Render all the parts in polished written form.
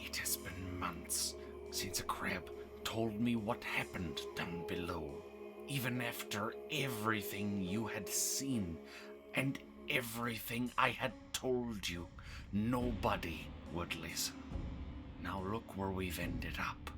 It has been months since a crab told me what happened down below. Even after everything you had seen and everything I had told you, nobody would listen. Now look where we've ended up.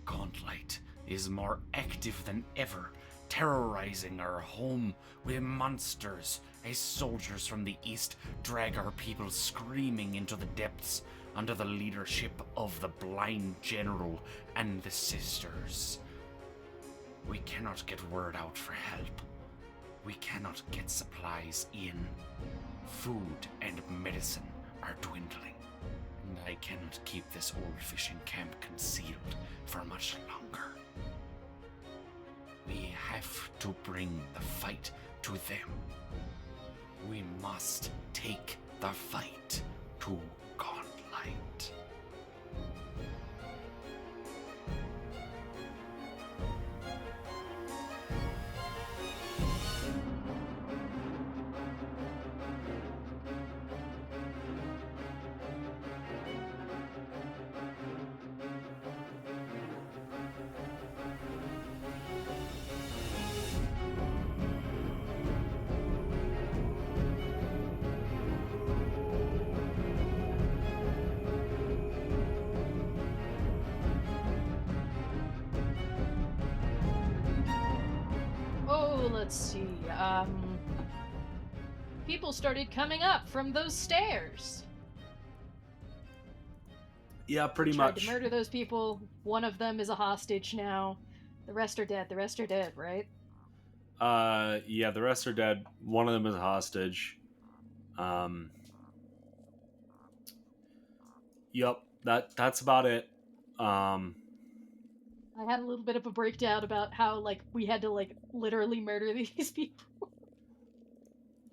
Gauntlight is more active than ever, terrorizing our home with monsters as soldiers from the east drag our people screaming into the depths under the leadership of the blind general and the sisters. We cannot get word out for help. We cannot get supplies in. Food and medicine are dwindling, and I cannot keep this old fishing camp concealed for much longer. We have to bring the fight to them. We must take the fight to Gauntlight. Let's see, people started coming up from those stairs. Yeah, pretty Tried much. to murder those people. One of them is a hostage now. The rest are dead. The rest are dead, right? Yeah, the rest are dead. One of them is a hostage. Yep, that's about it. I had a little bit of a breakdown about how, like, we had to, like, literally murder these people.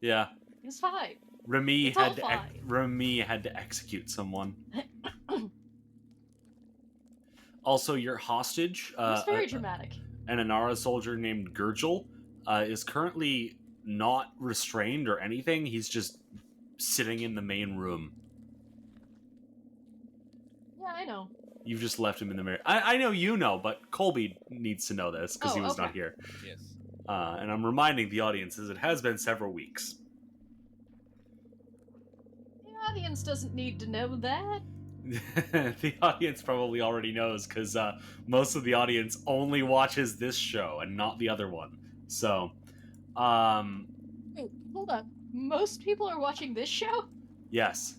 Yeah. It's fine. Remy It's had all fine. Remy had to execute someone. Also, your hostage, It's very dramatic. an Inara soldier named Gurgel, is currently not restrained or anything. He's just sitting in the main room. Yeah, I know. You've just left him in the mirror. I know you know, but Colby needs to know this because he was not here. Yes. And I'm reminding the audience, as it has been several weeks. The audience doesn't need to know that. The audience probably already knows because most of the audience only watches this show and not the other one. So, Wait, hold on. Most people are watching this show? yes.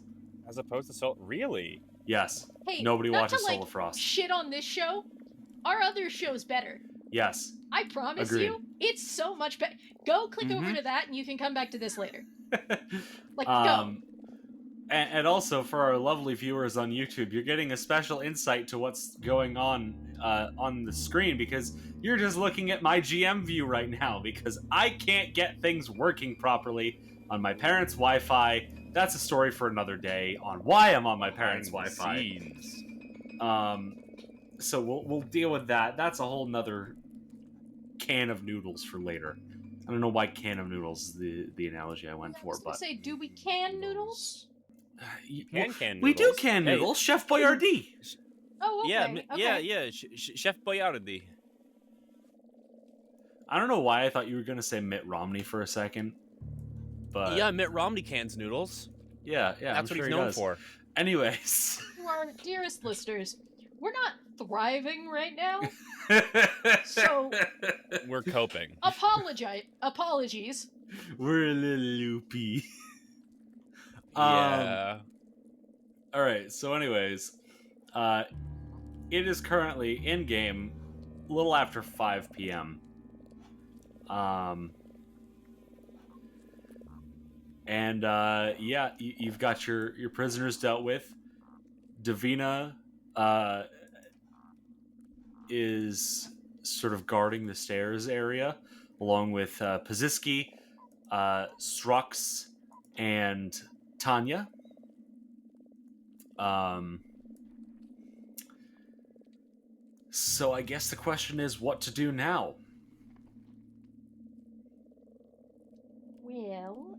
As opposed to Soul. Really? Yes. Hey, Nobody not watches to, like, Solar Frost. shit on this show. Our other show's better. Yes. I promise Agreed. you, it's so much better. Go click over to that and you can come back to this later. Like, go. And also, for our lovely viewers on YouTube, you're getting a special insight to what's going on the screen because you're just looking at my GM view right now because I can't get things working properly on my parents' Wi-Fi. That's a story for another day on why I'm on my parents' Wi-Fi. So we'll deal with that. That's a whole nother can of noodles for later. I don't know why can of noodles is the analogy I went for, but Say, do we can noodles? Can we do noodles. can Hey. noodles. Chef Boyardee. Oh, okay. Yeah. Chef Boyardee. I don't know why I thought you were going to say Mitt Romney for a second. But Yeah, Mitt Romney cans noodles. yeah, That's I'm what sure he's he known does. for. Anyways. To our dearest listeners, we're not thriving right now, so We're coping. apologies. We're a little loopy. Yeah. Alright, so anyways, it is currently in-game a little after 5 p.m. And yeah, you've got your prisoners dealt with. Davina is sort of guarding the stairs area, along with Paziski, Strux, and Tanya. So I guess the question is what to do now. Well,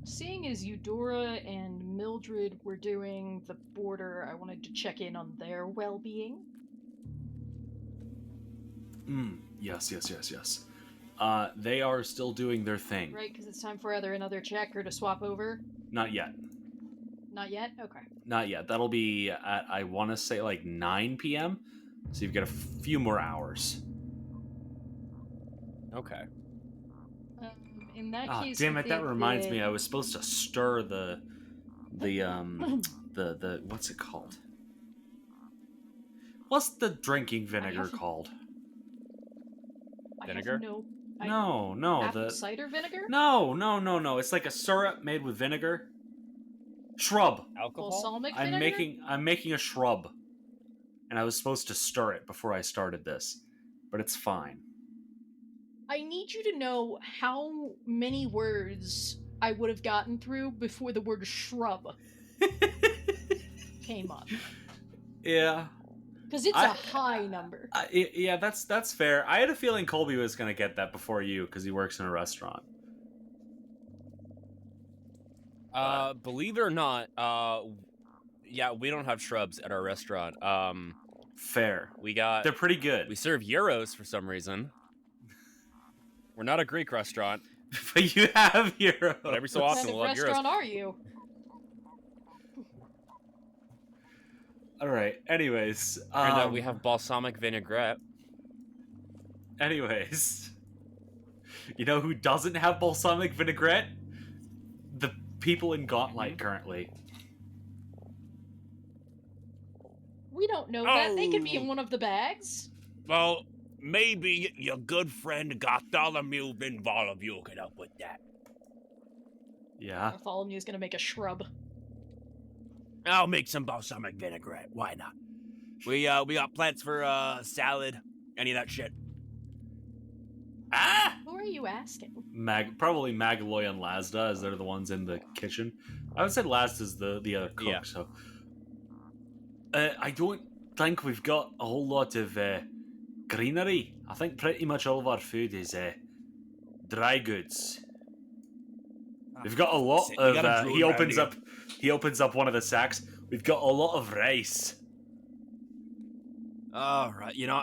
seeing as Eudora and Mildred were doing the border, I wanted to check in on their well-being. Yes. They are still doing their thing. Right, because it's time for either another check or to swap over. Not yet. Not yet? Okay. Not yet. That'll be at, I want to say, like 9 p.m. So you've got a few more hours. Okay. In that Ah, case, damn it! That reminds me. I then- was supposed to stir the what's it called? What's the drinking vinegar have- called? I Vinegar? have no. No, Apple cider vinegar? no. It's like a syrup made with vinegar. Shrub. Alcohol? Balsamic I'm vinegar? making a shrub, and I was supposed to stir it before I started this, but it's fine. I need you to know how many words I would have gotten through before the word shrub came up. Yeah. Because it's a high number. Yeah, that's fair. I had a feeling Colby was going to get that before you because he works in a restaurant. Believe it or not, yeah, we don't have shrubs at our restaurant. Fair. They're pretty good. we serve gyros for some reason. We're not a Greek restaurant, But you have heroes. but every so What often kind of we'll have gyros. restaurant are you? All right. Anyways, And we have balsamic vinaigrette. Anyways, you know who doesn't have balsamic vinaigrette? The people in Gauntlight currently. We don't know that. They could be Oh. in one of the bags. Well, maybe your good friend Bartholomew Van Volleyball can help with that. Yeah. Bartholomew's gonna make a shrub. I'll make some balsamic vinaigrette. Why not? We got plants for salad. Any of that shit. Ah! Who are you asking? Probably Magaloy and Lazda, as they're the ones in the kitchen. I would say Lazda's the other cook. Yeah. So, I don't think we've got a whole lot of greenery. I think pretty much all of our food is dry goods. We've got a lot You gotta of. drool He around opens here. up. He opens up one of the sacks. We've got a lot of rice. All right. You know,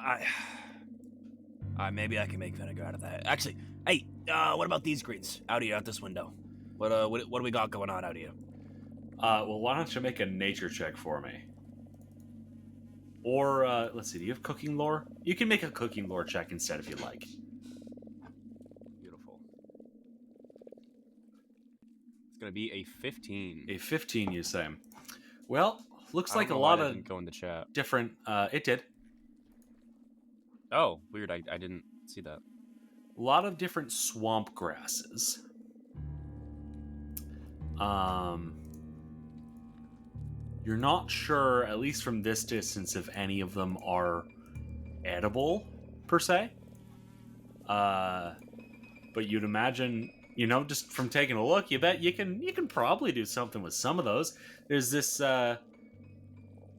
maybe I can make vinegar out of that. Actually, hey, what about these greens out here out this window? What do we got going on out here? Well, why don't you make a nature check for me? Or let's see. Do you have cooking lore? You can make a cooking lore check instead if you like. Beautiful. It's gonna be a 15. A 15, you say? Well, looks I like a don't know why lot that of didn't go in the chat. different. It did. Oh, weird. I didn't see that. A lot of different swamp grasses. You're not sure, at least from this distance, if any of them are edible per se. But you'd imagine, you know, just from taking a look, you bet you can probably do something with some of those. There's this, you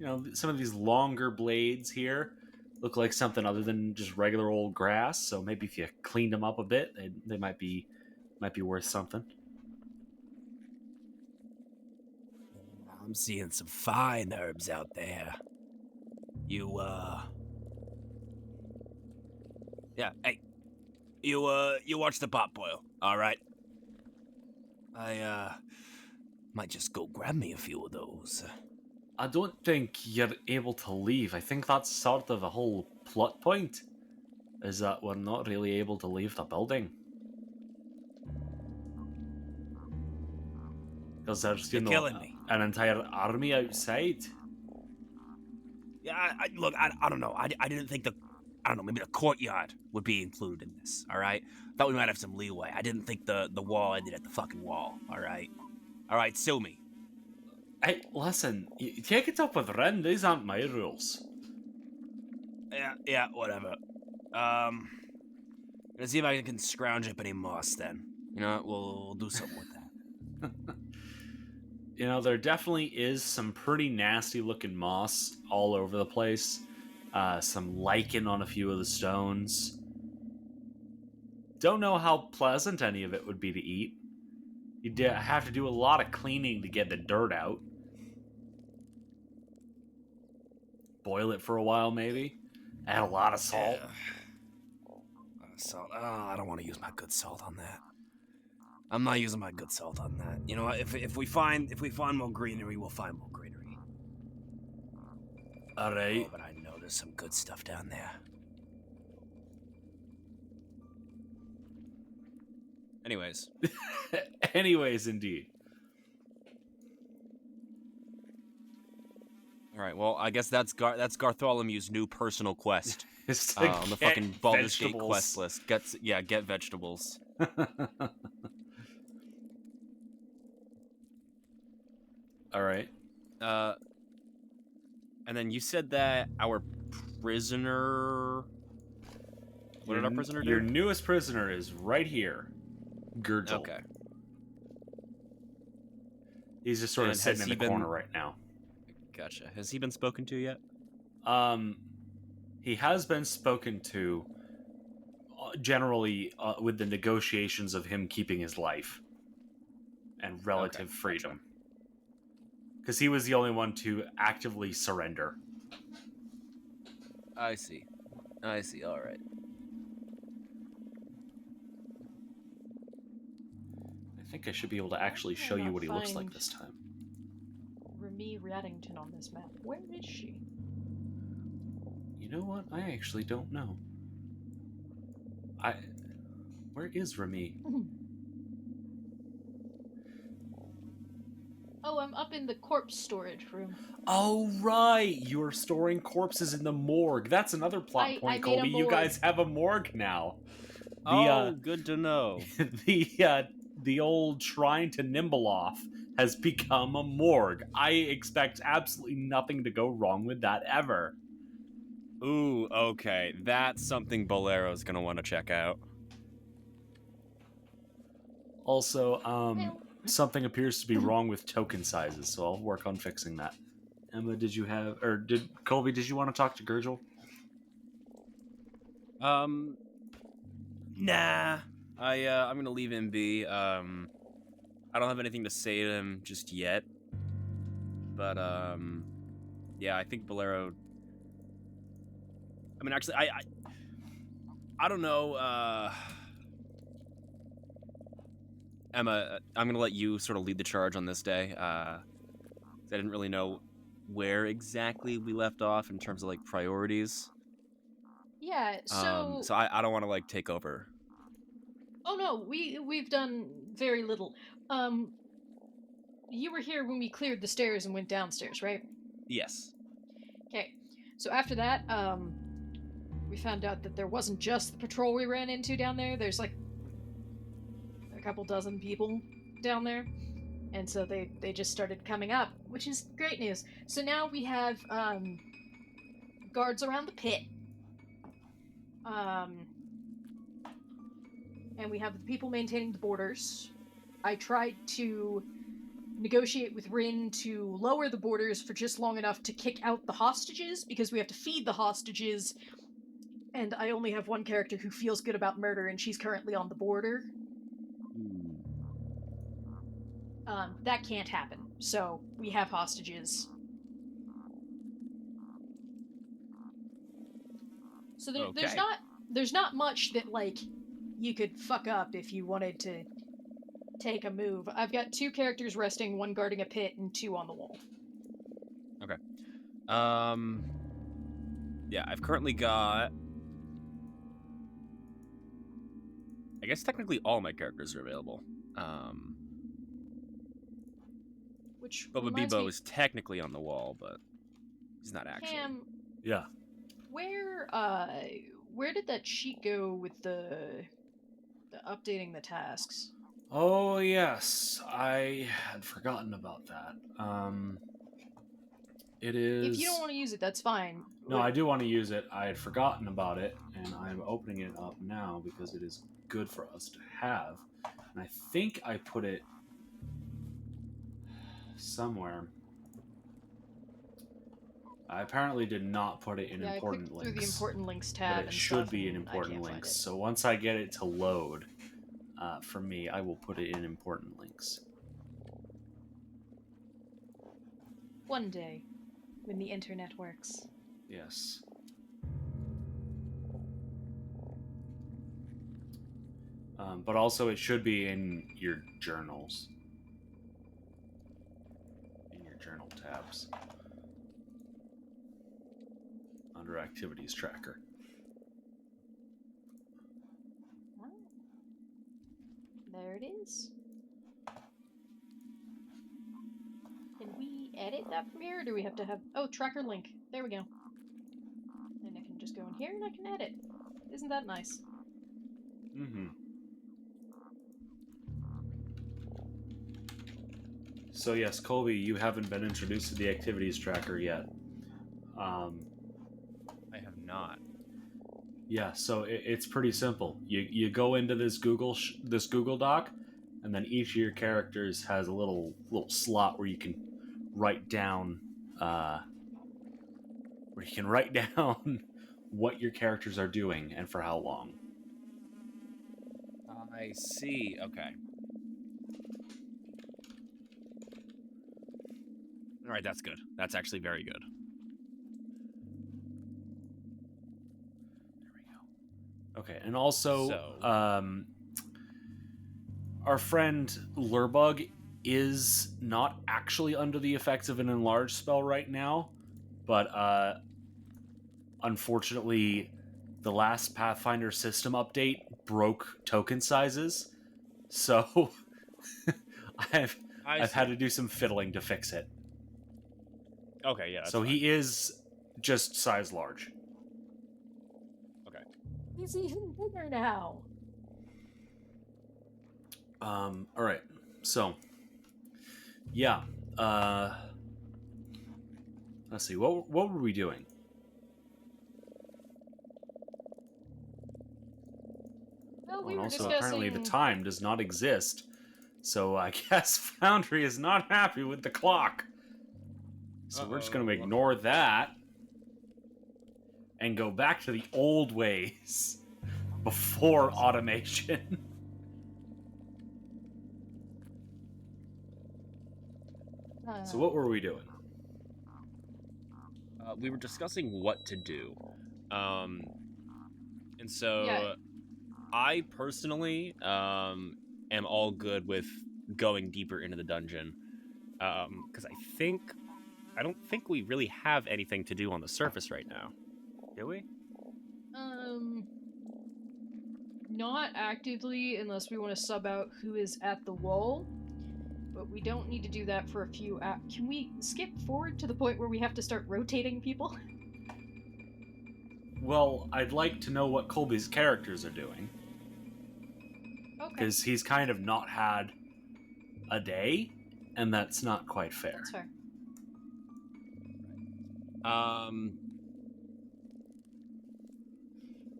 know, some of these longer blades here look like something other than just regular old grass. So maybe if you cleaned them up a bit, they might be worth something. I'm seeing some fine herbs out there. You Yeah, hey. You watch the pot boil, alright? I might just go grab me a few of those. I don't think you're able to leave. I think that's sort of the whole plot point, is that we're not really able to leave the building. Because there's, you You're know, killing me. an entire army outside. Yeah, look, I don't know. I didn't think I don't know, maybe the courtyard would be included in this, alright? Thought we might have some leeway. I didn't think the wall ended at the fucking wall, alright? Alright, sue me. Hey, listen, you take it up with Ren. These aren't my rules. Yeah, whatever. Gonna see if I can scrounge up any moss then. You know what, we'll do something with that. You know, there definitely is some pretty nasty looking moss all over the place. Some lichen on a few of the stones. Don't know how pleasant any of it would be to eat. have to do a lot of cleaning to get the dirt out. Boil it for a while, maybe. Add a lot of salt. Salt. Oh, I don't want to use my good salt on that. I'm not using my good salt on that. You know what? If we find more greenery, we'll find more greenery. All right. Oh, but I know there's some good stuff down there. Anyways. Anyways, indeed. All right. Well, I guess that's Gartholomew's new personal quest It's to on the get fucking Baldur's Gate vegetables. quest list. Get vegetables. All right. And then you said that our prisoner. What did our prisoner do? Your newest prisoner is right here, Gurgel. Okay. He's just sort of And sitting has in he the corner been- right now. Gotcha. Has he been spoken to yet? He has been spoken to, generally with the negotiations of him keeping his life and relative freedom. Because he was the only one to actively surrender. I see. All right. I think I should be able to actually I show you cannot what he looks like find- this time. Remy Raddington on this map. Where is she? You know what? I actually don't know. Where is Remy? Oh, I'm up in the corpse storage room. Oh, right! You're storing corpses in the morgue. That's another plot I point, made a Colby. You morgue. guys have a morgue now. Good to know. The old shrine to Nimbleoff has become a morgue. I expect absolutely nothing to go wrong with that ever. Ooh, okay. That's something Bolero's gonna want to check out. Also, Well- something appears to be wrong with token sizes, so I'll work on fixing that. Emma, Colby, did you want to talk to Gurgel? Nah. I'm gonna leave him be. I don't have anything to say to him just yet. But yeah, I think Bolero. I mean, actually, I don't know. Emma, I'm gonna let you sort of lead the charge on this day. 'Cause I didn't really know where exactly we left off in terms of like priorities. Yeah, so So I don't want to like take over. oh no, we've done very little. You were here when we cleared the stairs and went downstairs, right? Yes. Okay. So after that, we found out that there wasn't just the patrol we ran into down there. There's like a couple dozen people down there. And so they just started coming up, which is great news. So now we have guards around the pit. And we have the people maintaining the borders. I tried to negotiate with Rin to lower the borders for just long enough to kick out the hostages, because we have to feed the hostages, and I only have one character who feels good about murder, and she's currently on the border. That can't happen, so we have hostages. So Okay. there's not much that, like, you could fuck up if you wanted to take a move. I've got 2 characters resting, 1 guarding a pit, and 2 on the wall. Okay. Yeah, I've currently got. I guess technically all my characters are available. Which Bubba reminds Bebo me, is technically on the wall, but he's not actually. Cam, Yeah. where did that sheet go with the updating the tasks? Oh, yes. I had forgotten about that. It is... If you don't want to use it, that's fine. No, I do want to use it. I had forgotten about it, and I'm opening it up now because it is good for us to have. And I think I put it somewhere. I apparently did not put it in Yeah, important I clicked links. through the important links tab. But it and should stuff, be in and I important can't find links. it. So once I get it to load, For me, I will put it in important links. One day, when the internet works. Yes. But also, it should be in your journals. In your journal tabs. Under Activities Tracker. Oh. There it is. Can we edit that from here, or do we have to have... Oh, tracker link. There we go. And I can just go in here and I can edit. Isn't that nice? Mm-hmm. So yes, Colby, you haven't been introduced to the Activities Tracker yet. I have not. Yeah, so it's pretty simple. You go into this Google Doc, and then each of your characters has a little slot where you can write down what your characters are doing and for how long. I see. Okay. All right, that's good. That's actually very good. There we go. Okay, and also, So- our friend Lurbug is not actually under the effects of an enlarge spell right now, but unfortunately, the last Pathfinder system update broke token sizes, so I've had to do some fiddling to fix it. Okay, yeah. That's So fine. he is just size large. He's even bigger now. All right. So, yeah. Let's see. What were we doing? Well, we And were also, discussing... apparently, the time does not exist. So I guess Foundry is not happy with the clock. So we're just going to Uh-oh. ignore that and go back to the old ways before automation. So what were we doing? We were discussing what to do. And so Yeah. I personally am all good with going deeper into the dungeon. Because I don't think we really have anything to do on the surface right now. Do we? Not actively, unless we want to sub out who is at the wall. But we don't need to do that for a few Can we skip forward to the point where we have to start rotating people? Well, I'd like to know what Colby's characters are doing. Okay, Because he's kind of not had a day, and that's not quite fair. that's fair.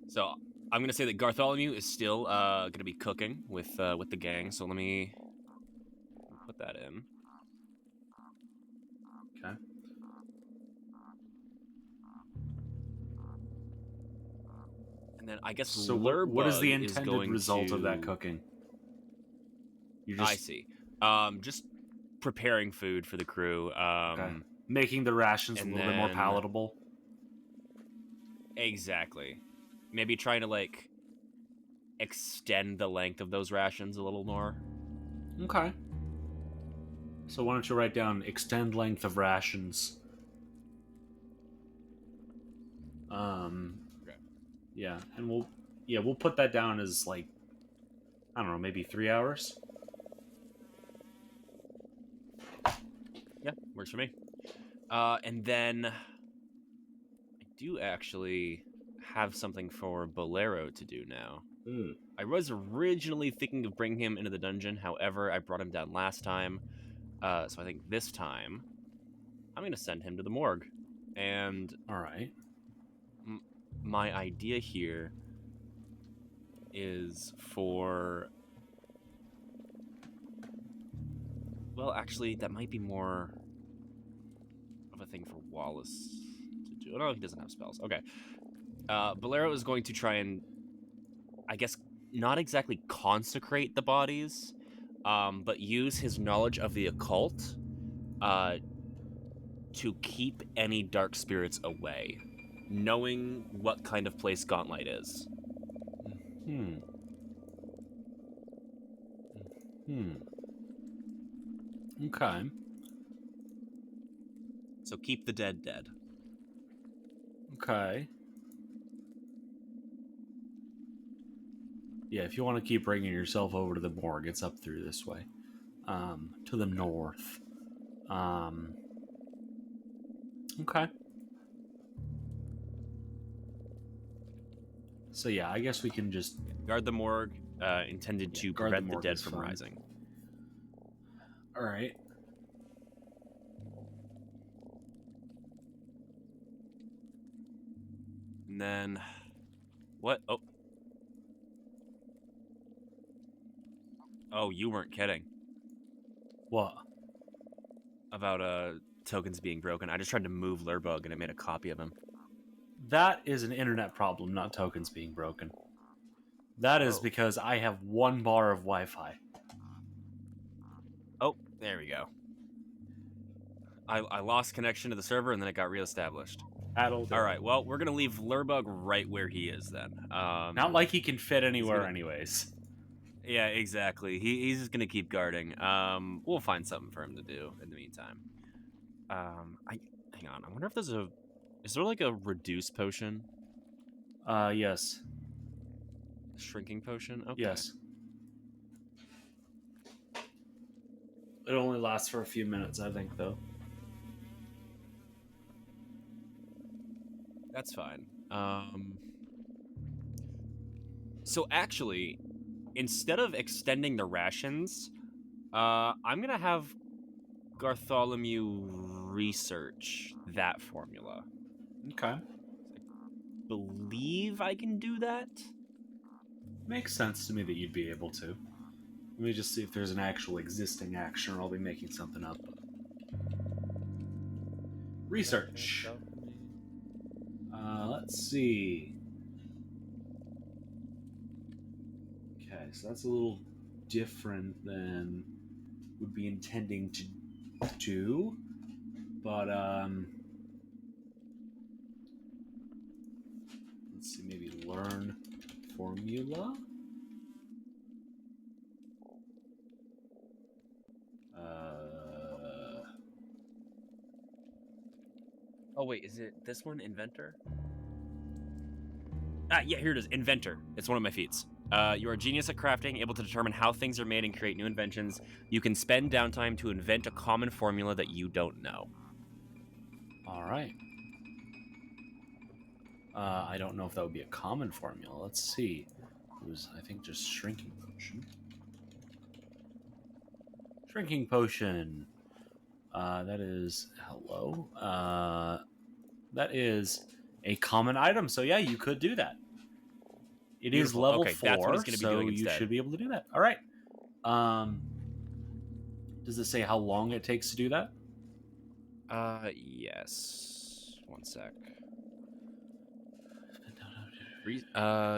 So I'm gonna say that Bartholomew is still gonna be cooking with the gang. So let me put that in. Okay. And then I guess So what is the Lurbug intended going result of that to- cooking? You just I see. Just preparing food for the crew. okay. Making the rations a and little bit more then- palatable. Exactly. Maybe trying to like extend the length of those rations a little more. Okay. So why don't you write down extend length of rations? Okay. Yeah, and we'll put that down as like, I don't know, maybe 3 hours. Yeah, works for me. And then I do actually have something for Bolero to do now. I was originally thinking of bringing him into the dungeon. However, I brought him down last time. So I think this time I'm going to send him to the morgue. And All right. my idea here is for... Well, actually, that might be more of a thing for Wallace to do. Oh, no, he doesn't have spells. Okay. Bolero is going to try and, I guess, not exactly consecrate the bodies, but use his knowledge of the occult to keep any dark spirits away, knowing what kind of place Gauntlight is. Hmm. Okay. So keep the dead dead. Okay. Yeah, if you want to keep bringing yourself over to the morgue, it's up through this way. To the north. Okay. So yeah, I guess we can just Guard the morgue, intended to guard the prevent the morgue dead is from fine. rising. All right. And then, what? Oh, you weren't kidding What? about tokens being broken. I just tried to move Lurbug and it made a copy of him. That is an internet problem, not tokens being broken. That is Oh. because I have 1 bar of Wi-Fi. Oh, there we go. I lost connection to the server and then it got reestablished. That'll do. All right, well, we're going to leave Lurbug right where he is then. Not like he can fit anywhere gonna- anyways. Yeah, exactly. He's just going to keep guarding. We'll find something for him to do in the meantime. Hang on. I wonder if there's a... Is there like a reduce potion? Yes. A shrinking potion? Okay. Yes. It only lasts for a few minutes, I think, though. That's fine. So actually, instead of extending the rations, I'm gonna have Bartholomew research that formula. Okay. I believe I can do that. Makes sense to me that you'd be able to. Let me just see if there's an actual existing action, or I'll be making something up. Research. Let's see. Okay, so that's a little different than would be intending to do, but let's see, maybe learn formula. Oh wait, is it this one, Inventor? Yeah, here it is, Inventor. It's one of my feats. You are a genius at crafting, able to determine how things are made and create new inventions. You can spend downtime to invent a common formula that you don't know. All right. I don't know if that would be a common formula. Let's see. It was, I think, just shrinking potion. Shrinking potion. That is hello. That is a common item. So yeah, you could do that. It is Beautiful. level Okay, 4, that's what it's gonna be so doing you instead. should be able to do that. All right. Does it say how long it takes to do that? Yes. One sec.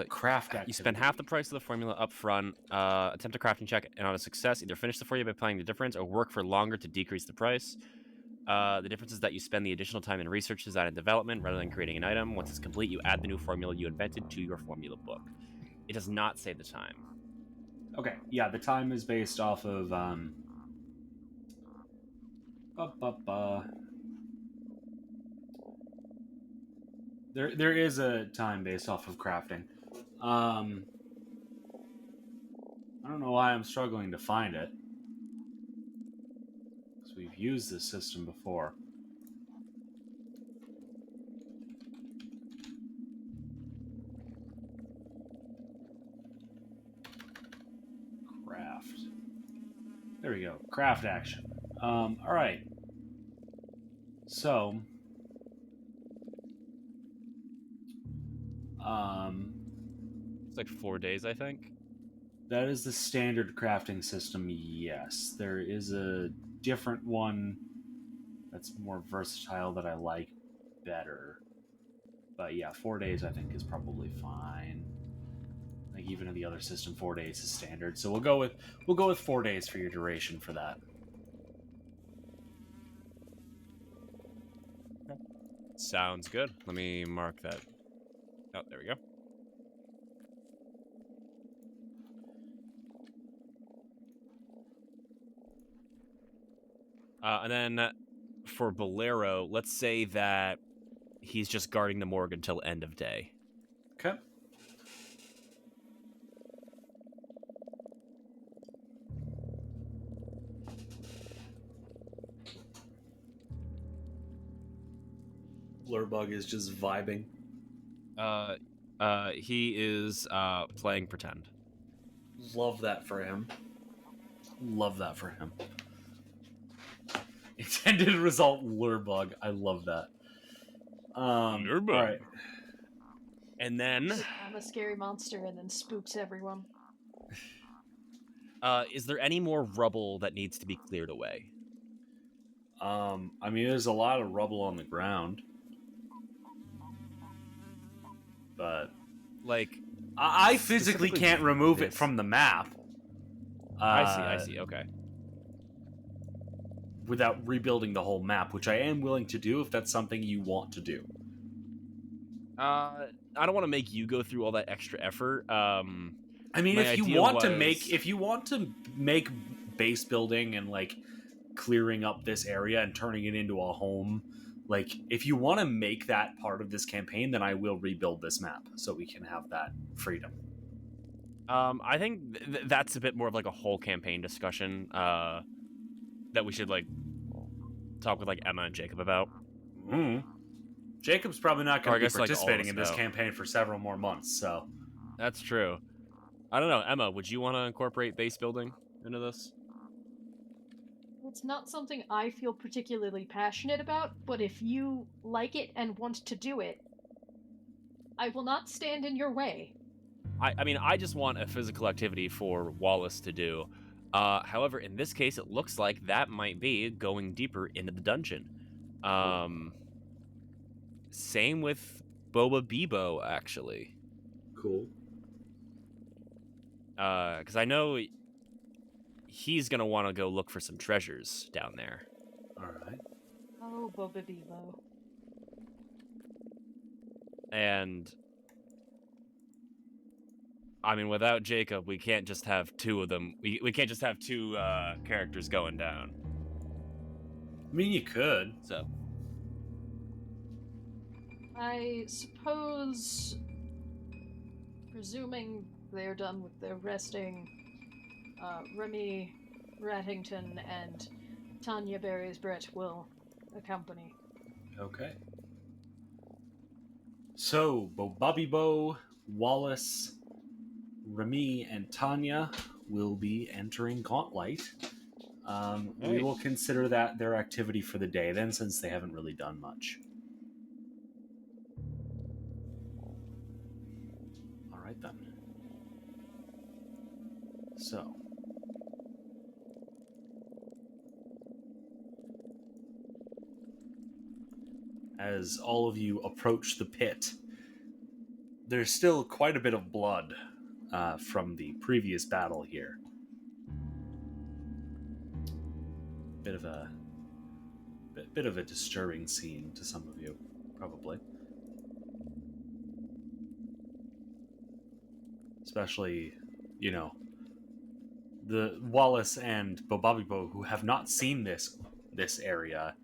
Craft activity. You spend half the price of the formula up front, attempt a crafting check, and on a success, either finish the formula by applying the difference or work for longer to decrease the price. The difference is that you spend the additional time in research, design, and development rather than creating an item. Once it's complete, you add the new formula you invented to your formula book. It does not say the time. Okay, yeah, the time is based off of There is a time based off of crafting. I don't know why I'm struggling to find it, because we've used this system before. Craft. There we go. Craft action. All right. So, It's like 4 days, I think. that is the standard crafting system, yes. There is a different one that's more versatile that I like better. But yeah, 4 days I think is probably fine. I Like even in the other system, 4 days is standard. So we'll go with 4 days for your duration for that. Sounds good. Let me mark that. Oh, there we go. And then for Bolero, let's say that he's just guarding the morgue until end of day. Okay. Lurbug is just vibing. He is playing pretend. Love that for him. Love that for him. Intended result, Lurbug. I love that. Lurbug. All right. And then, I'm a scary monster and then spooks everyone. is there any more rubble that needs to be cleared away? I mean, there's a lot of rubble on the ground, but Like, I physically Specifically can't remove it this. from the map. I see. Okay. Without rebuilding the whole map, which I am willing to do if that's something you want to do. I don't want to make you go through all that extra effort. I mean, My if you idea want to make base building and like clearing up this area and turning it into a home, like if you want to make that part of this campaign, then I will rebuild this map so we can have that freedom. I think that's a bit more of like a whole campaign discussion that we should like talk with like Emma and Jacob about. Jacob's probably not Or going I to be guess, like, all of participating us in this about. campaign for several more months, so That's true. I don't know, Emma. Would you want to incorporate base building into this? It's not something I feel particularly passionate about, but if you like it and want to do it, I will not stand in your way. I mean, I just want a physical activity for Wallace to do. However, in this case, it looks like that might be going deeper into the dungeon. Same with Boba Bebo, actually. cool. Because I know he's going to want to go look for some treasures down there. All right. Oh, Boba Bebo. And I mean, without Jacob, we can't just have two of them. We can't just have two characters going down. I mean, you could. So I suppose, presuming they're done with their resting, Remy Rattington and Tanya Berry's Brett will accompany. Okay. So, Bobby Bo, Wallace, Remy, and Tanya will be entering Gauntlight. We will consider that their activity for the day then, since they haven't really done much. All right then. So. As all of you approach the pit, there's still quite a bit of blood from the previous battle here. Bit of a disturbing scene to some of you, probably. Especially, you know, the Wallace and Bobabibo, who have not seen this area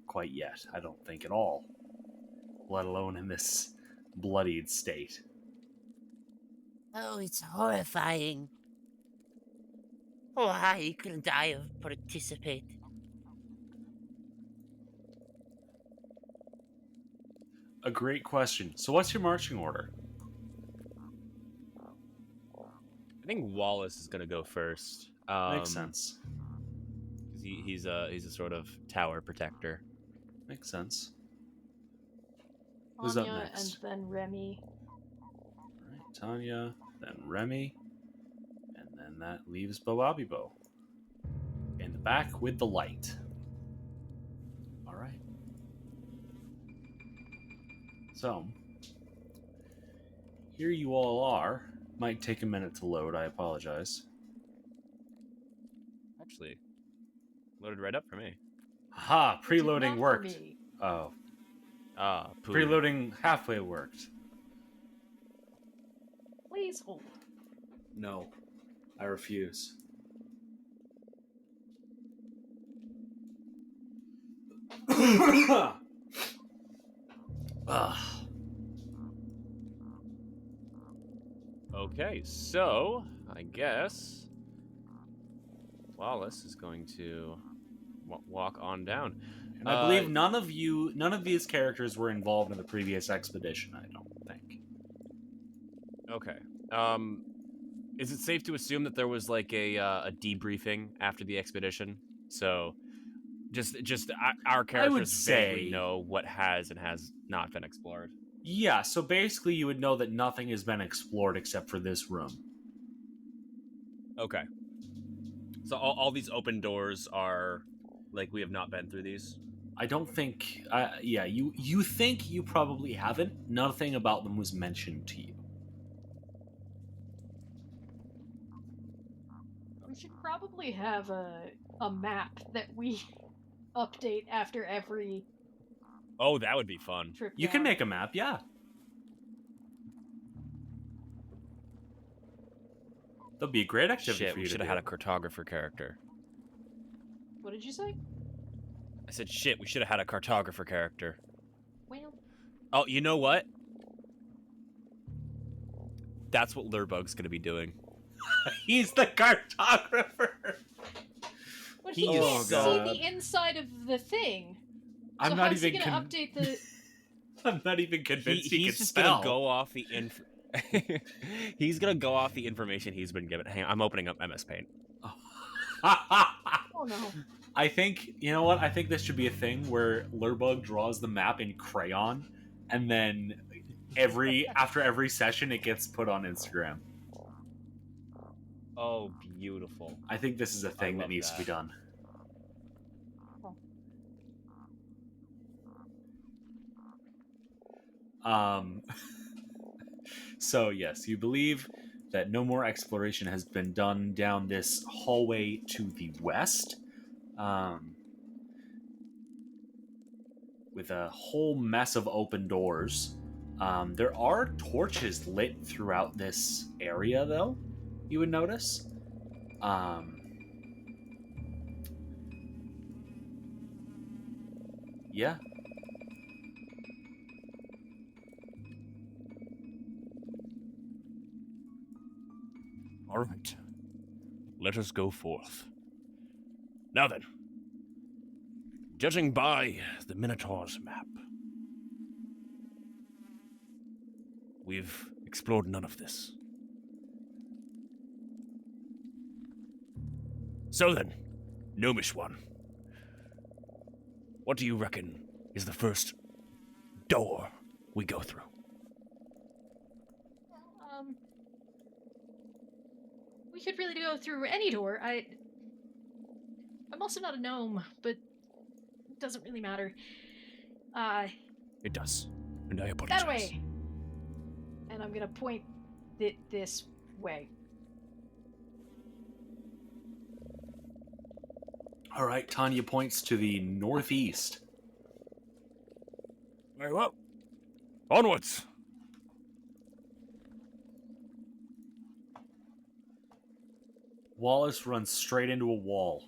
quite yet, I don't think at all, let alone in this bloodied state. Oh, it's horrifying. Why couldn't I have participated? A great question. So what's your marching order? I think Wallace is gonna go first. Makes sense. He's a sort of tower protector. Makes sense. Who's up Tanya next? and then Remy. Alright, Tanya, then Remy, and then that leaves Boabibo. In the back with the light. Alright. So, here you all are Might take a minute to load, I apologize. Actually, loaded right up for me. Aha, It did preloading not for worked. me. Oh, Ah, poo. preloading halfway worked. Please hold. No, I refuse. Ugh. Okay, so I guess Wallace is going to walk on down. And I believe none of these characters were involved in the previous expedition, I don't think. Okay. Is it safe to assume that there was like a debriefing after the expedition? So just our characters vaguely say- know what has and has not been explored. Yeah, so basically you would know that nothing has been explored except for this room. Okay. So all these open doors are like we have not been through these. I don't think... yeah, you think you probably haven't. Nothing about them was mentioned to you. We should probably have a map that we update after every Oh, that would be fun. trip. You can down. make a map, yeah. That'd be a great activity Shit, for we you to should do. have had a cartographer character. What did you say? I said, shit, we should have had a cartographer character. Well, Oh, you know what? That's what Lurbug's gonna be doing. He's the cartographer! but He he is can't so- see the inside of the thing. I'm So not how's he even gonna update the? I'm not even convinced he He's can just spell. gonna go off the He's gonna go off the information he's been given. Hang on, I'm opening up MS Paint. Oh no! I think, you know what? I think this should be a thing where Lurbug draws the map in crayon, and then after every session, it gets put on Instagram. Oh, beautiful. I think this is a thing that love needs to be that. done. So yes, you believe that no more exploration has been done down this hallway to the west, with a whole mess of open doors. There are torches lit throughout this area, though, you would notice. Yeah. All right. Let us go forth. Now then, judging by the Minotaur's map, we've explored none of this. So then, Gnomish one, what do you reckon is the first door we go through? We could really go through any door. I'm also not a gnome, but it doesn't really matter. It does, and I apologize. That way. And I'm gonna point it this way. All right, Tanya points to the northeast. Very well. Onwards. Wallace runs straight into a wall.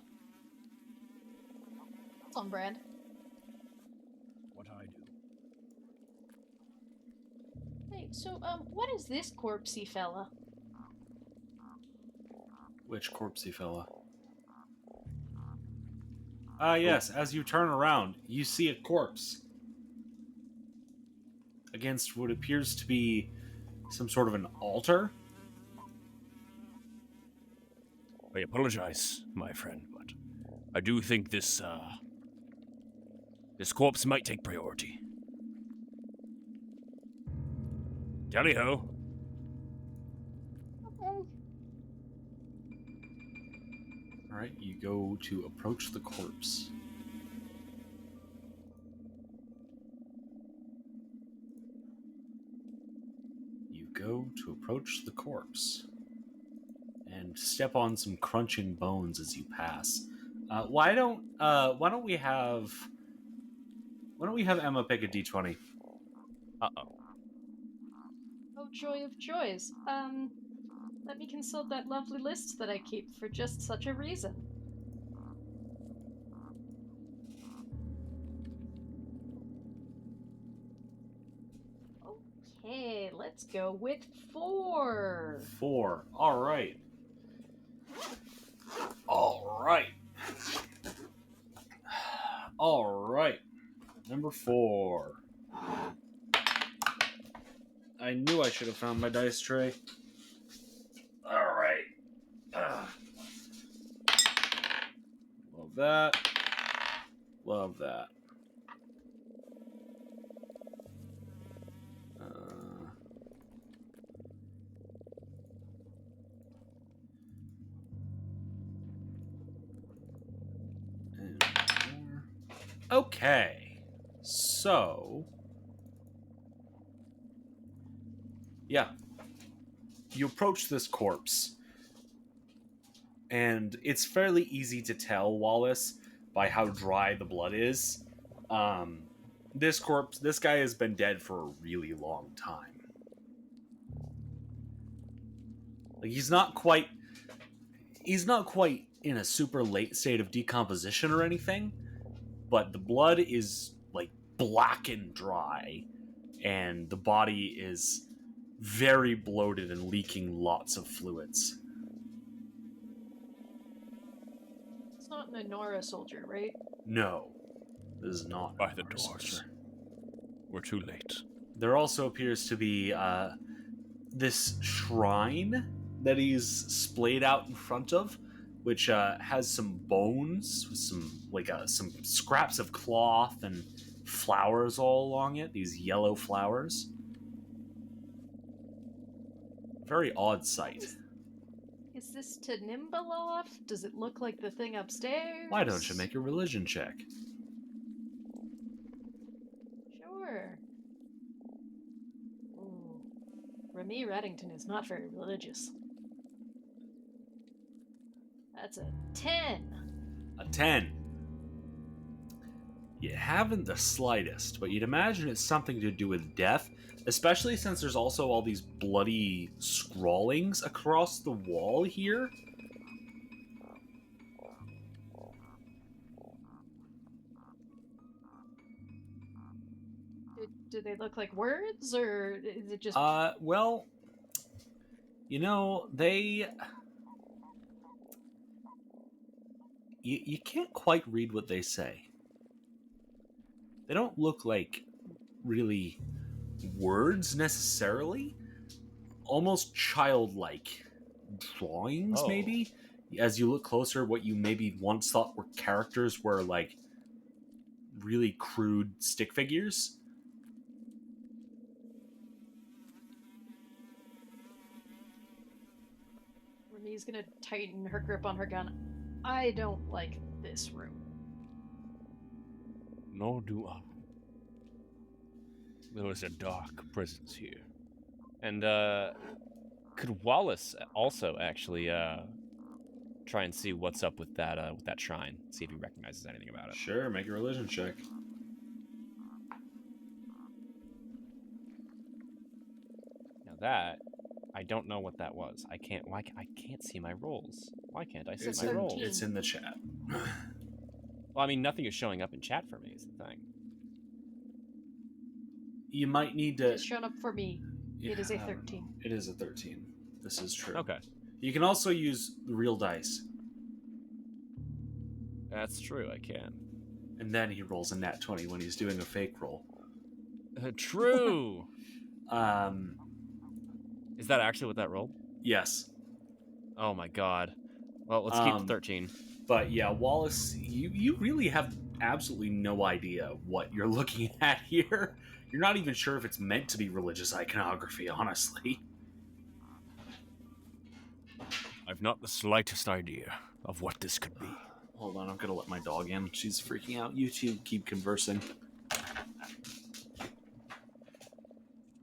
It's on brand. What I do. Hey, so what is this corpsey fella? Which corpsey fella? Yes, as you turn around, you see a corpse against what appears to be some sort of an altar. I apologize, my friend, but I do think this corpse might take priority. Tally-ho. Alright, you go to approach the corpse. You go to approach the corpse and step on some crunching bones as you pass. Why don't we have Emma pick a d20? Uh-oh. Oh, joy of joys. Let me consult that lovely list that I keep for just such a reason. Okay, let's go with 4. 4. All right. All right. All right. Number 4. I knew I should have found my dice tray. All right. Love that. Love that. And more. Okay. So, yeah. You approach this corpse, and it's fairly easy to tell, Wallace, by how dry the blood is. This guy has been dead for a really long time. Like, he's not quite in a super late state of decomposition or anything, but the blood is like black and dry, and the body is very bloated and leaking lots of fluids. It's not an Honora soldier, right? No, this is not By the our doors. soldier. We're too late. There also appears to be this shrine that he's splayed out in front of, which has some bones, with some scraps of cloth and flowers all along it. These yellow flowers. Very odd sight. Is this to Nimbaloff? Does it look like the thing upstairs? Why don't you make a religion check? Sure. Ooh. Remy Reddington is not very religious. That's a 10. A 10. You haven't the slightest, but you'd imagine it's something to do with death, especially since there's also all these bloody scrawlings across the wall here. Do they look like words, or is it just... Well, you know, You can't quite read what they say. They don't look like really words necessarily. Almost childlike drawings, maybe. As you look closer, what you maybe once thought were characters were like really crude stick figures. Remy's gonna tighten her grip on her gun. I don't like this room. Nor do I. There is a dark presence here. And could Wallace also actually try and see what's up with that shrine? See if he recognizes anything about it. Sure, make a religion check. Now that I don't know what that was. I can't see my rolls. Why can't I see my rolls? It's in the chat. Well, I mean, nothing is showing up in chat for me is the thing. You might need to... It's shown up for me. Yeah, it is a 13. It is a 13. This is true. Okay. You can also use real dice. That's true, I can. And then he rolls a nat 20 when he's doing a fake roll. True! Is Is that actually what that rolled? Yes. Oh my god. Well, let's keep 13. But yeah, Wallace, you really have absolutely no idea what you're looking at here. You're not even sure if it's meant to be religious iconography, honestly. I've not the slightest idea of what this could be. Hold on, I'm gonna let my dog in. She's freaking out. You two keep conversing.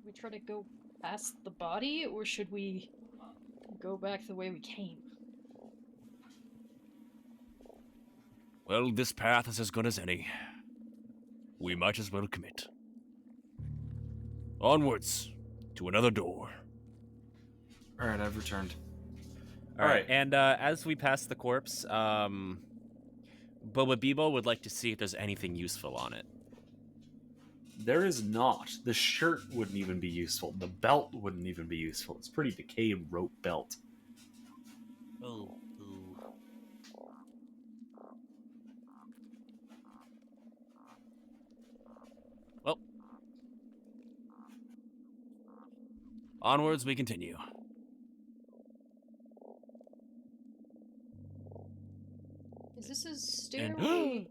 We try to go past the body, or should we go back the way we came? Well, this path is as good as any. We might as well commit. Onwards to another door. All right, I've returned. All right. And as we pass the corpse, Boba Bebo would like to see if there's anything useful on it. There is not. The shirt wouldn't even be useful. The belt wouldn't even be useful. It's a pretty decayed rope belt. Oh, Well, onwards we continue. Is this a stairway?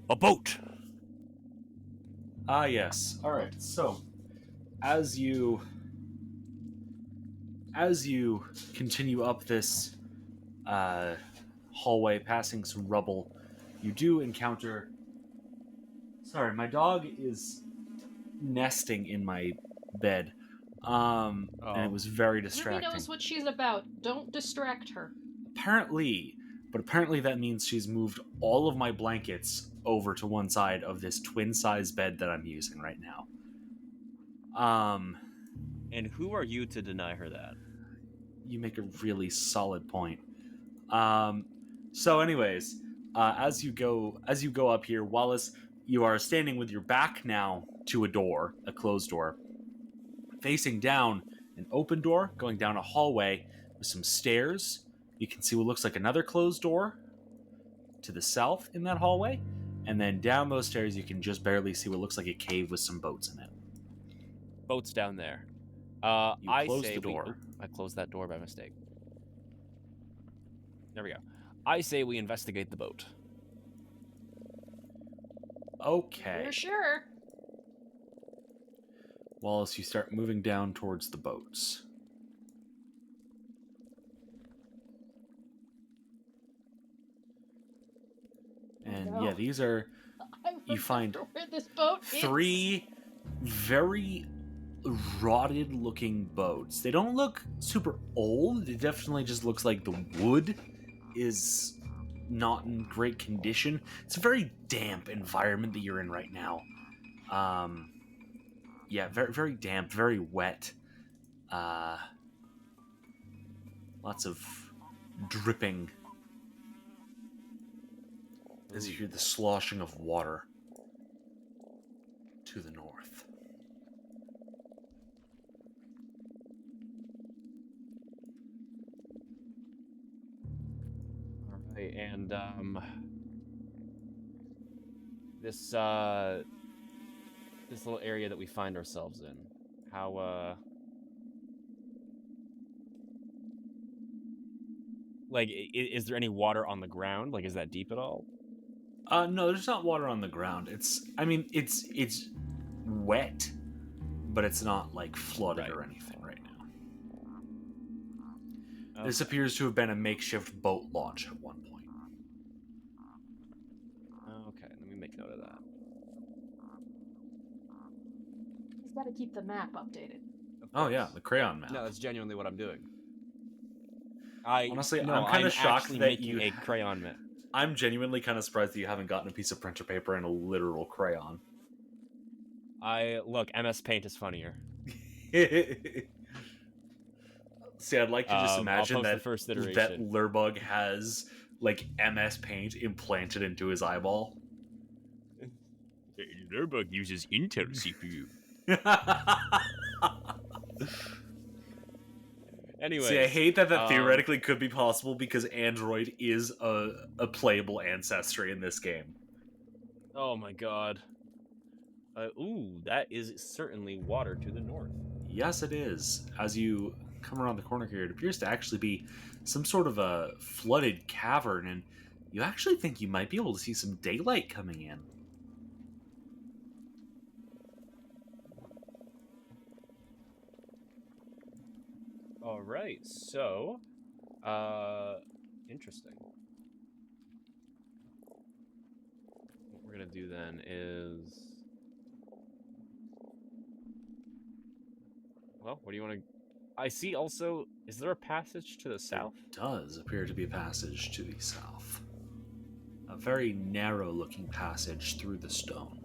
A boat! Ah, yes. All right. So, as you continue up this hallway, passing some rubble, you do encounter. Sorry, my dog is nesting in my bed, and it was very distracting. Ruby knows what she's about. Don't distract her. Apparently that means she's moved all of my blankets over to one side of this twin-size bed that I'm using right now. And who are you to deny her that? You make a really solid point. So anyways, as you go up here, Wallace, you are standing with your back now to a door, a closed door, facing down an open door, going down a hallway with some stairs. You can see what looks like another closed door to the south in that hallway, and then down those stairs you can just barely see what looks like a cave with some boats in it. Boat's down there. You I close say the door. I closed that door by mistake. There we go. I say we investigate the boat. Okay. You're sure? Wallace, you start moving down towards the boats. And No. yeah, these are, you find where this boat is. 3 very rotted looking boats. They don't look super old. It definitely just looks like the wood is not in great condition. It's a very damp environment that you're in right now. Yeah, very, very damp, very wet. Lots of dripping as you hear the sloshing of water to the north. All right, and this this little area that we find ourselves in, how like is there any water on the ground? Like, is that deep at all? No, there's not water on the ground. It's wet, but it's not like flooded or anything right now. Okay. This appears to have been a makeshift boat launch at one point. Okay, let me make note of that. He's got to keep the map updated. Oh yeah, the crayon map. No, that's genuinely what I'm doing. Honestly, I'm kind of shocked that making you a crayon map. I'm genuinely kind of surprised that you haven't gotten a piece of printer paper and a literal crayon. Look, MS Paint is funnier. See, I'd like to just imagine that the first that iteration. Lurbug has like MS Paint implanted into his eyeball. Lurbug uses Intel CPU. Anyway, See, I hate that theoretically could be possible because Android is a playable ancestry in this game. Oh my god. Ooh, that is certainly water to the north. Yes, it is. As you come around the corner here, it appears to actually be some sort of a flooded cavern, and you actually think you might be able to see some daylight coming in. All right, so, interesting. What we're gonna do then is Well, what do you want to... I see also... Is there a passage to the south? There does appear to be a passage to the south. A very narrow-looking passage through the stone.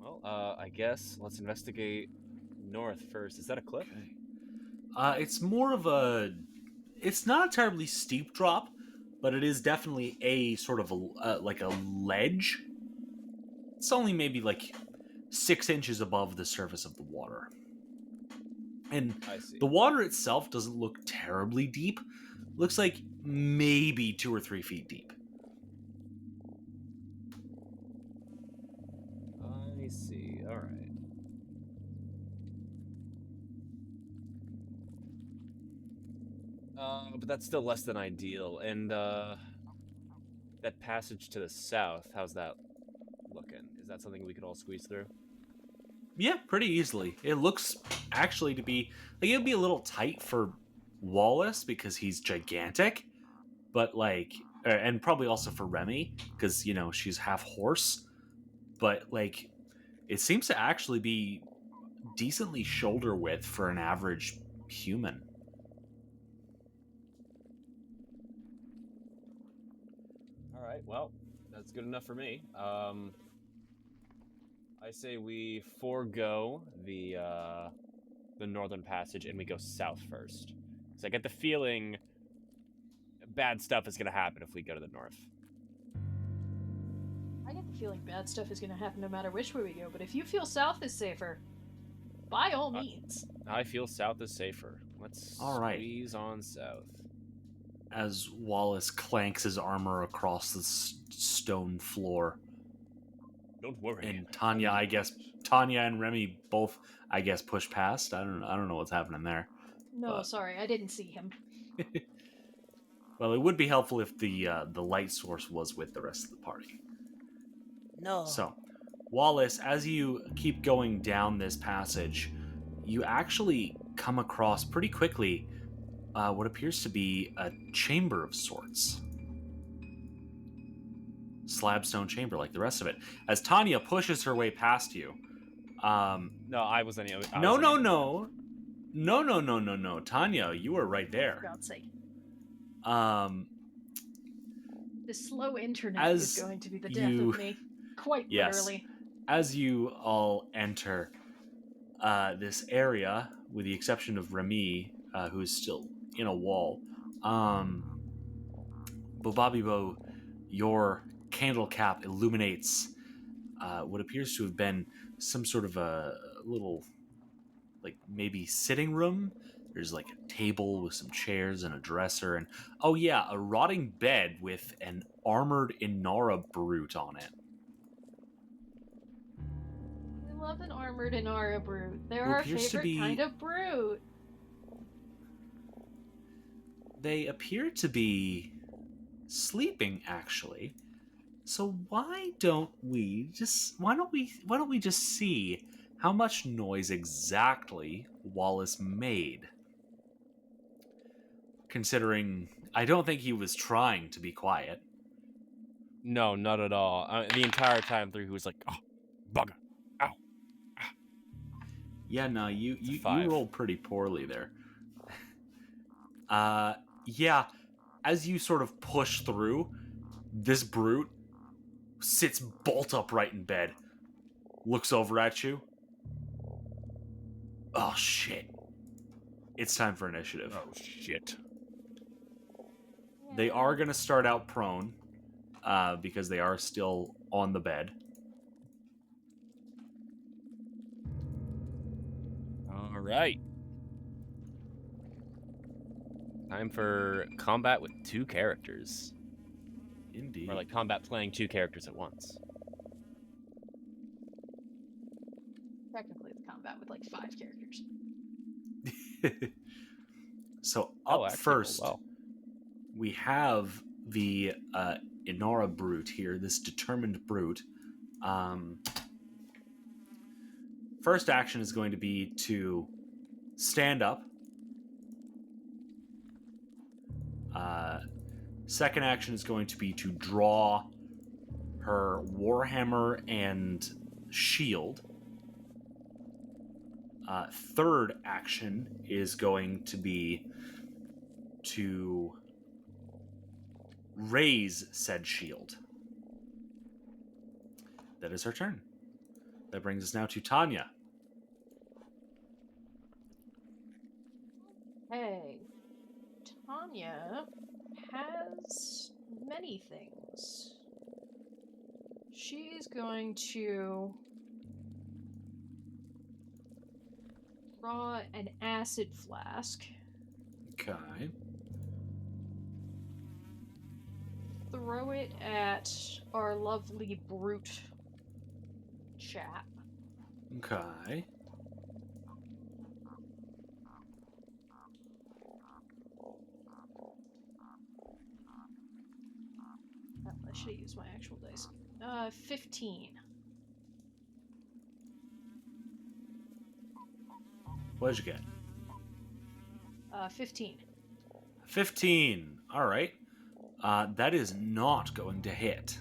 Well, I guess let's investigate north first. Is that a cliff? Okay. It's more of a... It's not a terribly steep drop, but it is definitely a sort of like a ledge. It's only maybe like 6 inches above the surface of the water. And I see. the water itself doesn't look terribly deep. Looks like maybe 2 or 3 feet deep. I see. All right. But that's still less than ideal. And that passage to the south, how's that looking? Is that something we could all squeeze through? Yeah, pretty easily. It looks actually to be like it'd be a little tight for Wallace because he's gigantic, but like, and probably also for Remy because you know she's half horse. But like, it seems to actually be decently shoulder width for an average human. All right. Well, that's good enough for me. I say we forego the northern passage and we go south first. So I get the feeling bad stuff is going to happen if we go to the north. I get the feeling bad stuff is going to happen no matter which way we go, but if you feel south is safer, by all means. I feel south is safer. Let's All right. squeeze on south. As Wallace clanks his armor across the stone floor. Don't worry. And Tanya and Remy both, I guess, push past. I don't know what's happening there. No, But- sorry, I didn't see him. Well, it would be helpful if the light source was with the rest of the party. No. So, Wallace, as you keep going down this passage, you actually come across pretty quickly what appears to be a chamber of sorts. Slabstone chamber, like the rest of it. As Tanya pushes her way past you, No, I was any. no, Tanya, you were right For there. God's sake. The slow internet As is going to be the death you- of me. Quite Yes. literally. As you all enter this area, with the exception of Remy, who is still in a wall, Bobabibo, your candle cap illuminates what appears to have been some sort of a little, like maybe sitting room. There's like a table with some chairs and a dresser, and oh yeah, a rotting bed with an armored Inara brute on it. I love an armored Inara brute. They're Who our appears to favorite be- kind of brute. They appear to be sleeping, actually. So why don't we just see how much noise exactly Wallace made? Considering I don't think he was trying to be quiet. No, not at all. The entire time through, he was like, "Oh, bugger! Ow!" Yeah, no, you a 5. rolled pretty poorly there. Yeah, as you sort of push through, this brute sits bolt upright in bed, looks over at you. Oh shit. It's time for initiative. Oh shit! They are going to start out prone, because they are still on the bed. All right. Time for combat with 2 characters, Indeed. or like combat playing 2 characters at once. Technically, it's combat with like 5 characters. So Oh, up actually, first, well. we have the Inara brute here, this determined brute. First action is going to be to stand up, Second action is going to be to draw her warhammer and shield. Third action is going to be to raise said shield. That is her turn. That brings us now to Tanya. Hey, Tanya has many things. She's going to draw an acid flask, Okay. throw it at our lovely brute chap. Okay. Oh, I should have used my actual dice. 15. What did you get? 15. 15. All right. That is not going to hit.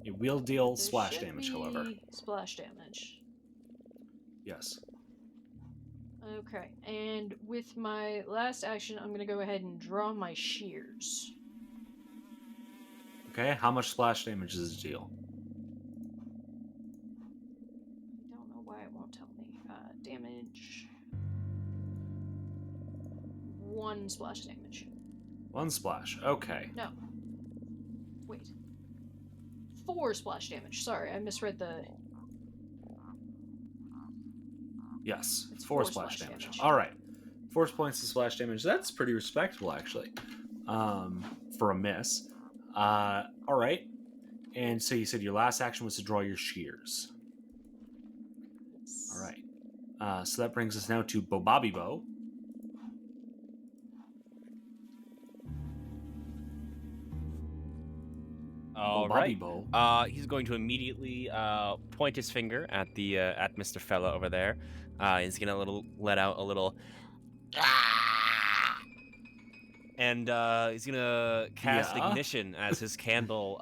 It will deal There splash should damage, be however. Splash damage. Yes. Okay, and with my last action, I'm gonna go ahead and draw my shears. Okay, how much splash damage does it deal? I don't know why it won't tell me. Damage. 1 splash damage. 1 splash. Okay. No. Wait. 4 splash damage. Sorry, I misread the... Yes, It's 4 4 splash splash damage. damage. All right. 4 points of splash damage. That's pretty respectable, actually, for a miss. All right. And so you said your last action was to draw your shears. All right. So that brings us now to Bobby Bo. All Bobby right. Bo. He's going to immediately point his finger at the at Mr. Fella over there. He's gonna let out a little, and he's gonna cast Yeah. ignition as his candle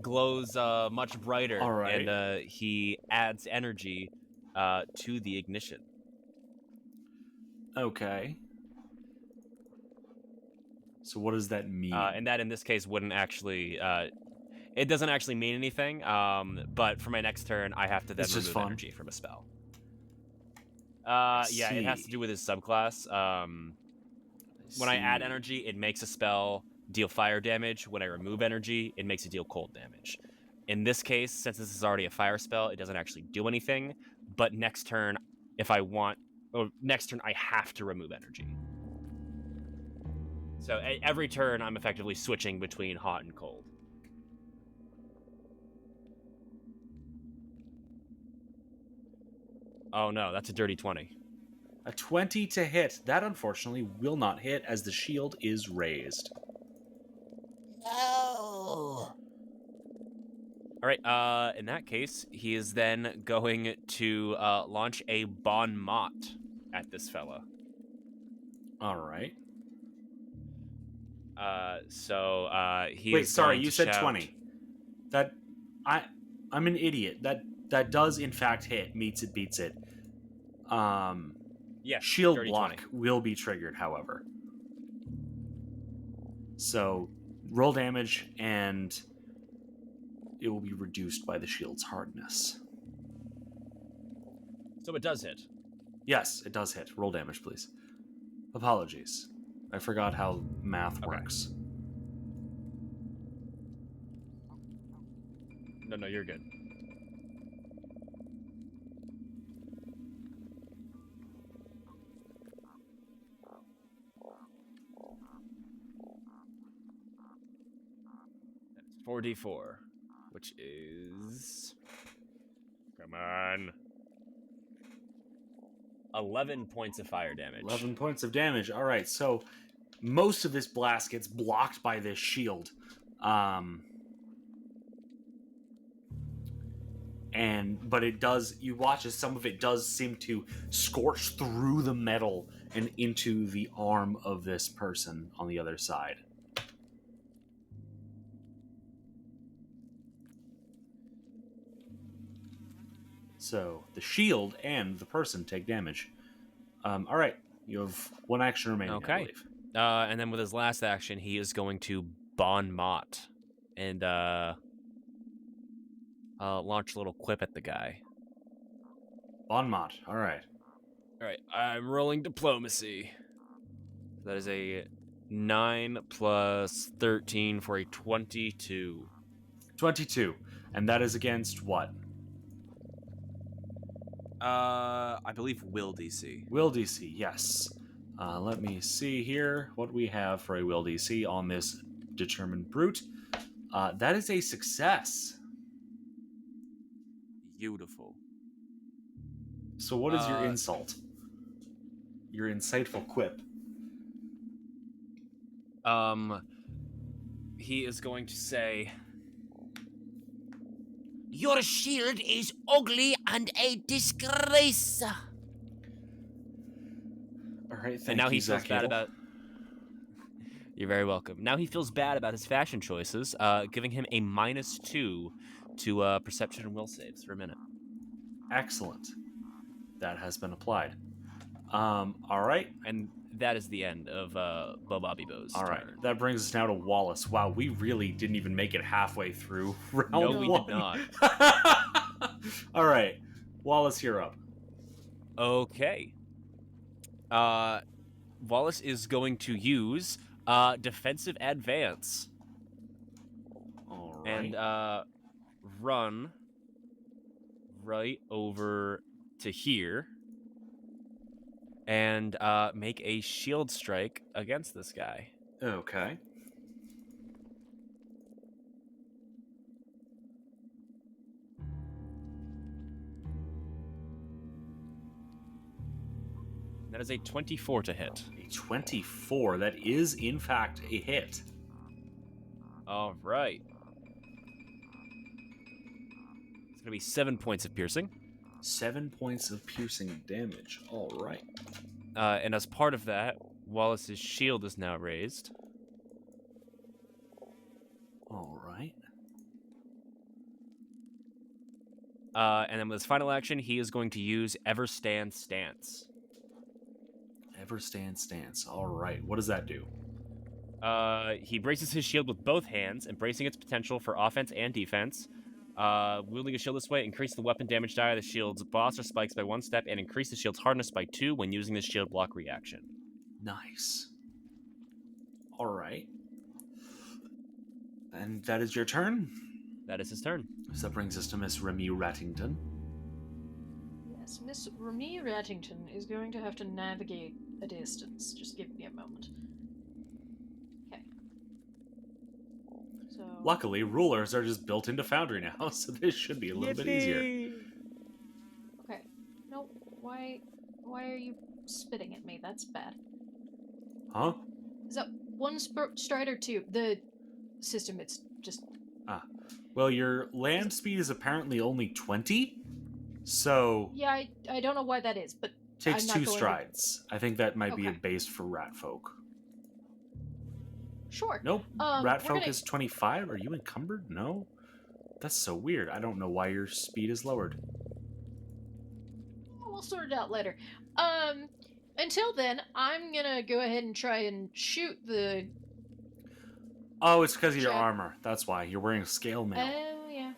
glows much brighter, All right. and he adds energy to the ignition. Okay. So what does that mean? And that in this case wouldn't actually. It doesn't actually mean anything. But for my next turn, I have to then It's just remove fun. energy from a spell. Yeah, it has to see. do with his subclass. When I add energy, it makes a spell deal fire damage. When I remove energy, it makes it deal cold damage. In this case, since this is already a fire spell, it doesn't actually do anything. But next turn, if I want, or next turn, I have to remove energy. So every turn, I'm effectively switching between hot and cold. Oh no, that's a dirty 20. A 20 to hit. That unfortunately will not hit as the shield is raised. No. All right. In that case, he is then going to launch a Bon Mot at this fella. All right. He Wait, is sorry, going you to said shout, 20. I'm an idiot. That does in fact hit. Meets it, beats it. Yeah, Shield dirty block 20. will be triggered, however. So roll damage and it will be reduced by the shield's hardness. So it does hit. Yes, it does hit. Roll damage, please. Apologies. I forgot how math works. No, you're good. That's 4d4, which is... Come on. 11 points of fire damage. 11 points of damage. All right, so most of this blast gets blocked by this shield. but it does, you watch as some of it does seem to scorch through the metal and into the arm of this person on the other side. So the shield and the person take damage. All right, you have one action remaining, Okay. I believe. And then with his last action, he is going to Bon Mot and launch a little quip at the guy. Bon Mot, all right. All right, I'm rolling diplomacy. That is a 9 plus 13 for a 22. 22, and that is against what? I believe will DC. Will DC, yes. Let me see here what we have for a will DC on this determined brute. That is a success. Beautiful. So what is your insult? Your insightful quip. He is going to say, Your shield is ugly and a disgrace. All right, thank and now you, he feels Zach bad Abel. about. You're very welcome. Now he feels bad about his fashion choices, giving him a -2 to perception and will saves for a minute. Excellent. That has been applied. All right. And that is the end of Bo Bobby Bo's All right. turn. That brings us now to Wallace. Wow, we really didn't even make it halfway through round No, one. we did not. All right. Wallace, you're up. Okay. Wallace is going to use defensive advance All right. and run right over to here and make a shield strike against this guy. Okay. That is a 24 to hit. A 24. That is, in fact, a hit. All right. It's going to be 7 points of piercing. 7 points of piercing damage. All right. And as part of that, Wallace's shield is now raised. All right. And then with his final action, he is going to use Everstand Stance. Everstand stance. All right. What does that do? He braces his shield with both hands, embracing its potential for offense and defense. Wielding a shield this way, increase the weapon damage die of the shield's boss or spikes by 1 step, and increase the shield's hardness by 2 when using the shield block reaction. Nice. All right. And that is your turn? That is his turn. So that brings us to Miss Remy Rattington. Yes, Miss Remy Rattington is going to have to navigate a distance. Just give me a moment. Okay. So. Luckily, rulers are just built into Foundry now, so this should be a little bit easier. Okay. No, why are you spitting at me? That's bad. Huh? Is that one stride or two? The system, it's just... Well, your land speed is apparently only 20, so... Yeah, I don't know why that is, but takes I'm not 2 going strides. I think that might be a Okay. base for rat folk. Sure. Nope. We're Rat folk gonna- is 25. Are you encumbered? No. That's so weird. I don't know why your speed is lowered. We'll sort it out later. Until then, I'm gonna go ahead and try and shoot the... Oh, it's because of your Check. armor. That's why. You're wearing scale mail. Oh, yeah.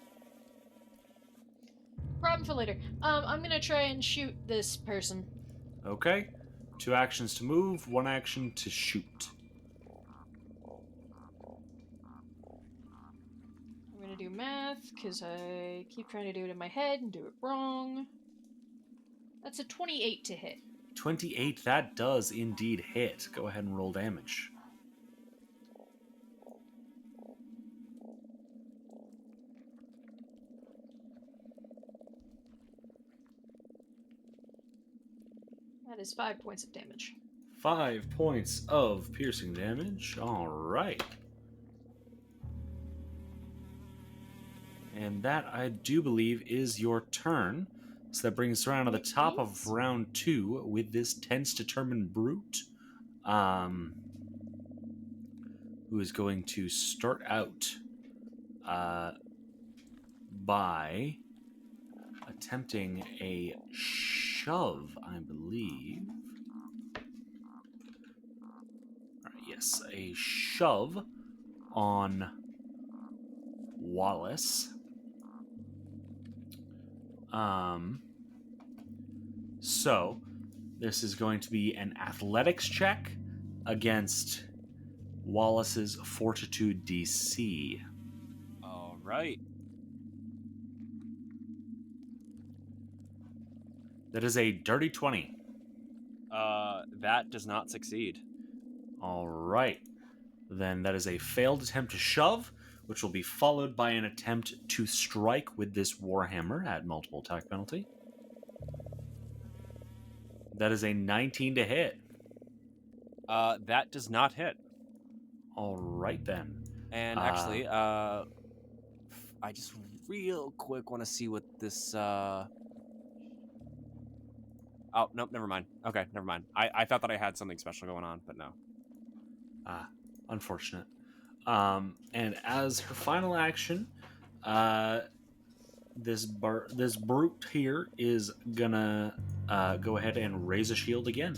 Problem for later. I'm gonna try and shoot this person. Okay. 2 actions to move, 1 action to shoot. I'm gonna do math, because I keep trying to do it in my head and do it wrong. That's a 28 to hit. 28, that does indeed hit. Go ahead and roll damage. That is 5 points of damage. 5 points of piercing damage. All right. And that, I do believe, is your turn. So that brings us around to the top of round 2 with this tense, determined brute. Who is going to start out by attempting a shove, I believe. All right, yes, a shove on Wallace. So this is going to be an athletics check against Wallace's Fortitude DC. All right. That is a dirty 20. That does not succeed. All right. Then that is a failed attempt to shove, which will be followed by an attempt to strike with this Warhammer at multiple attack penalty. That is a 19 to hit. That does not hit. All right, then. And actually, I just real quick want to see what this. Oh, nope, never mind. Okay, never mind. I thought that I had something special going on, but no. Unfortunate. And as her final action, this brute here is gonna go ahead and raise a shield again.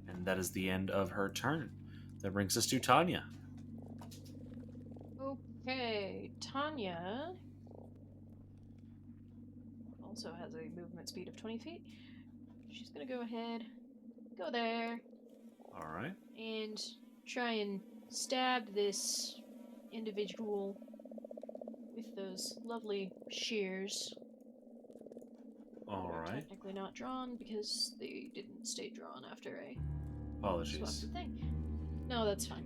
And that is the end of her turn. That brings us to Tanya. Okay, Tanya also has a movement speed of 20 feet. She's gonna go ahead, go there, All right. and try and stab this individual with those lovely shears. All They're right. technically not drawn because they didn't stay drawn after I Apologies. swapped the thing. No, that's fine.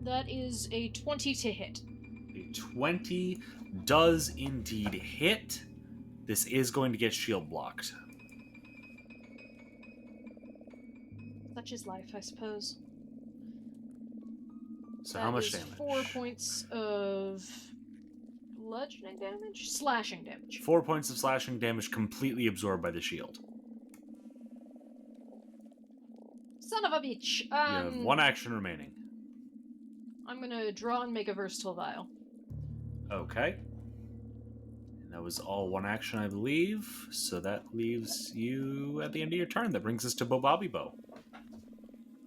That is a 20 to hit. A 20 does indeed hit. This is going to get shield blocked. Such is life, I suppose. So how much That is damage? 4 points of bludgeoning damage? Slashing damage. 4 points of slashing damage completely absorbed by the shield. Son of a bitch! You have one action remaining. I'm gonna draw and make a versatile vial. Okay. And that was all one action, I believe. So that leaves you at the end of your turn. That brings us to Bobby Bo.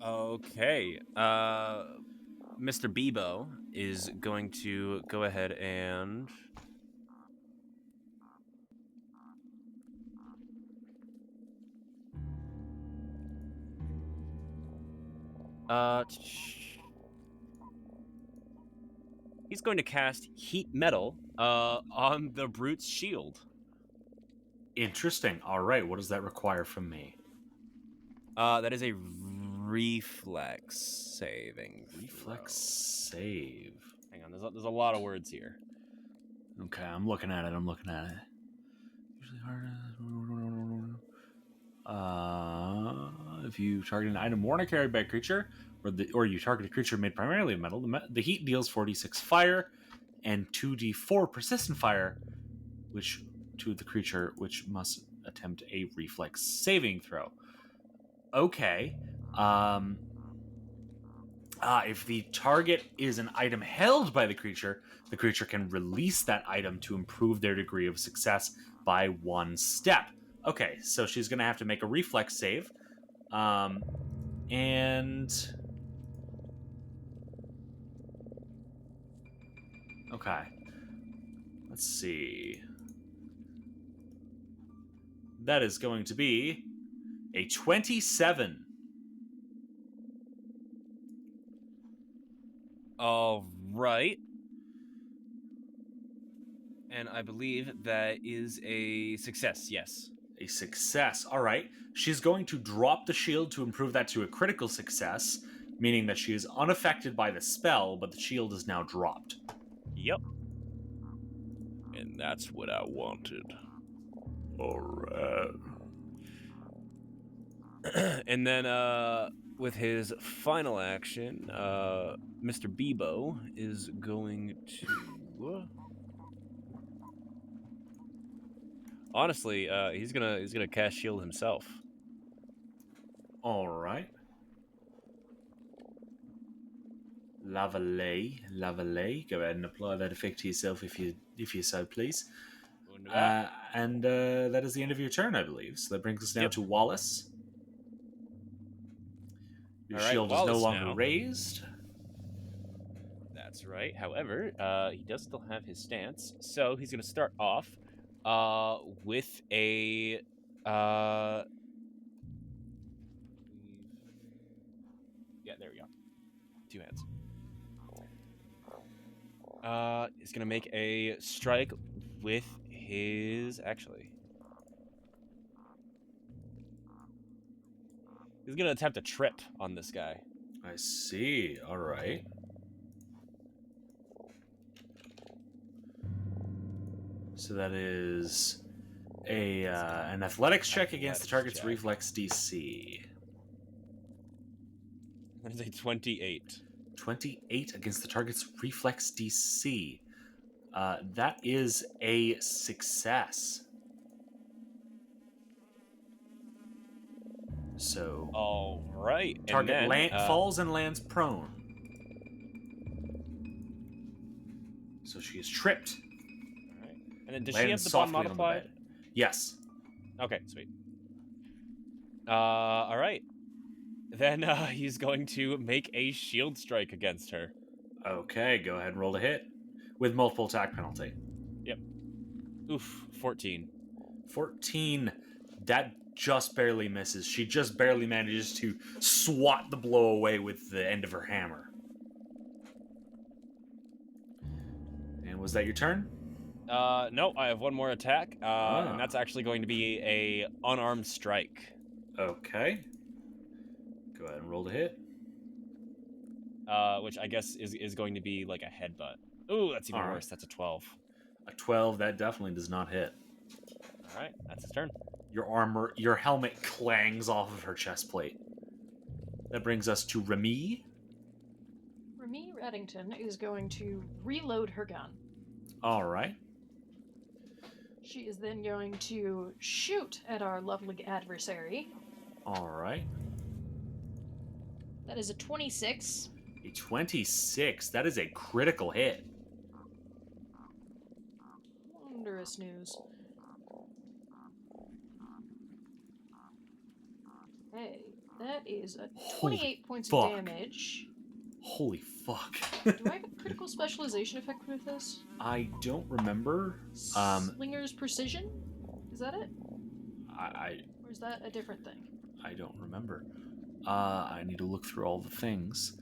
Okay. Mr. Bebo is going to go ahead and he's going to cast Heat Metal on the Brute's shield. Interesting. All right. What does that require from me? That is a reflex saving. Reflex throw. save. Hang on, there's a lot of words here. Okay, I'm looking at it. Usually hard. If you target an item worn or carried by a creature, or you target a creature made primarily of metal, the heat deals 4d6 fire and 2d4 persistent fire, which to the creature, which must attempt a reflex saving throw. Okay. If the target is an item held by the creature can release that item to improve their degree of success by 1 step. Okay, so she's going to have to make a reflex save. And... Okay. Let's see. That is going to be a 27. All right. And I believe that is a success, yes. A success. All right. She's going to drop the shield to improve that to a critical success, meaning that she is unaffected by the spell, but the shield is now dropped. Yep. And that's what I wanted. All right. And then with his final action, Mr. Bebo is going to. Honestly, he's gonna cast shield himself. All right. Lavalley. Go ahead and apply that effect to yourself if you so please. And that is the end of your turn, I believe. So that brings us now to Wallace. Your shield is no longer raised. That's right. However, he does still have his stance, so he's going to start off with a. Yeah, there we go. 2 hands. He's going to make a strike with his. Actually. He's going to attempt a trip on this guy. I see. All right. So that is an athletics check against the target's reflex DC. That is a 28. 28 against the target's reflex DC. That is a success. So, all right. Target falls and lands prone. So she is tripped. All right. And then does she have the bond modified? Yes. Okay, sweet. All right. Then he's going to make a shield strike against her. Okay, go ahead and roll to hit with multiple attack penalty. Yep. Oof, 14. 14. That just barely misses. She just barely manages to swat the blow away with the end of her hammer. And was that your turn? No, I have one more attack, and that's actually going to be a unarmed strike. Okay. Go ahead and roll to hit. Which I guess is going to be like a headbutt. Ooh, that's even worse. That's a 12. A 12, that definitely does not hit. All right, that's his turn. Your helmet clangs off of her chest plate. That brings us to Remy. Remy Reddington is going to reload her gun. All right. She is then going to shoot at our lovely adversary. All right. That is a 26. A 26. That is a critical hit. Wondrous news. Hey, that is a 28 points of damage. Holy fuck. Do I have a critical specialization effect with this? I don't remember. Slinger's Precision? Is that it? Or is that a different thing? I don't remember. I need to look through all the things.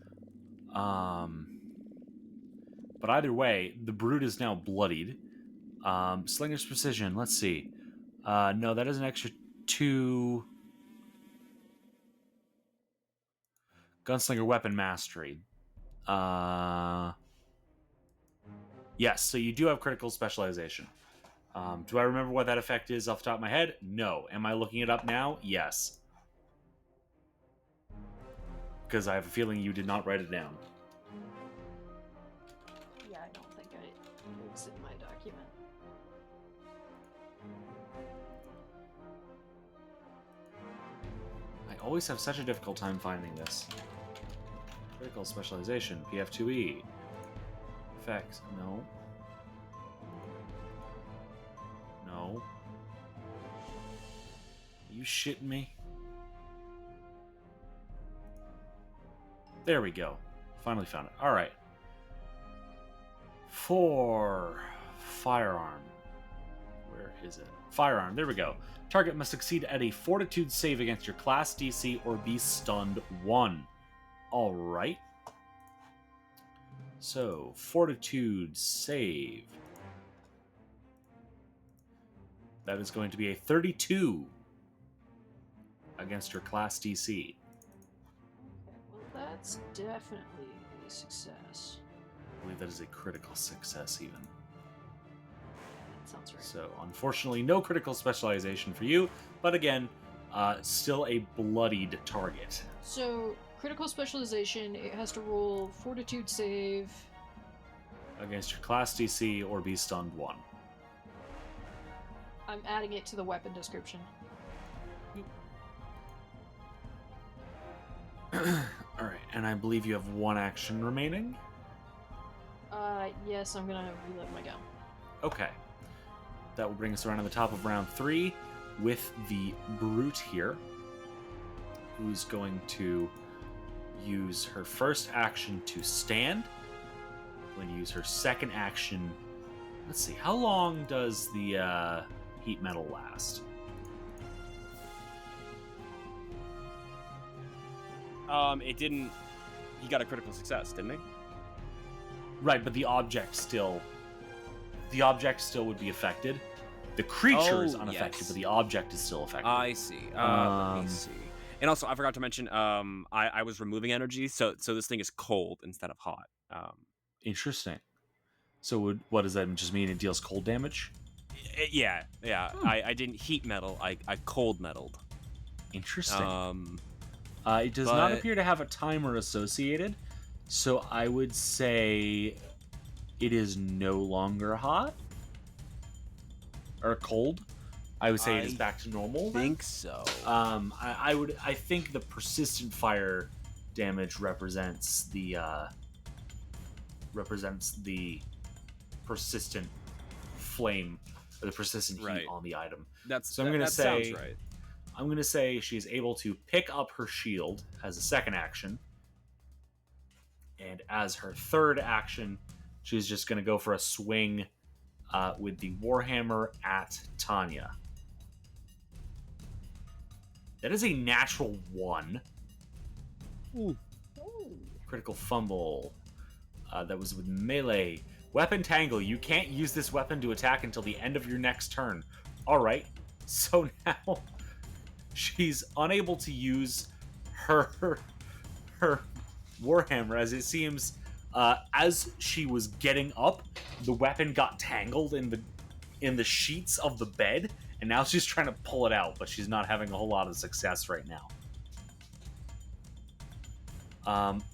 But either way, the brute is now bloodied. Slinger's Precision, let's see. No, that is an extra 2. Gunslinger Weapon Mastery. Yes, so you do have critical specialization. Do I remember what that effect is off the top of my head? No. Am I looking it up now? Yes. Because I have a feeling you did not write it down. Yeah, I don't think it was in my document. I always have such a difficult time finding this. Critical specialization, PF2E. Effects, no. No. Are you shitting me? There we go. Finally found it. Alright. For firearm. Where is it? Firearm, there we go. Target must succeed at a fortitude save against your class DC or be stunned 1. Alright. So, fortitude save. That is going to be a 32 against your class DC. Okay, well, that's definitely a success. I believe that is a critical success, even. That sounds right. So, unfortunately, no critical specialization for you. But again, still a bloodied target. So, critical specialization, it has to roll fortitude save. Against your class DC or be stunned 1. I'm adding it to the weapon description. Alright, and I believe you have 1 action remaining? Yes, I'm gonna reload my gun. Okay. That will bring us around to the top of round 3 with the Brute here, who's going to use her first action to stand. Going to use her second action. Let's see, how long does the heat metal last? It didn't. He got a critical success, didn't he? Right, but the object still would be affected. The creature is unaffected, yes. but the object is still affected. I see. Let me see. And also, I forgot to mention, I was removing energy, so this thing is cold instead of hot. Interesting. So what does that just mean? It deals cold damage? Yeah. I didn't heat metal. I cold metaled. Interesting. It does not appear to have a timer associated, so I would say it is no longer hot or cold. I would say it is back to normal. I think so. I think the persistent fire damage represents the persistent flame or the persistent heat on the item. So I'm going to say sounds right. I'm going to say she's able to pick up her shield as a second action. And as her third action, she's just going to go for a swing with the Warhammer at Tanya. That is a natural 1. Ooh. Critical fumble. That was with melee. Weapon tangle. You can't use this weapon to attack until the end of your next turn. Alright. So now she's unable to use her Warhammer, as it seems as she was getting up, the weapon got tangled in the sheets of the bed, and now she's trying to pull it out, but she's not having a whole lot of success right now.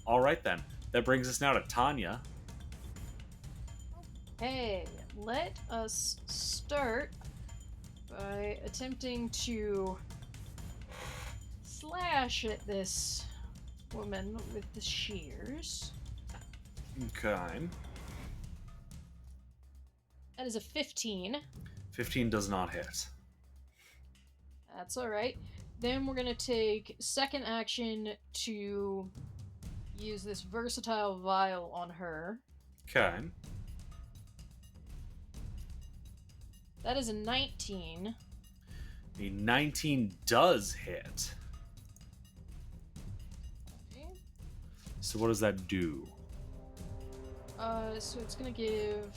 Alright then. That brings us now to Tanya. Hey, let us start by attempting to slash at this woman with the shears. Okay. That is a 15. 15 does not hit. That's alright. Then we're going to take second action to use this versatile vial on her. Okay. That is a 19. The 19 does hit. Okay. So what does that do? So it's going to give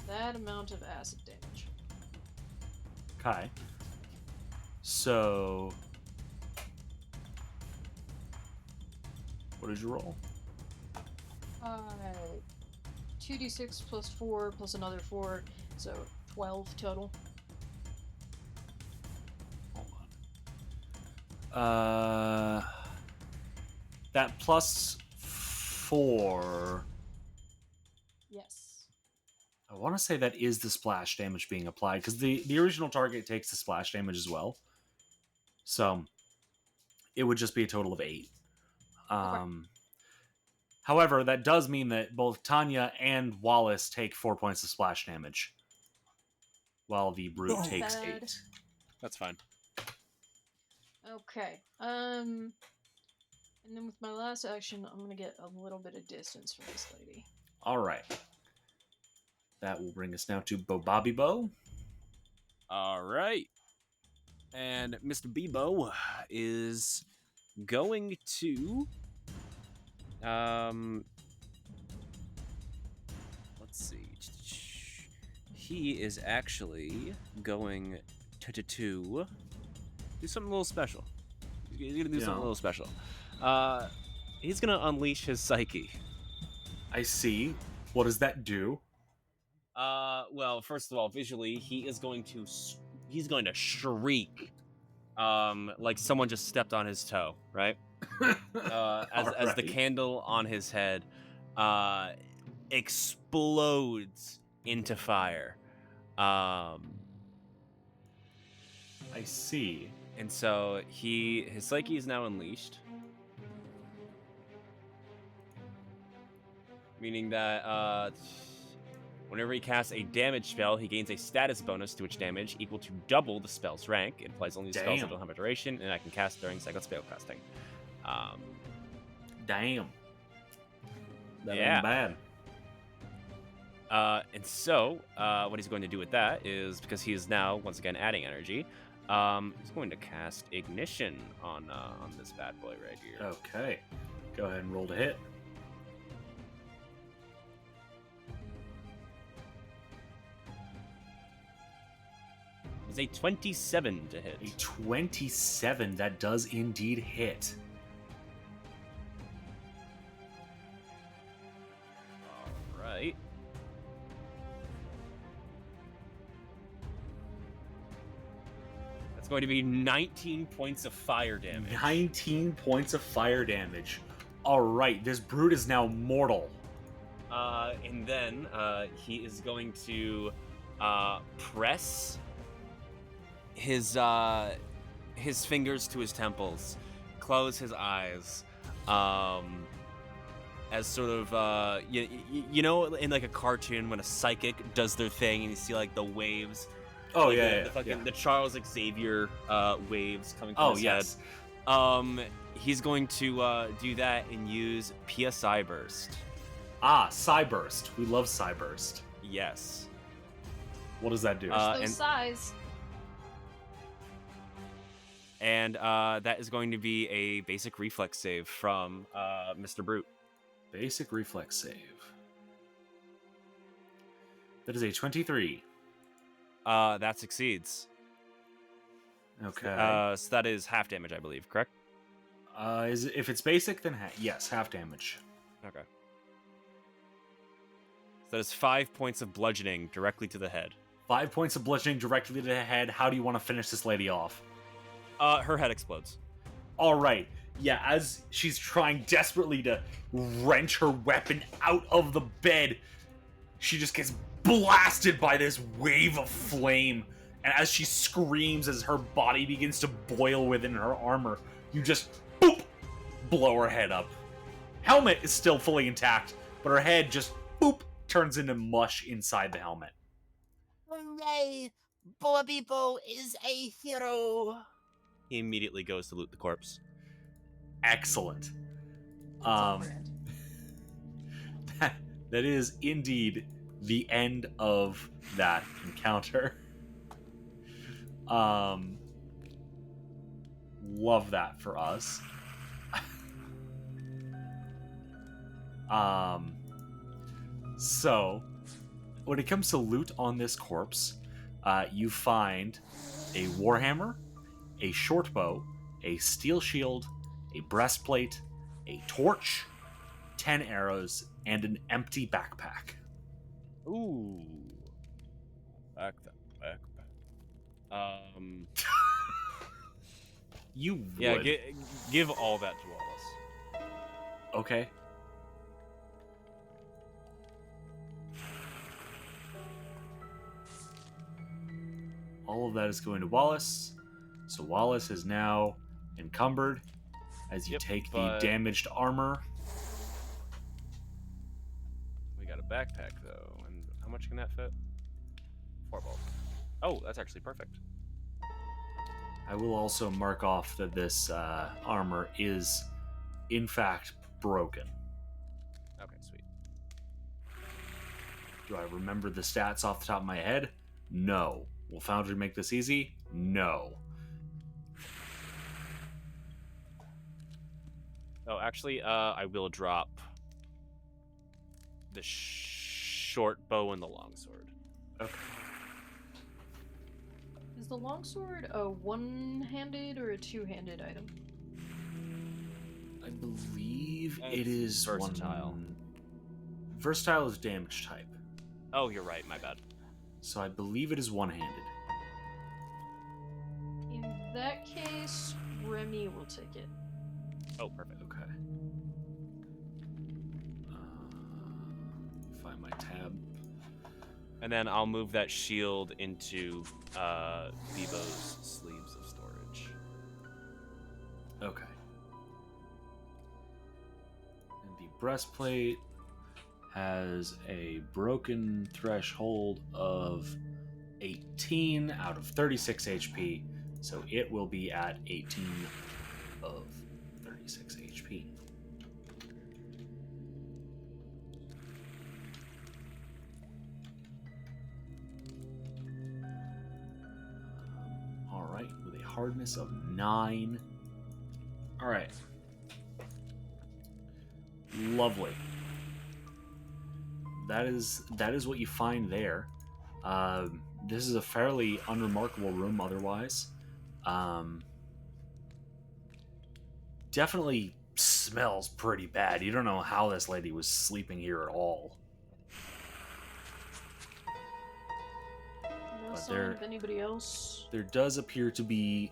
that amount of acid damage. Okay. So what did you roll? 2d6 plus 4 plus another 4, so 12 total. Hold on. That plus 4. Yes. I want to say that is the splash damage being applied, because the original target takes the splash damage as well. So it would just be a total of 8. Okay. However, that does mean that both Tanya and Wallace take 4 points of splash damage, while the Brute Not takes bad. 8. That's fine. Okay. And then with my last action, I'm gonna get a little bit of distance from this lady. All right. That will bring us now to Bobby Bo. All right. And Mr. Bebo is going to let's see. He is actually going to do something a little special. He's gonna do something a little special. He's gonna unleash his psyche. I see. What does that do? Well, first of all, visually, he is going to he's going to shriek, like someone just stepped on his toe, right? As the candle on his head explodes into fire. I see. And so his psyche is now unleashed, meaning that whenever he casts a damage spell, he gains a status bonus to which damage equal to double the spell's rank. It applies only to spells that don't have a duration, and I can cast during second spell casting. Damn. That Yeah. ain't bad. And so, what he's going to do with that is, because he is now, once again, adding energy, he's going to cast Ignition on this bad boy right here. Okay. Go ahead and roll to hit. It's a 27 to hit. A 27, that does indeed hit. All right. That's going to be 19 points of fire damage. 19 points of fire damage. Alright, this brute is now mortal. And then he is going to press his fingers to his temples, close his eyes, as sort of you know, in like a cartoon when a psychic does their thing and you see like the waves. Oh, like yeah, the Charles Xavier waves coming from Oh, his yes. head. He's going to do that and use PSI burst. Ah, Psyburst. We love Psyburst. Yes. What does that do? Those and- size. And that is going to be a basic reflex save from Mr. Brute. Basic reflex save. That is a 23. That succeeds. Okay. So that is half damage, I believe, correct? If it's basic, then yes, half damage. Okay. So that is 5 points of bludgeoning directly to the head. 5 points of bludgeoning directly to the head. How do you want to finish this lady off? Her head explodes. All right. Yeah, as she's trying desperately to wrench her weapon out of the bed, she just gets blasted by this wave of flame. And as she screams, as her body begins to boil within her armor, you just boop, blow her head up. Helmet is still fully intact, but her head just boop turns into mush inside the helmet. Hooray! Bobby Bo is a hero. He immediately goes to loot the corpse. Excellent. Brand. That is indeed the end of that encounter. Love that for us. So, when it comes to loot on this corpse, you find a warhammer, a short bow, a steel shield, a breastplate, a torch, 10 arrows, and an empty backpack. Ooh. Backpack. You would. Yeah, give all that to Wallace. Okay. All of that is going to Wallace. So Wallace is now encumbered as you Yep, take the but- damaged armor. We got a backpack though, and how much can that fit? 4 balls. Oh, that's actually perfect. I will also mark off that this armor is, in fact, broken. Okay, sweet. Do I remember the stats off the top of my head? No. Will Foundry make this easy? No. Oh, actually, I will drop the short bow and the longsword. Okay. Is the longsword a one-handed or a two-handed item? I believe It's it is versatile. Versatile is damage type. Oh, you're right. My bad. So I believe it is one-handed. that case, Remy will take it. Oh, perfect. Okay. Find my tab. And then I'll move that shield into Bebo's sleeves of storage. Okay. And the breastplate has a broken threshold of 18 out of 36 HP, so it will be at 18 of 36 HP. All right, with a hardness of 9. All right. Lovely. That is what you find there. This is a fairly unremarkable room otherwise. Definitely smells pretty bad. You don't know how this lady was sleeping here at all. No But sign there- of anybody else. There does appear to be...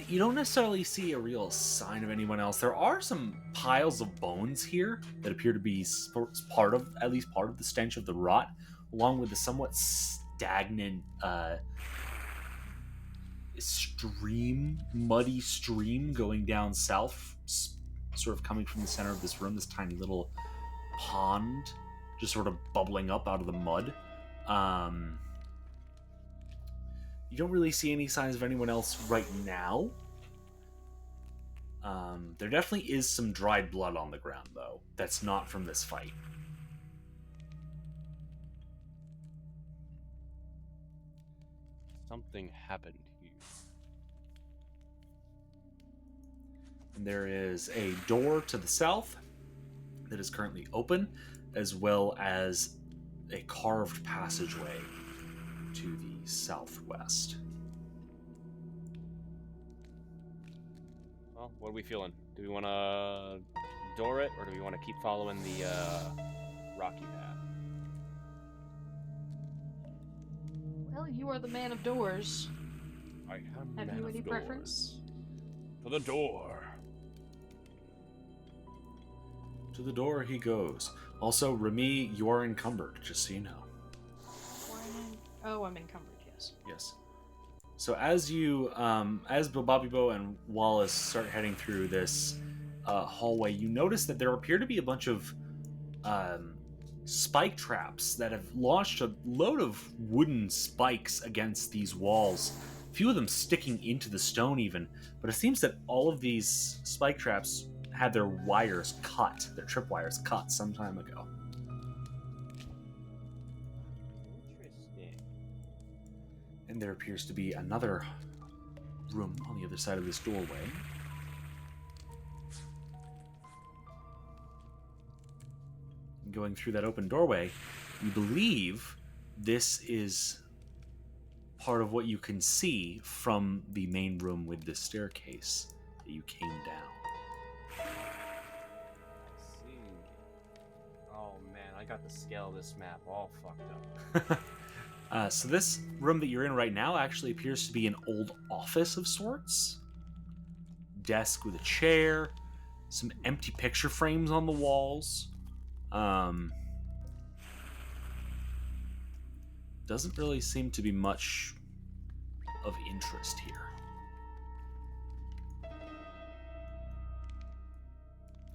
you don't necessarily see a real sign of anyone else. There are some piles of bones here that appear to be at least part of the stench of the rot, along with the somewhat stagnant muddy stream going down south, sort of coming from the center of this room, this tiny little pond, just sort of bubbling up out of the mud. You don't really see any signs of anyone else right now. There definitely is some dried blood on the ground, though. That's not from this fight. Something happened here. And there is a door to the south that is currently open, as well as a carved passageway to the southwest. Well, what are we feeling? Do we want to door it, or do we want to keep following the rocky path? Well, you are the man of doors. I am Have you any preference? To the door. To the door he goes. Also, Remy, you are encumbered, just so you know. Why am I... Oh, I'm encumbered, yes. Yes. So as you, as Bobabibo and Wallace start heading through this hallway, you notice that there appear to be a bunch of spike traps that have launched a load of wooden spikes against these walls. A few of them sticking into the stone even, but it seems that all of these spike traps had their wires cut, their tripwires cut some time ago. Interesting. And there appears to be another room on the other side of this doorway. And going through that open doorway, you believe this is part of what you can see from the main room with the staircase that you came down. I see. Oh man, I got the scale of this map all fucked up. So this room that you're in right now actually appears to be an old office of sorts. Desk with a chair, some empty picture frames on the walls. Doesn't really seem to be much of interest here.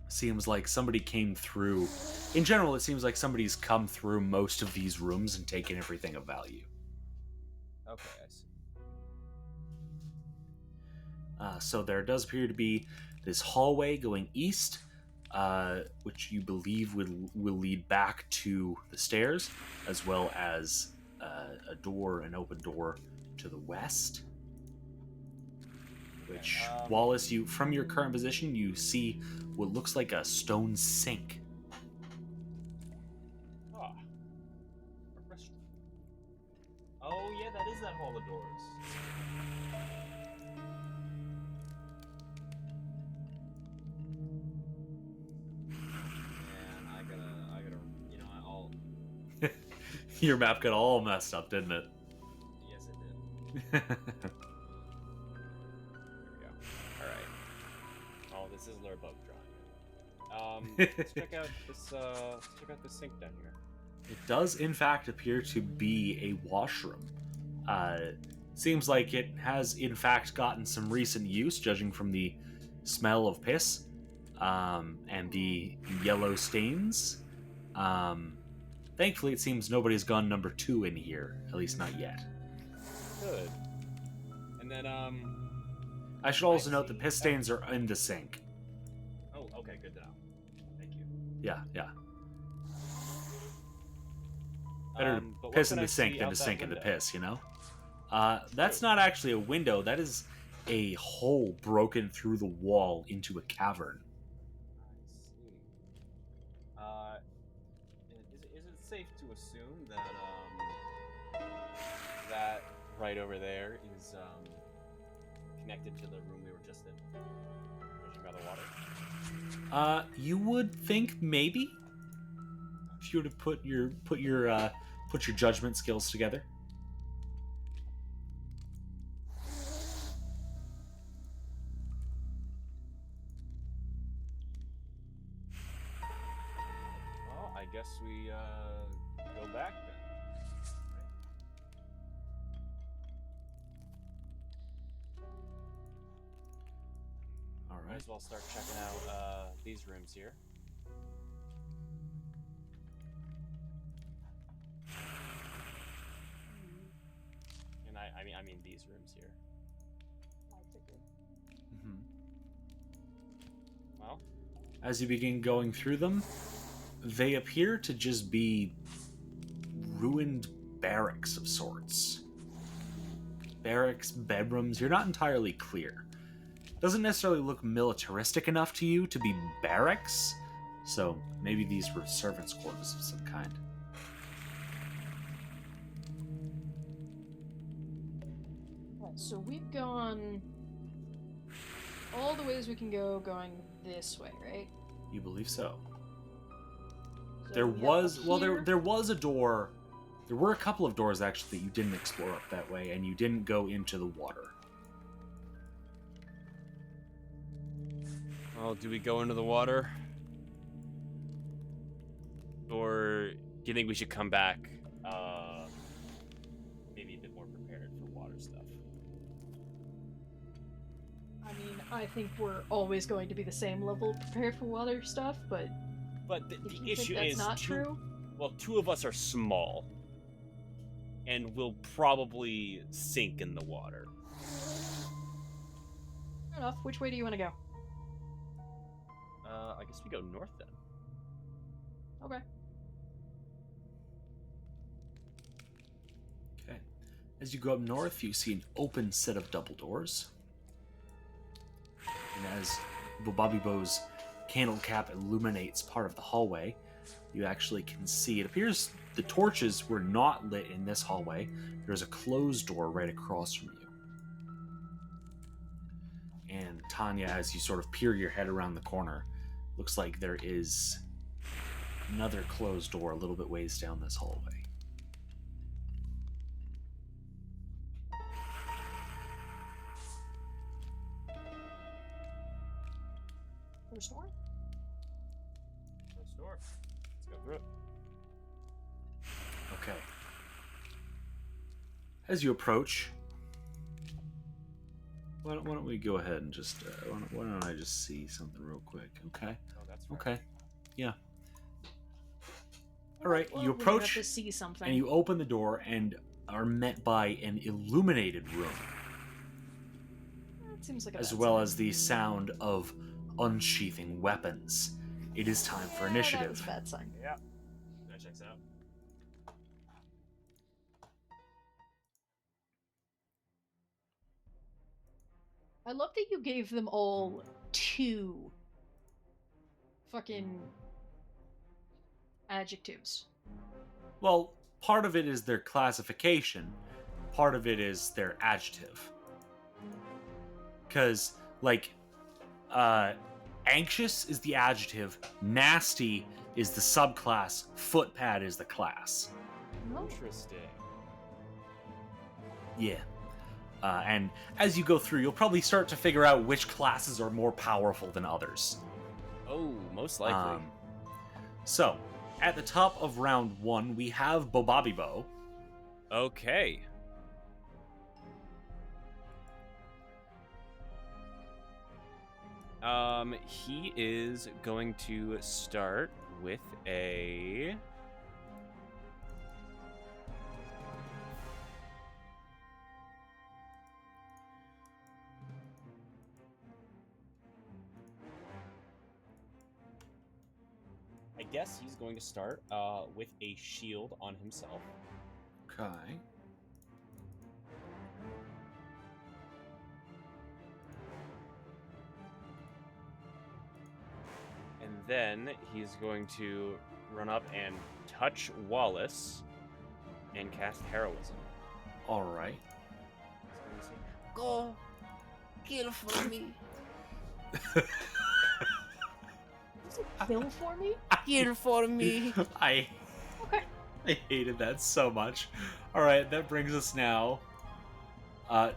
Seems like somebody came through. In general, it seems like somebody's come through most of these rooms and taken everything of value. Okay, I see. So there does appear to be this hallway going east, which you believe will lead back to the stairs, as well as an open door to the west. Which, Wallace, you from your current position, you see what looks like a stone sink. Ah. A restaurant. Oh yeah, that is that hall of doors. Man, I gotta, you know, I'll. Your map got all messed up, didn't it? Yes, it did. this is above drawing. Let's check out this sink down here. It does, in fact, appear to be a washroom. Seems like it has, in fact, gotten some recent use, judging from the smell of piss and the yellow stains. Thankfully, it seems nobody's gone number 2 in here, at least not yet. Good. And then, I should also note the piss stains are in the sink. Oh, okay, good to know. Thank you. Yeah. Better to piss in the sink than to sink in the piss, you know? That's not actually a window. That is a hole broken through the wall into a cavern. I see. Is it safe to assume that that right over there is connected to the room we were just in, judging by the water? You would think maybe if you were to put your judgment skills together. Well, I guess we go back then. All Might right. as well start checking out these rooms here. And I mean these rooms here. Mhm. Well, As you begin going through them, they appear to just be ruined barracks of sorts. Barracks, bedrooms, you're not entirely clear. Doesn't necessarily look militaristic enough to you to be barracks, so maybe these were servants' quarters of some kind. Right, so we've gone all the ways we can go going this way, right? You believe so? So There we have was, up well, here. there was a door. There were a couple of doors actually that you didn't explore up that way, and you didn't go into the water. well, do we go into the water? Or do you think we should come back maybe a bit more prepared for water stuff? I mean, I think we're always going to be the same level prepared for water stuff, but But if the you issue think that's is not true, well, 2 of us are small and will probably sink in the water. fair enough. Which way do you want to go? I guess we go north then. Okay. Okay. As you go up north, you see an open set of double doors. And as Bobby Bo's candle cap illuminates part of the hallway, you actually can see, it appears the torches were not lit in this hallway. There's a closed door right across from you. And Tanya, as you sort of peer your head around the corner, looks like there is another closed door a little bit ways down this hallway. First door? First door. Let's go through it. Okay. As you approach, why don't we go ahead and just why don't I just see something real quick? Okay. Oh, that's right. Okay. Yeah. All right. Well, You we have approach to see something. and you open the door and are met by an illuminated room, That seems like a as bad well sign. as the sound of unsheathing weapons. It is time for That initiative. was a bad sign. Yeah. That checks out. I love that you gave them all 2 fucking adjectives. Well, part of it is their classification, part of it is their adjective. Because, like, anxious is the adjective, nasty is the subclass, footpad is the class. Oh, Interesting. Yeah. And as you go through, you'll probably start to figure out which classes are more powerful than others. Oh, most likely. So, at the top of round 1, we have Bobabibo. Okay. He is going to start with a... I guess he's going to start with a shield on himself. Okay. And then he's going to run up and touch Wallace and cast Heroism. All right. He's going to say, Go. Kill for me. Kill for me? Kill for me. I Okay. hated that so much. All right, that brings us now. I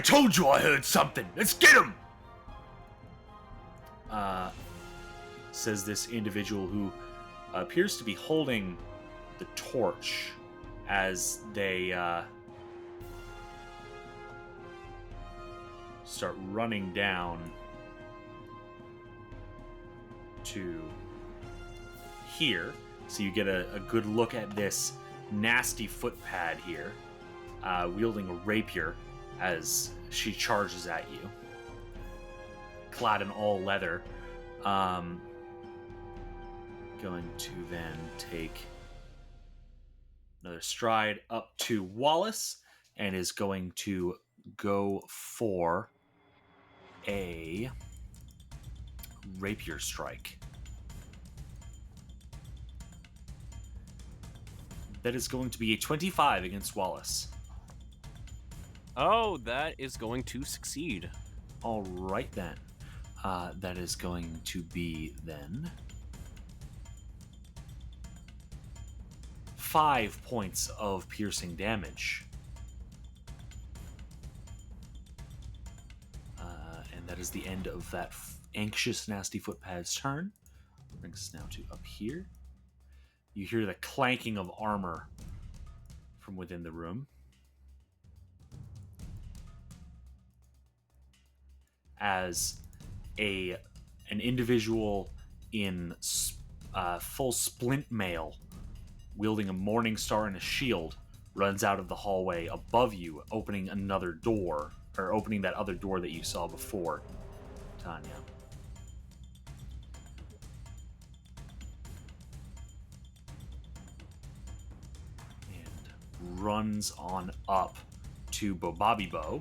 told you I heard something. Let's get him. Says this individual who appears to be holding the torch as they start running down to here. So you get a good look at this nasty footpad here, wielding a rapier as she charges at you, clad in all leather. Going to then take another stride up to Wallace and is going to go for a rapier strike. That is going to be a 25 against Wallace. oh, that is going to succeed. All right, then. That is going to be, then, 5 points of piercing damage. And that is the end of that anxious, nasty footpad's turn. Brings us now to up here. You hear the clanking of armor from within the room. As an individual in full splint mail, wielding a morning star and a shield, runs out of the hallway above you, opening another door, or opening that other door that you saw before, Tanya. And runs on up to Bobabibo.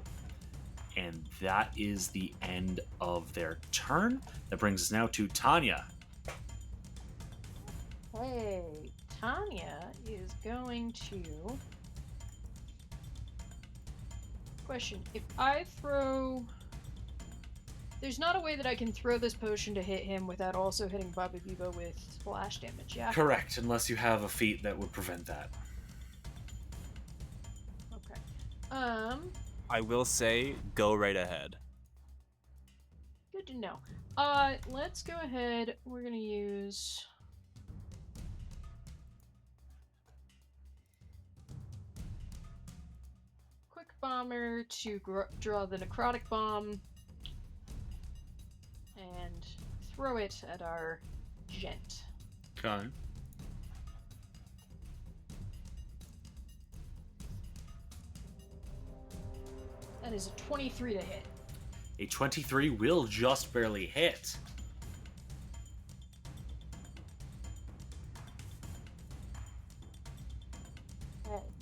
And that is the end of their turn. That brings us now to Tanya. Hey, Tanya is going to... Question, if I throw... There's not a way that I can throw this potion to hit him without also hitting Bobby Bibo with splash damage, yeah? Correct, unless you have a feat that would prevent that. Okay. I will say, go right ahead. Good to know. Let's go ahead. We're gonna use... Quick Bomber to draw the Necrotic Bomb and throw it at our gent. Okay. That is a 23 to hit. A 23 will just barely hit.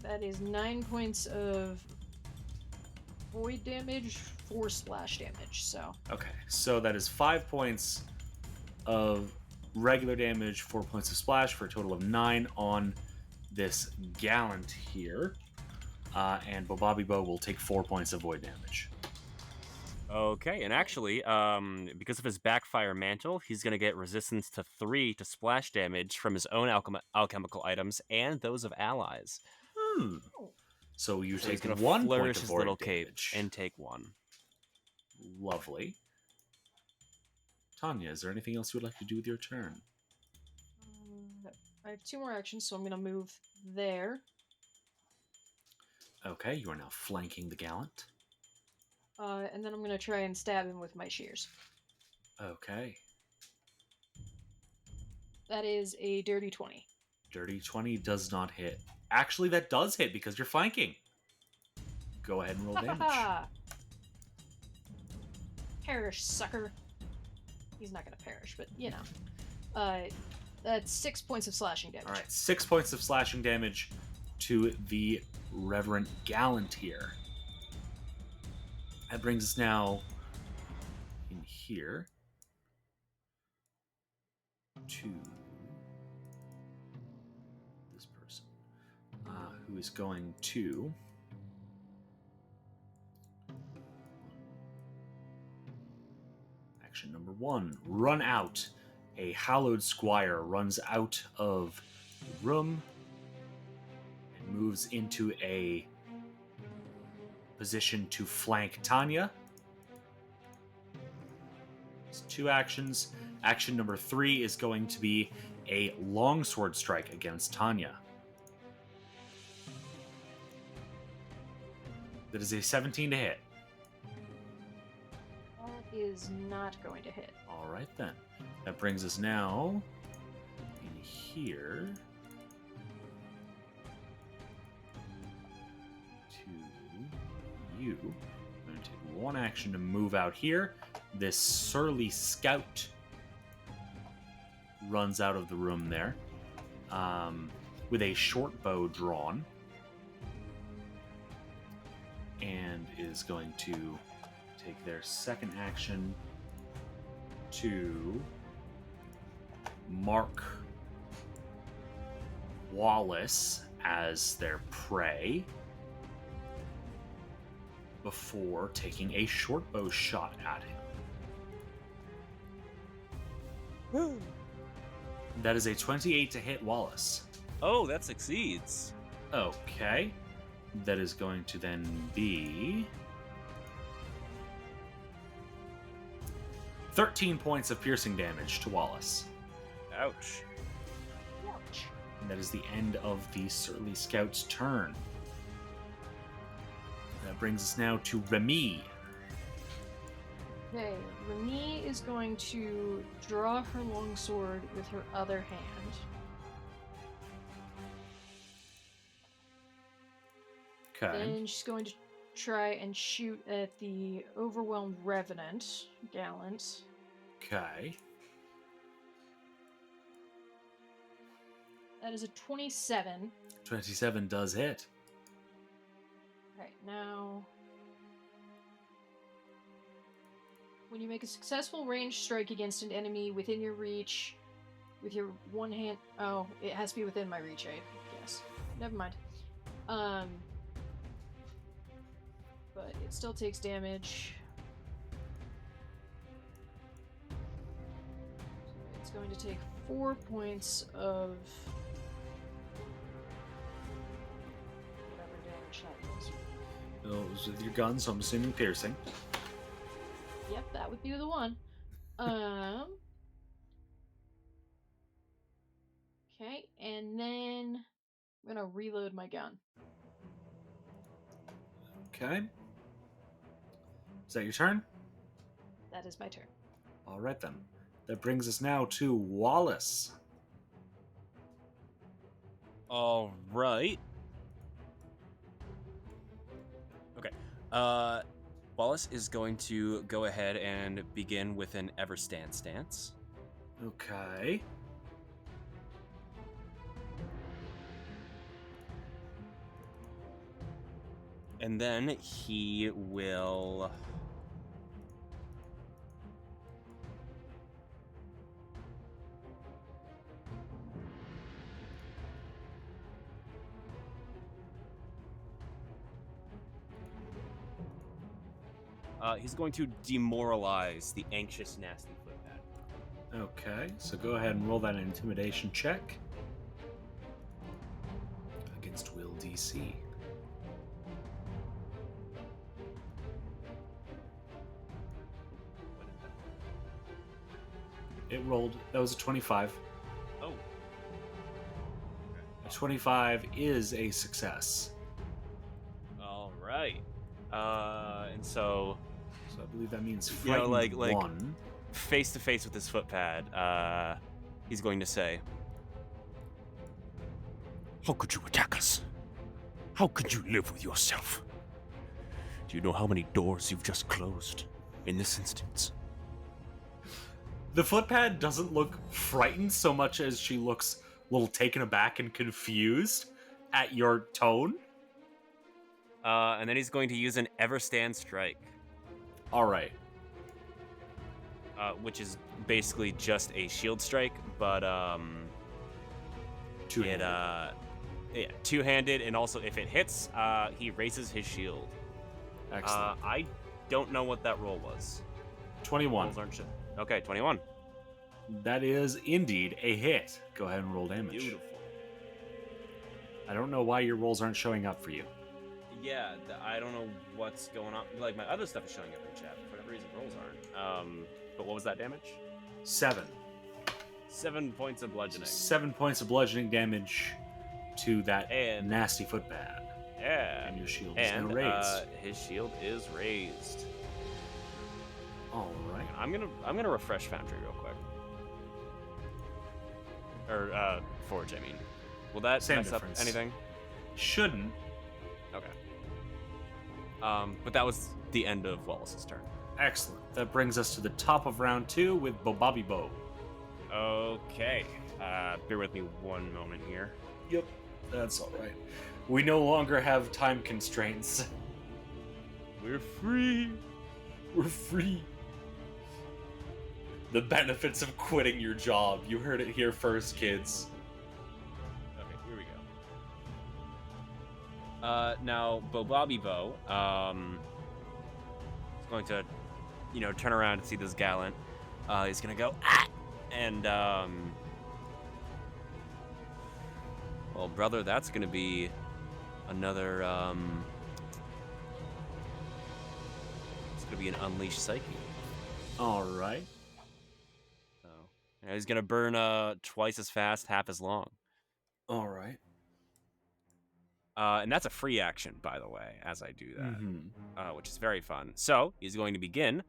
That is 9 points of void damage, 4 splash damage, so... Okay, so that is 5 points of regular damage, 4 points of splash, for a total of 9 on this gallant here. And Bobabibo will take 4 points of void damage. Okay, and actually, because of his backfire mantle, he's going to get resistance to 3 to splash damage from his own alchemical items and those of allies. So you So he's take gonna 1 point flourish of his void little cape damage. and take 1. Lovely. Tanya, is there anything else you would like to do with your turn? I have 2 more actions, so I'm going to move there. Okay, you are now flanking the gallant. And then I'm going to try and stab him with my shears. Okay. That is a dirty 20. Dirty 20 does not hit. Actually, that does hit because you're flanking. Go ahead and roll damage. Perish, sucker. He's not going to perish, but you know. That's 6 points of slashing damage. Alright, 6 points of slashing damage to the Reverend Gallant here. That brings us now in here to this person, who is going to action number 1, run out. A hallowed squire runs out of the room and moves into a position to flank Tanya. It's 2 actions. Action number 3 is going to be a longsword strike against Tanya. That is a 17 to hit. That is not going to hit. All right, then. That brings us now in here to you. I'm going to take 1 action to move out here. This surly scout runs out of the room there with a short bow drawn and is going to take their second action to mark Wallace as their prey before taking a short bow shot at him. That is a 28 to hit Wallace. Oh, that succeeds. Okay. That is going to then be 13 points of piercing damage to Wallace. Ouch. Ouch. And that is the end of the Surly Scout's turn. That brings us now to Remy. Okay, Remy is going to draw her longsword with her other hand. Okay. Then she's going to try and shoot at the overwhelmed revenant, Gallant. Okay. That is a 27. 27 does hit. Right, now... When you make a successful ranged strike against an enemy within your reach, with your one hand... Oh, it has to be within my reach, I guess. Never mind. But it still takes damage. So it's going to take 4 points of... whatever damage that was. It was with your gun, so I'm assuming piercing. Yep, that would be the one. Okay, and then I'm gonna reload my gun. Okay. Is that your turn? That is my turn. All right, then. That brings us now to Wallace. All right. Okay. Wallace is going to go ahead and begin with an Everstand stance. Okay. And then he will... he's going to demoralize the anxious, nasty footpad. Okay, so go ahead and roll that intimidation check against Will DC. It rolled. That was a 25. Oh. A 25 is a success. All right. And so, So I believe that means you know, frightened like 1. face to face with this footpad, he's going to say, How could you attack us? How could you live with yourself? Do you know how many doors you've just closed in this instance? The footpad doesn't look frightened so much as she looks a little taken aback and confused at your tone. and then he's going to use an Everstand Strike, All right. which is basically just a shield strike, but Two-handed. yeah, two-handed, and also if it hits, he raises his shield. Excellent. I don't know what that roll was. 21. Rolls aren't okay, 21. That is indeed a hit. Go ahead and roll damage. Beautiful. I don't know why your rolls aren't showing up for you. Yeah, I don't know what's going on. Like, my other stuff is showing up in chat. For whatever reason, rolls aren't. But what was that damage? 7. 7 points of bludgeoning. 7 points of bludgeoning damage to that And- nasty footpad. Yeah. And your shield is now And raised. his shield is raised. All right. I'm gonna refresh Foundry real quick. Or Forge, I mean. Will that Same mess difference. up anything? Shouldn't. Okay. But that was the end of Wallace's turn. Excellent. That brings us to the top of round 2 with Bobby Bo. Okay. Bear with me one moment here. Yep. That's all right. We no longer have time constraints. We're free. We're free. The benefits of quitting your job. You heard it here first, kids. Okay, here we go. Now, Bobby Bo, is going to, turn around and see this gallant. He's gonna go, and, well, brother, that's gonna be another, it's gonna be an Unleashed Psyche. All right. So, he's gonna burn, twice as fast, half as long. All right. And that's a free action, by the way, as I do that. Mm-hmm. Which is very fun. So he's going to begin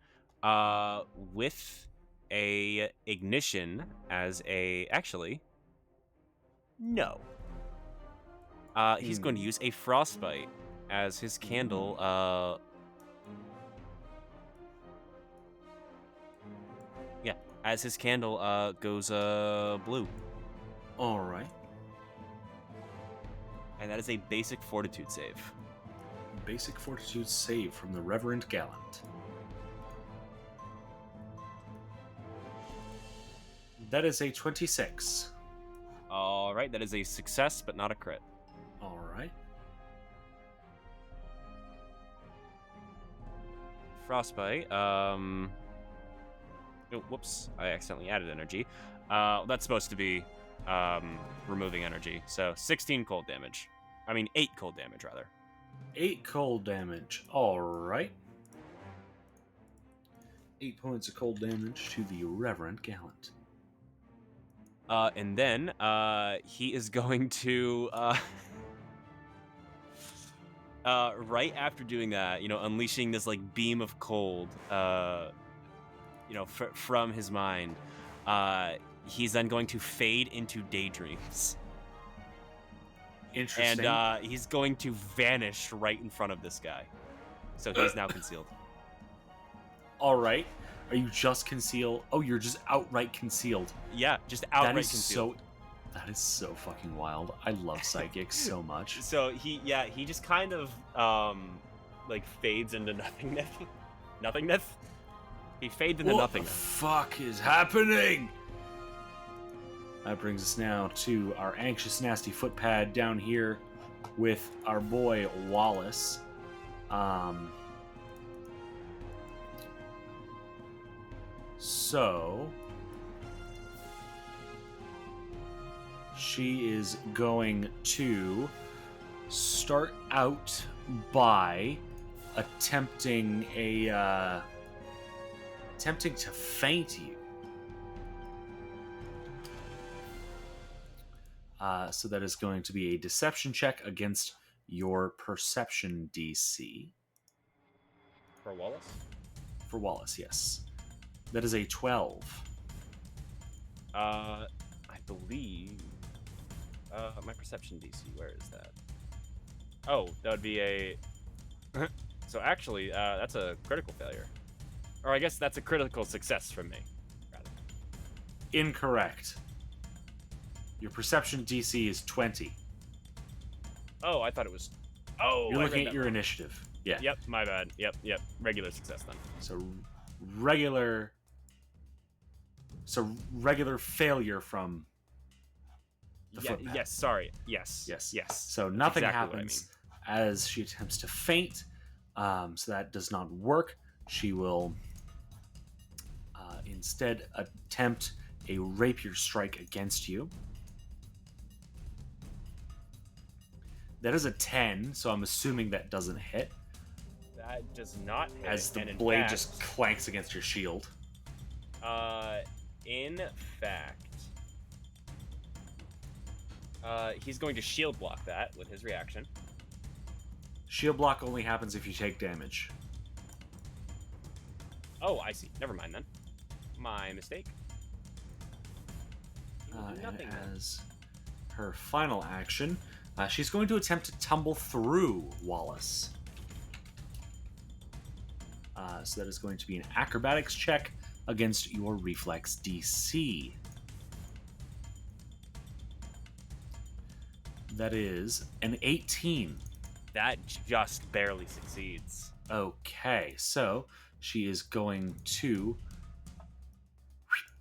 with a ignition as a no. He's going to use a frostbite as his candle. As his candle goes blue, All right. and that is a basic fortitude save. Basic fortitude save from the Reverend Gallant. That is a 26. All right, that is a success, but not a crit. All right. Frostbite. Oh, whoops! I accidentally added energy. That's supposed to be removing energy. So 16 cold damage. 8 cold damage rather. 8 cold damage. All right. 8 points of cold damage to the Reverend Gallant. And then he is going to right after doing that, unleashing this beam of cold, from his mind. He's then going to fade into daydreams. Interesting. And he's going to vanish right in front of this guy. So he's now concealed. All right. Are you just concealed? Oh, you're just outright concealed. Yeah, just outright That is concealed. That is so fucking wild. I love psychics so much. So he just kind of fades into nothingness. Nothingness? He fades into What the nothingness. fuck is happening? That brings us now to our anxious, nasty footpad down here with our boy Wallace. So she is going to start out by attempting to feint you. So that is going to be a deception check against your perception DC. For Wallace? For Wallace, yes. That is a 12. I believe... my perception DC, where is that? Oh, that would be a... So actually, that's a critical failure. Or I guess that's a critical success from me, rather. Incorrect. Your perception DC is 20. Oh, I thought it was... Oh, You're I looking read at that your wrong. initiative. Yeah. Yep, my bad. Yep. Regular success then. So regular failure from the footpath. Yes, sorry. Yes. Yes. Yes. So nothing Exactly what I happens as she attempts to faint. So that does not work. She will instead attempt a rapier strike against you. That is a 10, so I'm assuming that doesn't hit. That does not hit. As the and in blade fact, just clanks against your shield. In fact, he's going to shield block that with his reaction. Shield block only happens if you take damage. Oh, I see. Never mind then. My mistake. He will do And nothing then. as her final action, she's going to attempt to tumble through Wallace. So that is going to be an acrobatics check against your reflex DC. That is an 18. That just barely succeeds. Okay, so she is going to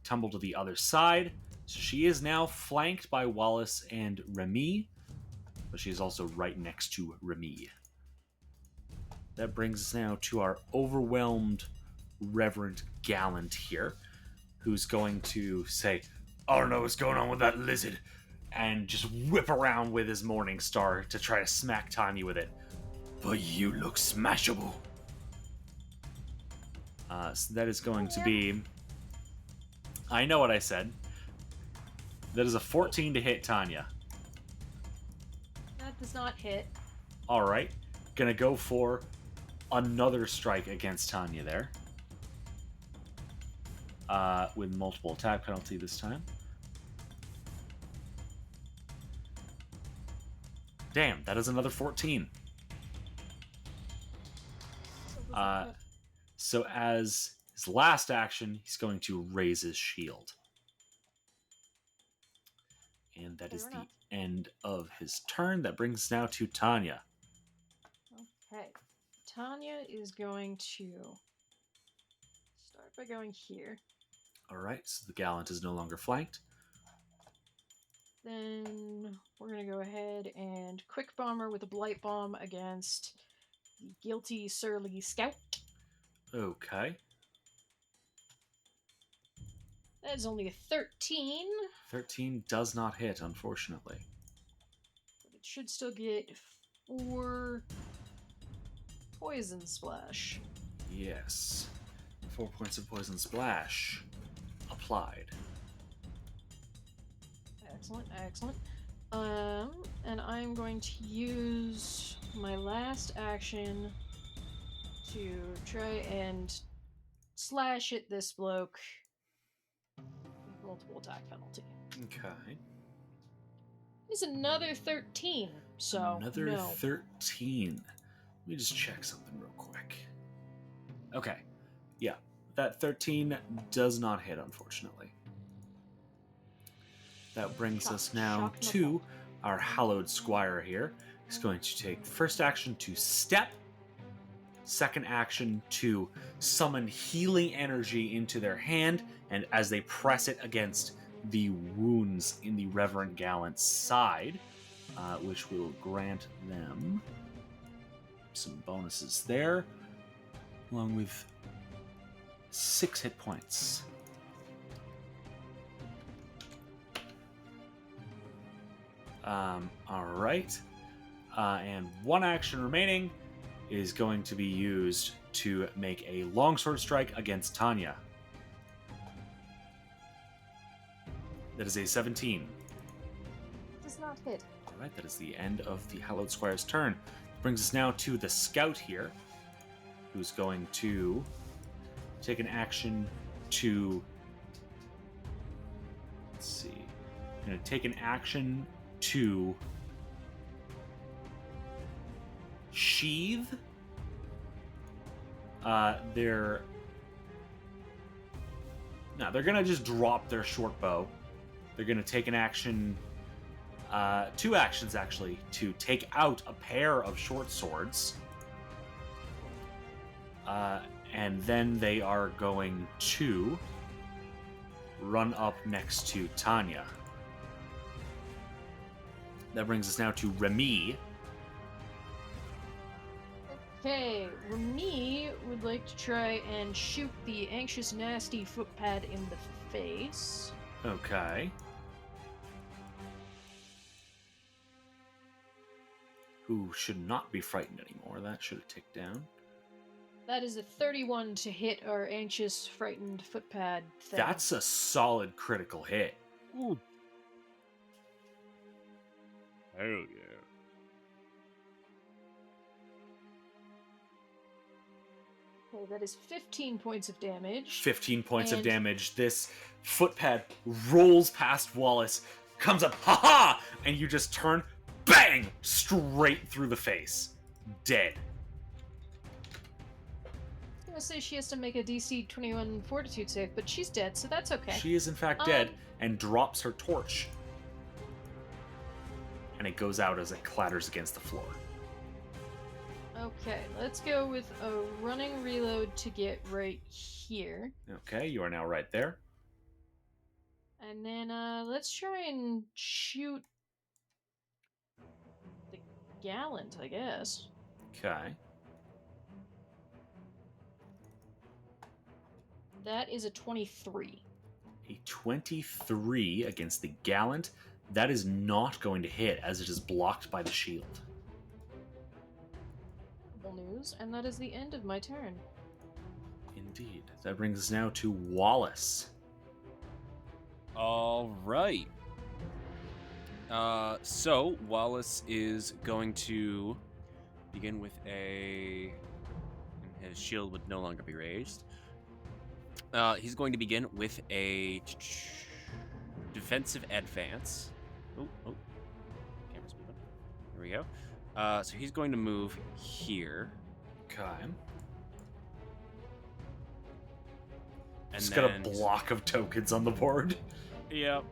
tumble to the other side. So she is now flanked by Wallace and Remy, but she is also right next to Remy. That brings us now to our overwhelmed Reverend Gallant here, who's going to say, "I don't know what's going on with that lizard," and just whip around with his Morning Star to try to smack Tanya with it. "But you look smashable." So that is going to be... I know what I said. That is a 14 to hit Tanya. That does not hit. Alright. Gonna go for another strike against Tanya there. With multiple attack penalty this time. Damn, that is another 14. So as his last action, he's going to raise his shield. And that is the end of his turn. That brings us now to Tanya. Okay. Tanya is going to start by going here. Alright, so the Gallant is no longer flanked. Then we're going to go ahead and quick bomber with a blight bomb against the guilty surly scout. Okay. That is only a 13, 13 does not hit, unfortunately. but it should still get 4 poison splash. Yes. 4 points of poison splash applied. Excellent, excellent. And I'm going to use my last action to try and slash at this bloke with multiple attack penalty. Okay. It's another 13, so Another no. 13. Let me just check something real quick. Okay. Yeah, that 13 does not hit, unfortunately. That brings us now to our hallowed squire here. He's going to take first action to step, second action to summon healing energy into their hand, and as they press it against the wounds in the Reverend Gallant's side, which will grant them some bonuses there, along with 6 hit points. Alright. And one action remaining is going to be used to make a longsword strike against Tanya. That is a 17. does not hit. All right, that is the end of the Hallowed Squire's turn. Brings us now to the scout here, who's going to take an action to... Let's see. Going to take an action to sheathe they're gonna just drop their short bow. They're gonna take an action, 2 actions actually, to take out a pair of short swords, and then they are going to run up next to Tanya. That brings us now to Remy. Okay, Remy would like to try and shoot the anxious, nasty footpad in the face. Okay. Who should not be frightened anymore. That should have ticked down. That is a 31 to hit our anxious, frightened footpad thing. That's a solid critical hit. Ooh. Hell yeah. Okay, that is 15 points of damage. 15 points of And- damage. This footpad rolls past Wallace, comes up, ha-ha! And you just turn, bang! Straight through the face. Dead. I was gonna say she has to make a DC 21 fortitude save, but she's dead, so that's okay. She is in fact dead, and drops her torch. And it goes out as it clatters against the floor. Okay, let's go with a running reload to get right here. Okay, you are now right there. And then let's try and shoot the gallant, I guess. Okay. That is a 23. A 23 against the Gallant. That is not going to hit, as it is blocked by the shield. News, and that is the end of my turn. Indeed. That brings us now to Wallace. All right. So Wallace is going to begin with a... and his shield would no longer be raised. He's going to begin with a defensive advance. Oh, camera's moving. There we go. So he's going to move here. Okay. And Just got a block of tokens on the board. Yep.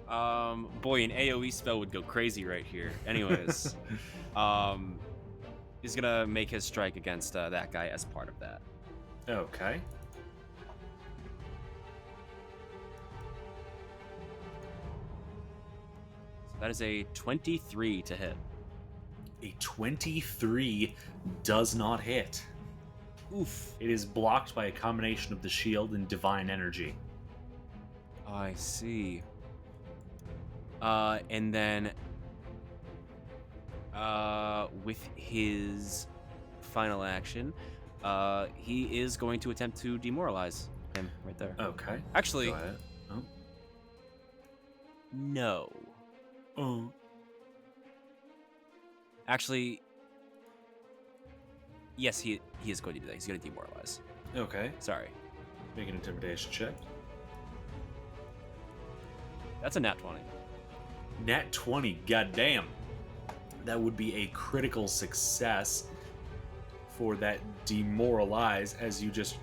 Boy, an AoE spell would go crazy right here. Anyways, he's gonna make his strike against that guy as part of that. Okay. So that is a 23 to hit. A 23 does not hit. Oof. It is blocked by a combination of the shield and divine energy. I see. And then, with his final action, he is going to attempt to demoralize him right there. Okay. Actually, Go ahead. Oh. no. Oh. Actually, yes, he is going to do that. He's going to demoralize. Okay. Sorry. Make an intimidation check. That's a nat 20. Nat 20, goddamn. That would be a critical success for that demoralize as you just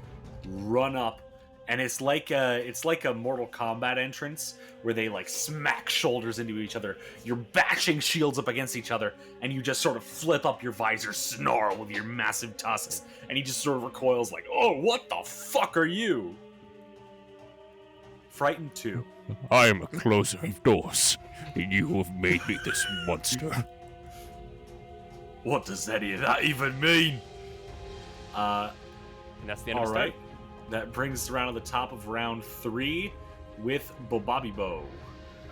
run up, and it's like a Mortal Kombat entrance where they like smack shoulders into each other. You're bashing shields up against each other, and you just sort of flip up your visor, snarl with your massive tusks, and he just sort of recoils like, "Oh, what the fuck are you?" Frightened 2. I am a closer of doors, and you have made me this monster. What does that even mean? And that's the end of his All right. turn. That brings us around to the top of round 3 with Bobabibo.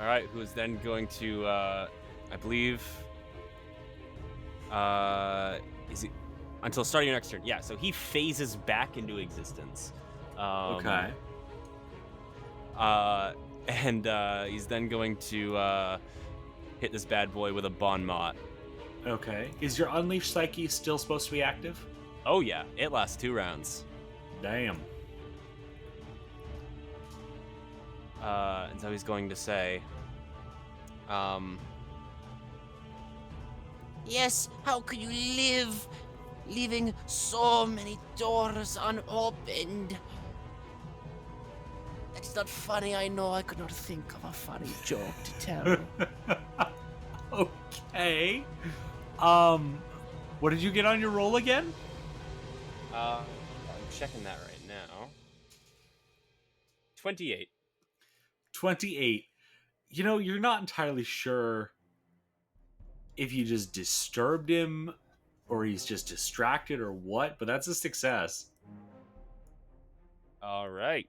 All right, who is then going to, I believe, is it until starting your next turn? Yeah, so he phases back into existence. Okay. And he's then going to hit this bad boy with a Bon Mot. Okay. Is your Unleashed Psyche still supposed to be active? Oh yeah, it lasts 2 rounds. Damn. And so he's going to say, Yes, how could you live, leaving so many doors unopened? That's not funny, I know. I could not think of a funny joke to tell. Okay. What did you get on your roll again? I'm checking that right now. 28. 28. You know, you're not entirely sure if you just disturbed him or he's just distracted or what, but that's a success. All right.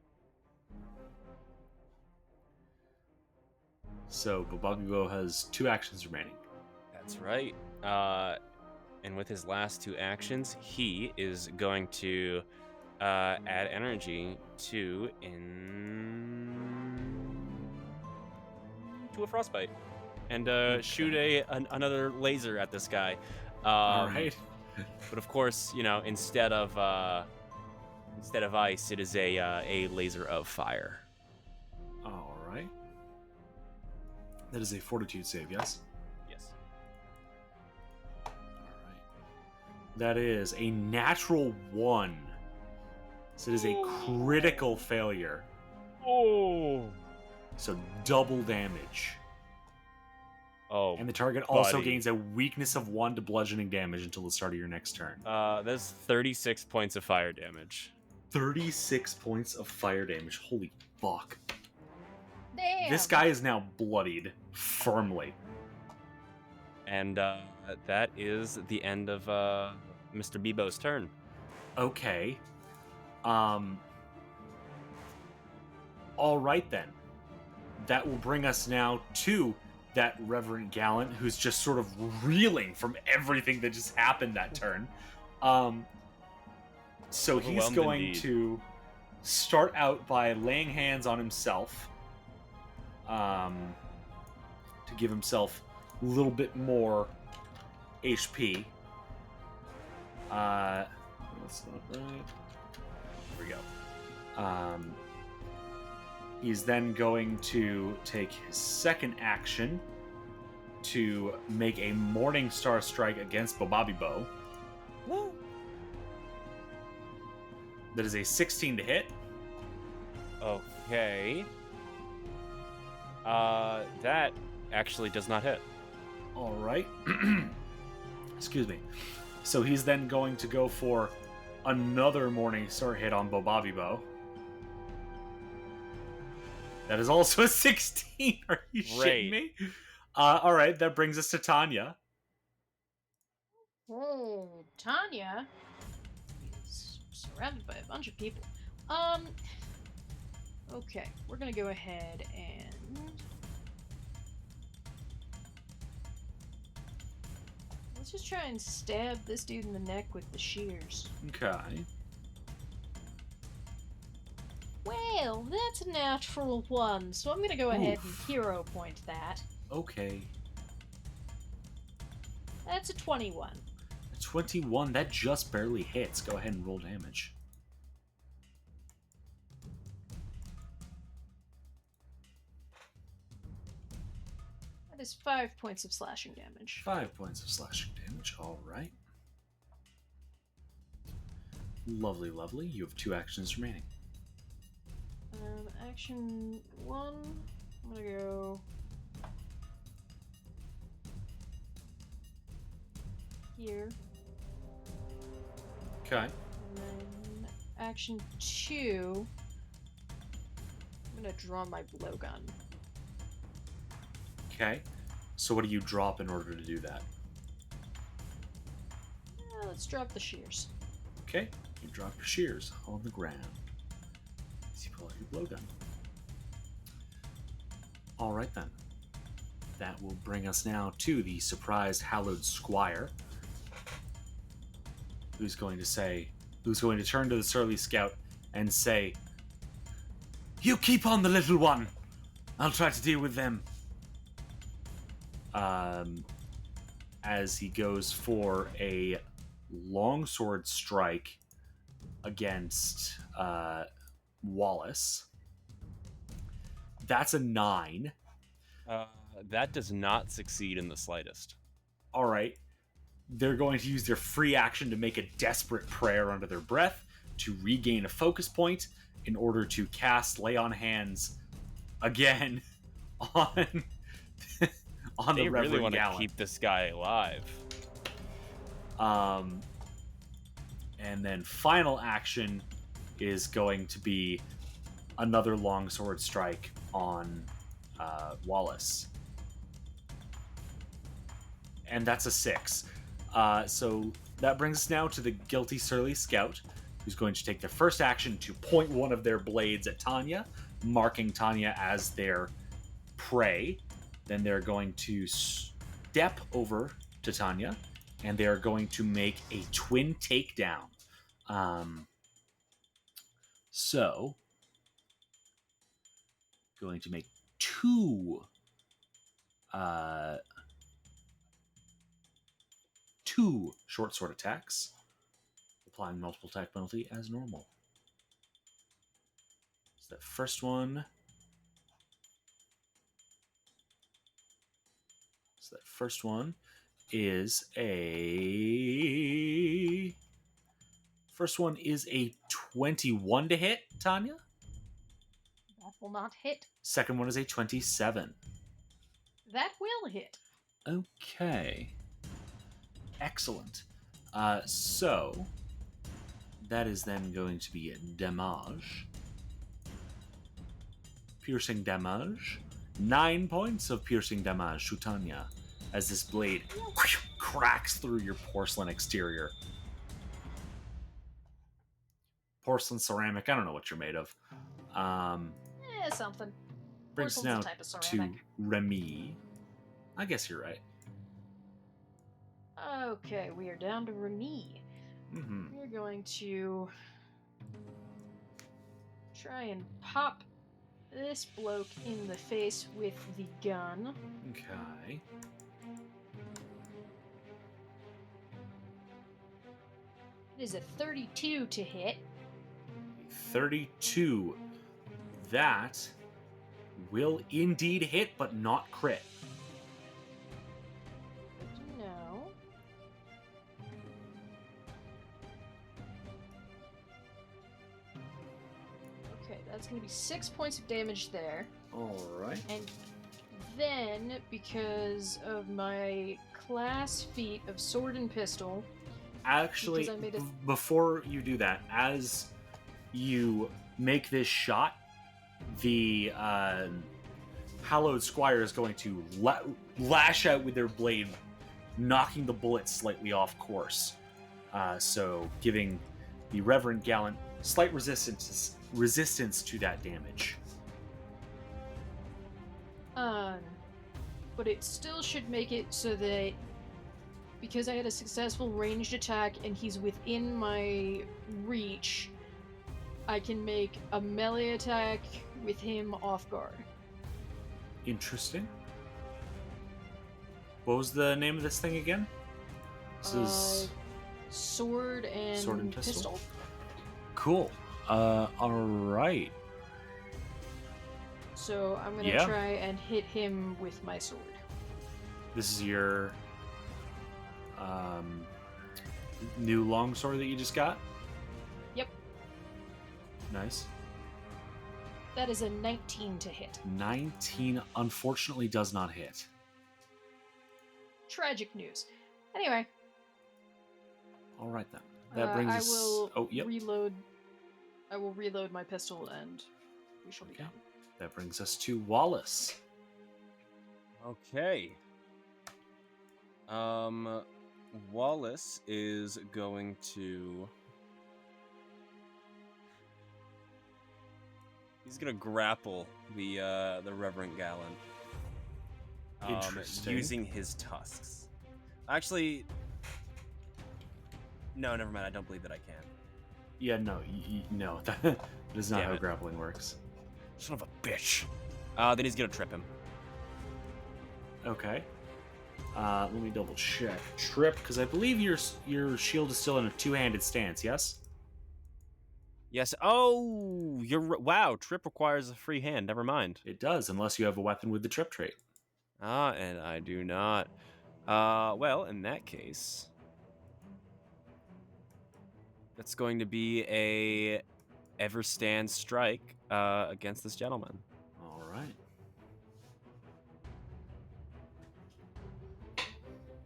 So Bobabibo has 2 actions remaining. That's right. And with his last 2 actions, he is going to add energy to a frostbite and shoot another laser at this guy. All right. But of course, you know, instead of ice, it is a laser of fire. All right. That is a fortitude save, yes? Yes. All right. That is a natural 1. So it is a critical failure. Oh. So double damage. Oh. And the target also buddy. gains a weakness of 1 to bludgeoning damage until the start of your next turn. That's 36 points of fire damage. 36 points of fire damage. Holy fuck. Damn. This guy is now bloodied firmly. And that is the end of Mr. Bebo's turn. Okay. All right then. That will bring us now to that Reverend Gallant, who's just sort of reeling from everything that just happened that turn. So he's Overwhelmed going indeed. to start out by laying hands on himself, to give himself a little bit more HP. That's not right. There we go. He's then going to take his second action to make a Morning Star Strike against Bobabibo. Woo. That is a 16 to hit. Okay. That actually does not hit. All right. Excuse me. So he's then going to go for another Morning Star hit on Bobabibo. That is also a 16. Are you Great. shitting me? All right, that brings us to Tanya. Oh, Tanya is surrounded by a bunch of people. Okay, we're gonna go ahead and let's just try and stab this dude in the neck with the shears. Okay. Well, that's a natural 1, so I'm gonna go ahead and hero point that. Okay. That's a 21. 21, that just barely hits. Go ahead and roll damage. That is 5 points of slashing damage. 5 points of slashing damage. All right. Lovely, lovely. You have 2 actions remaining. Action 1, I'm gonna go here. Okay. And then action 2, I'm gonna draw my blowgun. Okay. So what do you drop in order to do that? Let's drop the shears. Okay. You drop your shears on the ground. As you pull out your blowgun. All right then. That will bring us now to the surprised hallowed squire, who's going to turn to the surly scout and say, "You keep on the little one. I'll try to deal with them." as he goes for a longsword strike against Wallace. That's a 9. That does not succeed in the slightest. All right. They're going to use their free action to make a desperate prayer under their breath to regain a focus point in order to cast Lay on Hands again on on They the really Reverend want to Gallant. keep this guy alive. And then final action is going to be another longsword strike on Wallace. And that's a 6. So that brings us now to the Guilty Surly Scout, who's going to take their first action to point one of their blades at Tanya, marking Tanya as their prey. Then they're going to step over to Tanya, and they're going to make a twin takedown. So, going to make 2 short sword attacks, applying multiple attack penalty as normal. So that first one. So that first one is a 21 to hit, Tanya. That will not hit. Second one is a 27. That will hit. Okay. Excellent. So that is then going to be damage. Piercing damage. 9 points of piercing damage to Tanya as this blade cracks through your porcelain exterior. Porcelain, ceramic, I don't know what you're made of. Something. Brings us Porcelain's now a type of to ceramic. Remy. I guess you're right. Okay, we are down to Remy. Mm-hmm. We're going to try and pop this bloke in the face with the gun. Okay. It is a 32 to hit. 32. That will indeed hit, but not crit. No. Okay, that's going to be 6 points of damage there. Alright. And then, because of my class feat of sword and pistol, Actually, because I made a- before you do that, as you make this shot, the Hallowed Squire is going to lash out with their blade, knocking the bullet slightly off course. So giving the Reverend Gallant slight resistance to that damage. but it still should make it so that because I had a successful ranged attack and he's within my reach, I can make a melee attack with him off guard. Interesting. What was the name of this thing again? This is Sword and pistol. Cool. Alright. So I'm gonna Yeah. try and hit him with my sword. This is your new longsword that you just got? Yep. Nice. That is a 19 to hit. 19 unfortunately does not hit. Tragic news. Anyway, Alright then. That brings I us... will Oh, yep. reload. I will reload my pistol and we shall be Okay. done. That brings us to Wallace. Okay. Wallace is going to... He's gonna grapple the Reverend Gallant. Interesting. Using his tusks. Actually... No, never mind. I don't believe that I can. Yeah, no, no. That is not Damn how it. grappling works. Son of a bitch. Then he's gonna trip him. Okay. Let me double check. Trip, because I believe your shield is still in a two-handed stance, yes? Yes. Oh, wow. Trip requires a free hand. Never mind. It does, unless you have a weapon with the trip trait. Ah, and I do not. Well, in that case, that's going to be a ever stand strike against this gentleman. All right.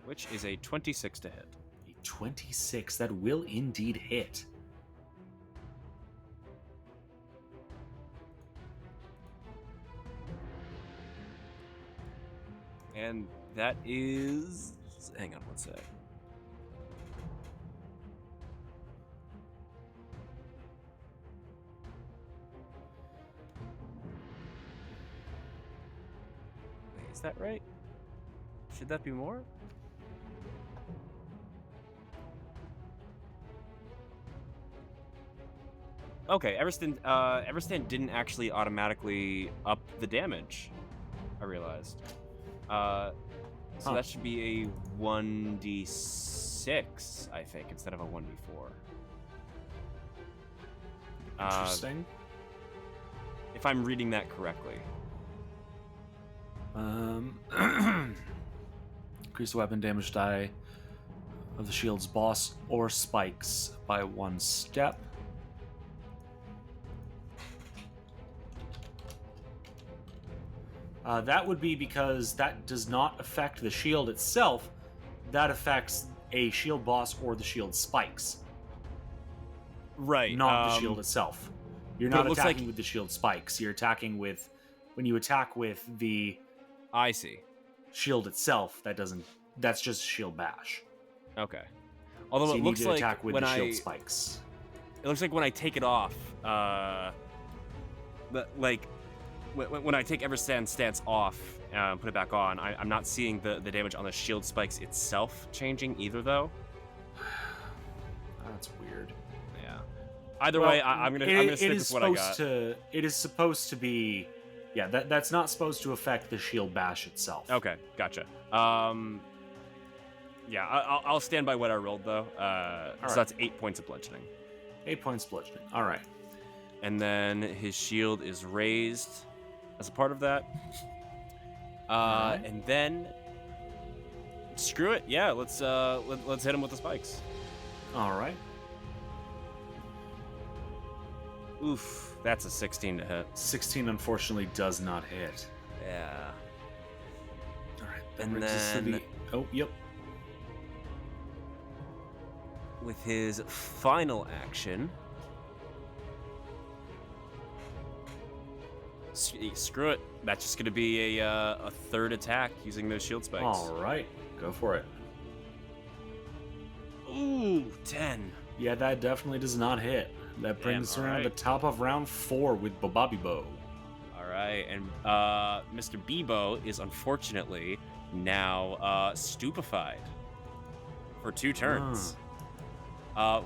Which is a 26 to hit. A 26, that will indeed hit. And that is... Hang on one sec. Wait, is that right? Should that be more? Okay, Everstand didn't actually automatically up the damage, I realized. So that should be a 1d6, I think, instead of a 1d4. Interesting. If I'm reading that correctly. Increase the weapon damage die of the shield's boss or spikes by 1 step. That would be because that does not affect the shield itself. That affects a shield boss or the shield spikes. Right. Not the shield itself. You're but not it looks attacking like- with the shield spikes. You're attacking with... When you attack with the I see. shield itself, that's just a shield bash. Okay. Although So it you looks need to like attack with when the I... shield spikes. It looks like when I take it off, when I take Everstand stance off and put it back on, I'm not seeing the damage on the shield spikes itself changing either, though. That's weird. Yeah. Either way, I'm gonna stick with what I got. It is supposed to be... Yeah, that's not supposed to affect the shield bash itself. Okay, gotcha. Yeah, I'll stand by what I rolled, though. So that's 8 points of bludgeoning. 8 points bludgeoning. All right. And then his shield is raised as a part of that. And then screw it. Yeah, let's hit him with the spikes. All right. Oof, that's a 16 to hit. 16 unfortunately does not hit. Yeah. All right. And brings us to then- Oh, yep. With his final action, screw it. That's just going to be a third attack using those shield spikes. All right. Go for it. Ooh, 10. Yeah, that definitely does not hit. That brings us Damn, around the alright. top of round 4 with Bobabi Bow. All right, and Mr. Bebo is unfortunately now stupefied for 2 turns,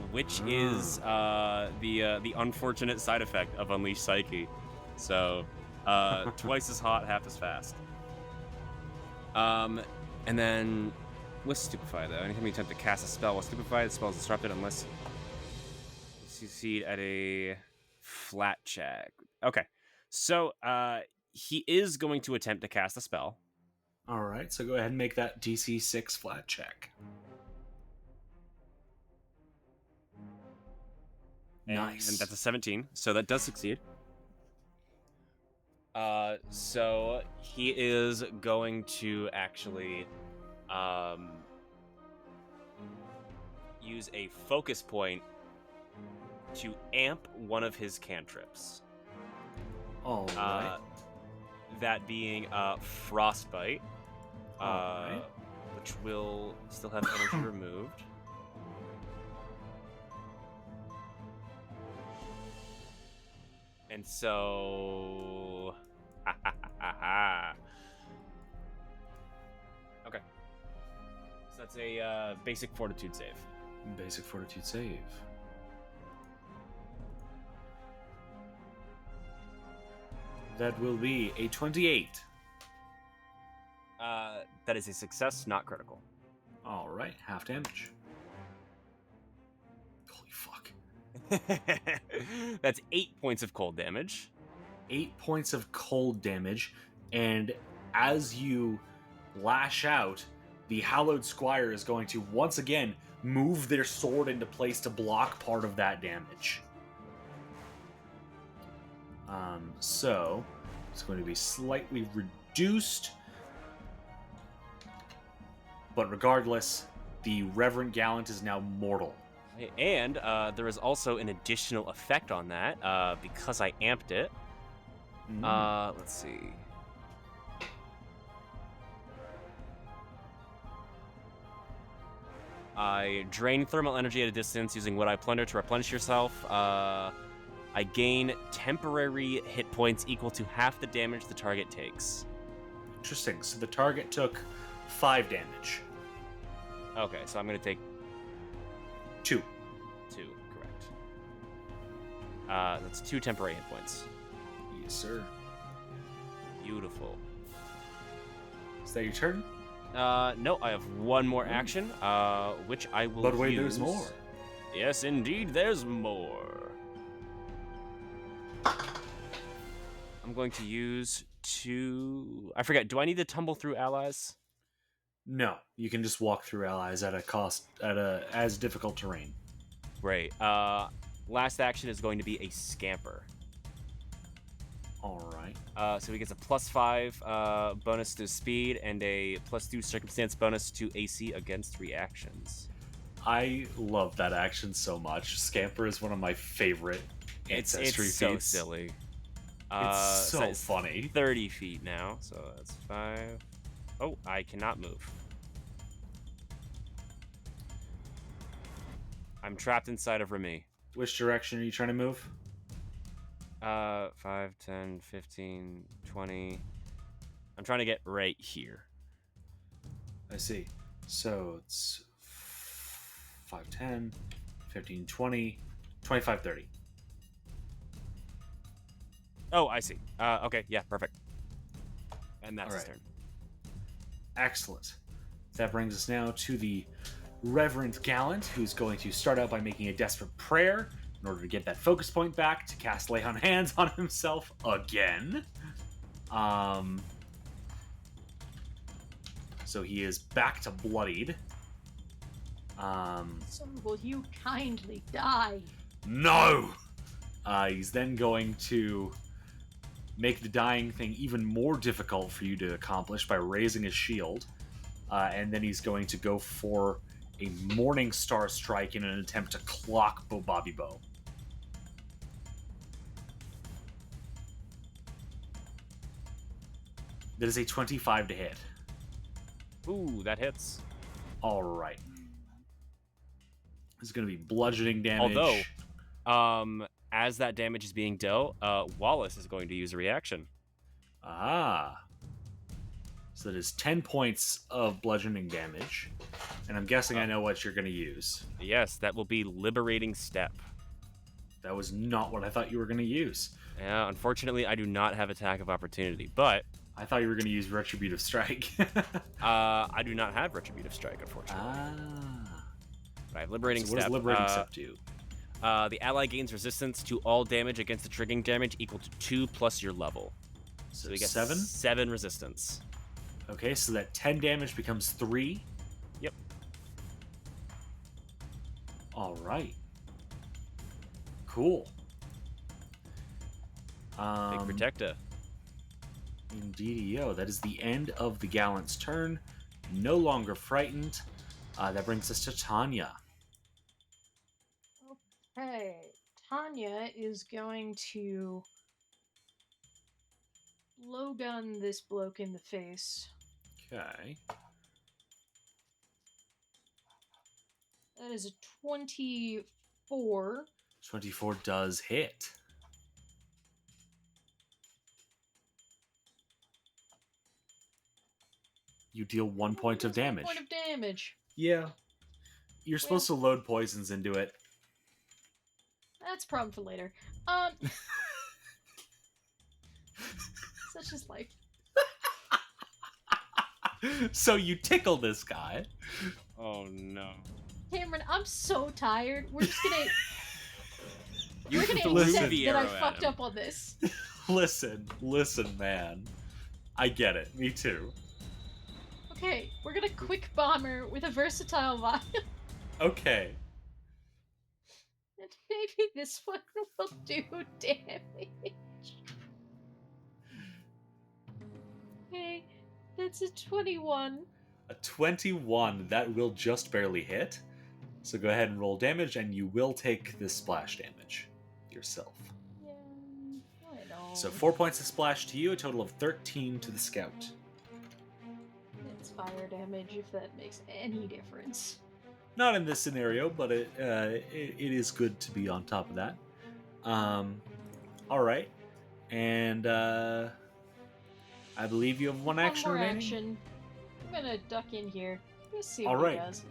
which is the unfortunate side effect of Unleash Psyche. So twice as hot, half as fast. And then with Stupefy, though, anytime you attempt to cast a spell while Stupefied, the spell is disrupted unless you succeed at a flat check. Okay, so he is going to attempt to cast a spell. All right, so go ahead and make that DC 6 flat check. Nice. And that's a 17, so that does succeed. So he is going to actually use a focus point to amp one of his cantrips. All right. That being Frostbite, Alright. which will still have energy removed. And so... Okay. So that's a basic fortitude save. Basic fortitude save. That will be a 28. That is a success, not critical. All right, half damage. Holy fuck. That's 8 points of cold damage. 8 points of cold damage, and as you lash out, the Hallowed Squire is going to once again move their sword into place to block part of that damage. So it's going to be slightly reduced, but regardless, the Reverend Gallant is now mortal. And there is also an additional effect on that because I amped it. Let's see. I drain thermal energy at a distance using what I plunder to replenish yourself. I gain temporary hit points equal to half the damage the target takes. Interesting. So the target took 5 damage. Okay, so I'm going to take 2. 2, correct. That's 2 temporary hit points. Yes, sir. Beautiful. Is that your turn? No, I have one more action, which I will But wait, use. there's more. Yes, indeed, there's more. I'm going to use 2... I forget, do I need to tumble through allies? No, you can just walk through allies at a cost, as difficult terrain. Great. Last action is going to be a scamper. All right. So he gets a +5 bonus to speed and a +2 circumstance bonus to AC against reactions. I love that action so much. Scamper is one of my favorite ancestry it's so feats. silly. It's so it's funny. 30 feet now, so that's 5. Oh, I cannot move. I'm trapped inside of Remy. Which direction are you trying to move? 5, 10, 15, 20. I'm trying to get right here. I see. So it's 5, 10, 15, 20, 25, 30. Oh, I see. Okay, yeah, perfect. And that's his All right. turn. Excellent. That brings us now to the Reverend Gallant, who's going to start out by making a desperate prayer in order to get that focus point back to cast Lay on Hands on himself again. So he is back to bloodied. So will you kindly die? No! He's then going to make the dying thing even more difficult for you to accomplish by raising his shield. And then he's going to go for a Morning Star Strike in an attempt to clock Bobby Bow. That is a 25 to hit. Ooh, that hits. All right. This is going to be bludgeoning damage. Although, as that damage is being dealt, Wallace is going to use a reaction. Ah. So that is 10 points of bludgeoning damage. And I'm guessing I know what you're going to use. Yes, that will be Liberating Step. That was not what I thought you were going to use. Yeah, unfortunately, I do not have Attack of Opportunity, but... I thought you were going to use Retributive Strike. I do not have Retributive Strike, unfortunately. But I have Liberating So what Step. does Liberating Step do? The ally gains resistance to all damage against the triggering damage equal to 2 plus your level. So we get 7? 7 resistance. Okay, so that 10 damage becomes 3. Yep. All right. Cool. Big Protector. Indeedio. That is the end of the Gallant's turn. No longer frightened. That brings us to Tanya. Okay, Tanya is going to blowgun this bloke in the face. Okay. That is a 24. 24 does hit. You deal 1 point of damage. 1 point of damage. Yeah. You're supposed to load poisons into it. That's a problem for later. Such is life. So you tickle this guy. Oh no. Cameron, I'm so tired. We're just gonna You we're gonna threw accept the that I arrow at fucked him. up on this. Listen, man. I get it. Me too. Okay, we're gonna quick bomber with a versatile vial. Okay. And maybe this one will do damage. Okay, that's a 21. A 21, that will just barely hit. So go ahead and roll damage, and you will take this splash damage yourself. Yeah, I know. So 4 points of splash to you, a total of 13 to the scout. It's fire damage if that makes any difference. Not in this scenario, but it is good to be on top of that. All right, and I believe you have one action One more remaining. action. I'm gonna duck in here. Let's see All what right. he does.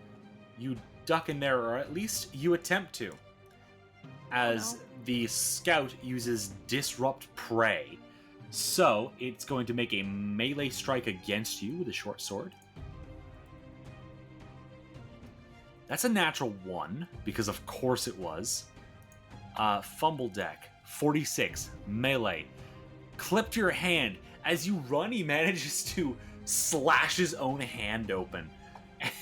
You duck in there, or at least you attempt to, as the scout uses Disrupt Prey. So it's going to make a melee strike against you with a short sword. That's a natural 1, because of course it was. Fumble deck, 46, melee. Clipped your hand. As you run, he manages to slash his own hand open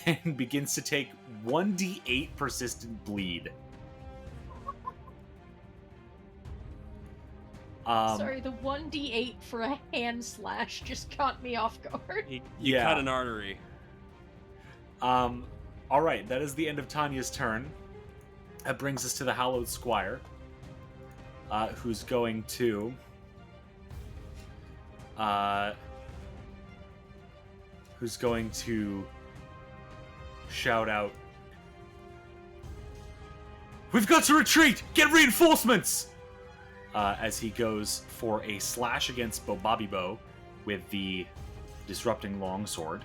and begins to take 1d8 persistent bleed. Sorry, the 1d8 for a hand slash just caught me off guard. You Yeah. cut an artery. All right, that is the end of Tanya's turn. That brings us to the Hallowed Squire, who's going to shout out, "We've got to retreat! Get reinforcements!" As he goes for a slash against Bobby Bow with the Disrupting Longsword.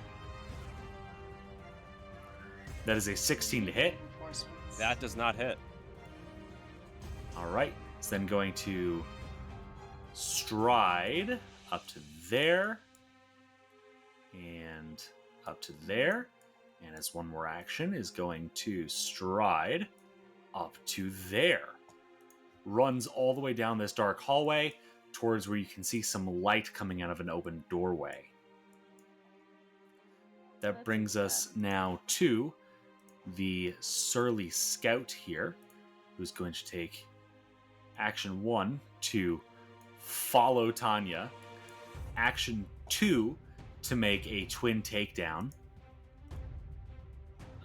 That is a 16 to hit. Reinforcements. That does not hit. All right. It's then going to stride up to there and up to there. And as one more action, is going to stride up to there. Runs all the way down this dark hallway towards where you can see some light coming out of an open doorway. That That's brings us now to the surly scout here, who's going to take action 1 to follow Tanya, action 2 to make a twin takedown.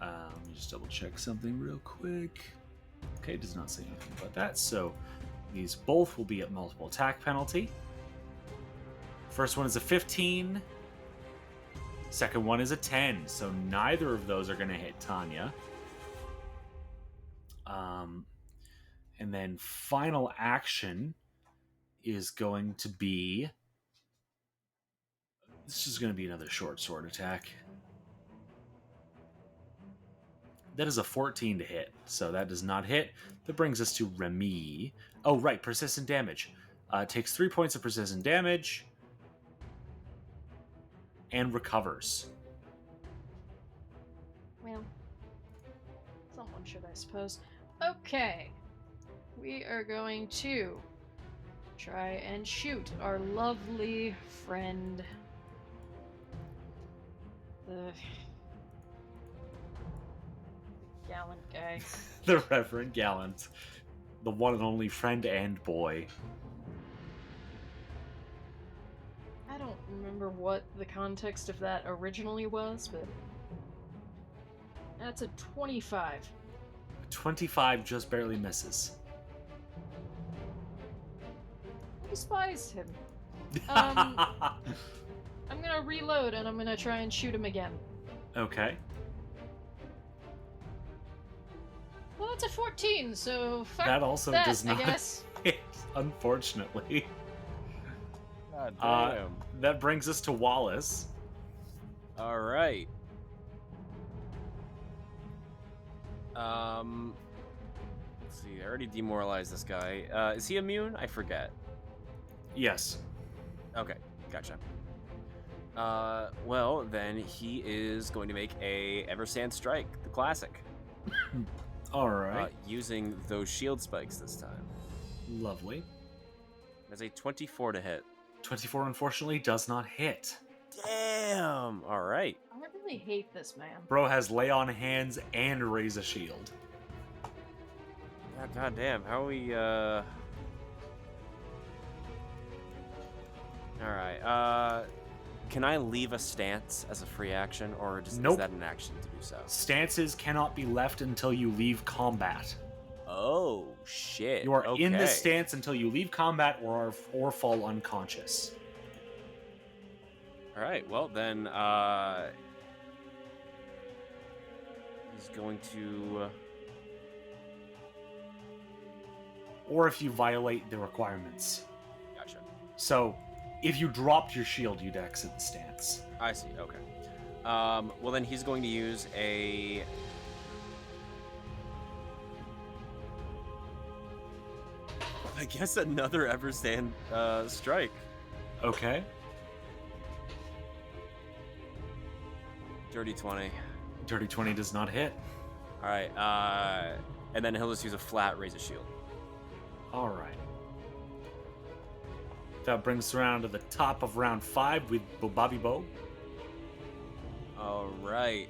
Let me just double check something real quick. Okay, it does not say anything about that, so these both will be at multiple attack penalty. First one is a 15. Second one is a 10, so neither of those are going to hit Tanya. And then final action is going to be... This is going to be another short sword attack. That is a 14 to hit, so that does not hit. That brings us to Remy. Oh, right, persistent damage. Takes 3 points of persistent damage and recovers. Well, someone should, I suppose. Okay. We are going to try and shoot our lovely friend. The gallant guy. The Reverend Gallant. The one and only friend and boy. I don't remember what the context of that originally was, but that's a 25. 25 just barely misses. I despise him. I'm gonna reload and I'm gonna try and shoot him again. Okay. Well, that's a 14, so fuck That also that, does not I guess. hit, unfortunately. God damn. That brings us to Wallace. All right. Let's see. I already demoralized this guy. Is he immune? I forget. Yes. Okay, gotcha. Well, then he is going to make a Eversand Strike, the classic. All right. Using those shield spikes this time. Lovely. There's a 24 to hit. 24, unfortunately, does not hit. Damn! Alright. I really hate this man. Bro has lay on hands and raise a shield. Yeah, goddamn. How are we, Alright, can I leave a stance as a free action, or is that an action to do so? Stances cannot be left until you leave combat. Oh, shit. You are in Okay. this stance until you leave combat or fall unconscious. Alright, well then, he's going to... Or if you violate the requirements. Gotcha. So, if you dropped your shield, you'd exit the stance. I see, okay. Well then he's going to use a... I guess another Eversand strike. Okay. Dirty 20. Dirty 20 does not hit. Alright, and then he'll just use a flat raise a shield. All right. That brings us around to the top of round 5 with Bobby Bo. Alright.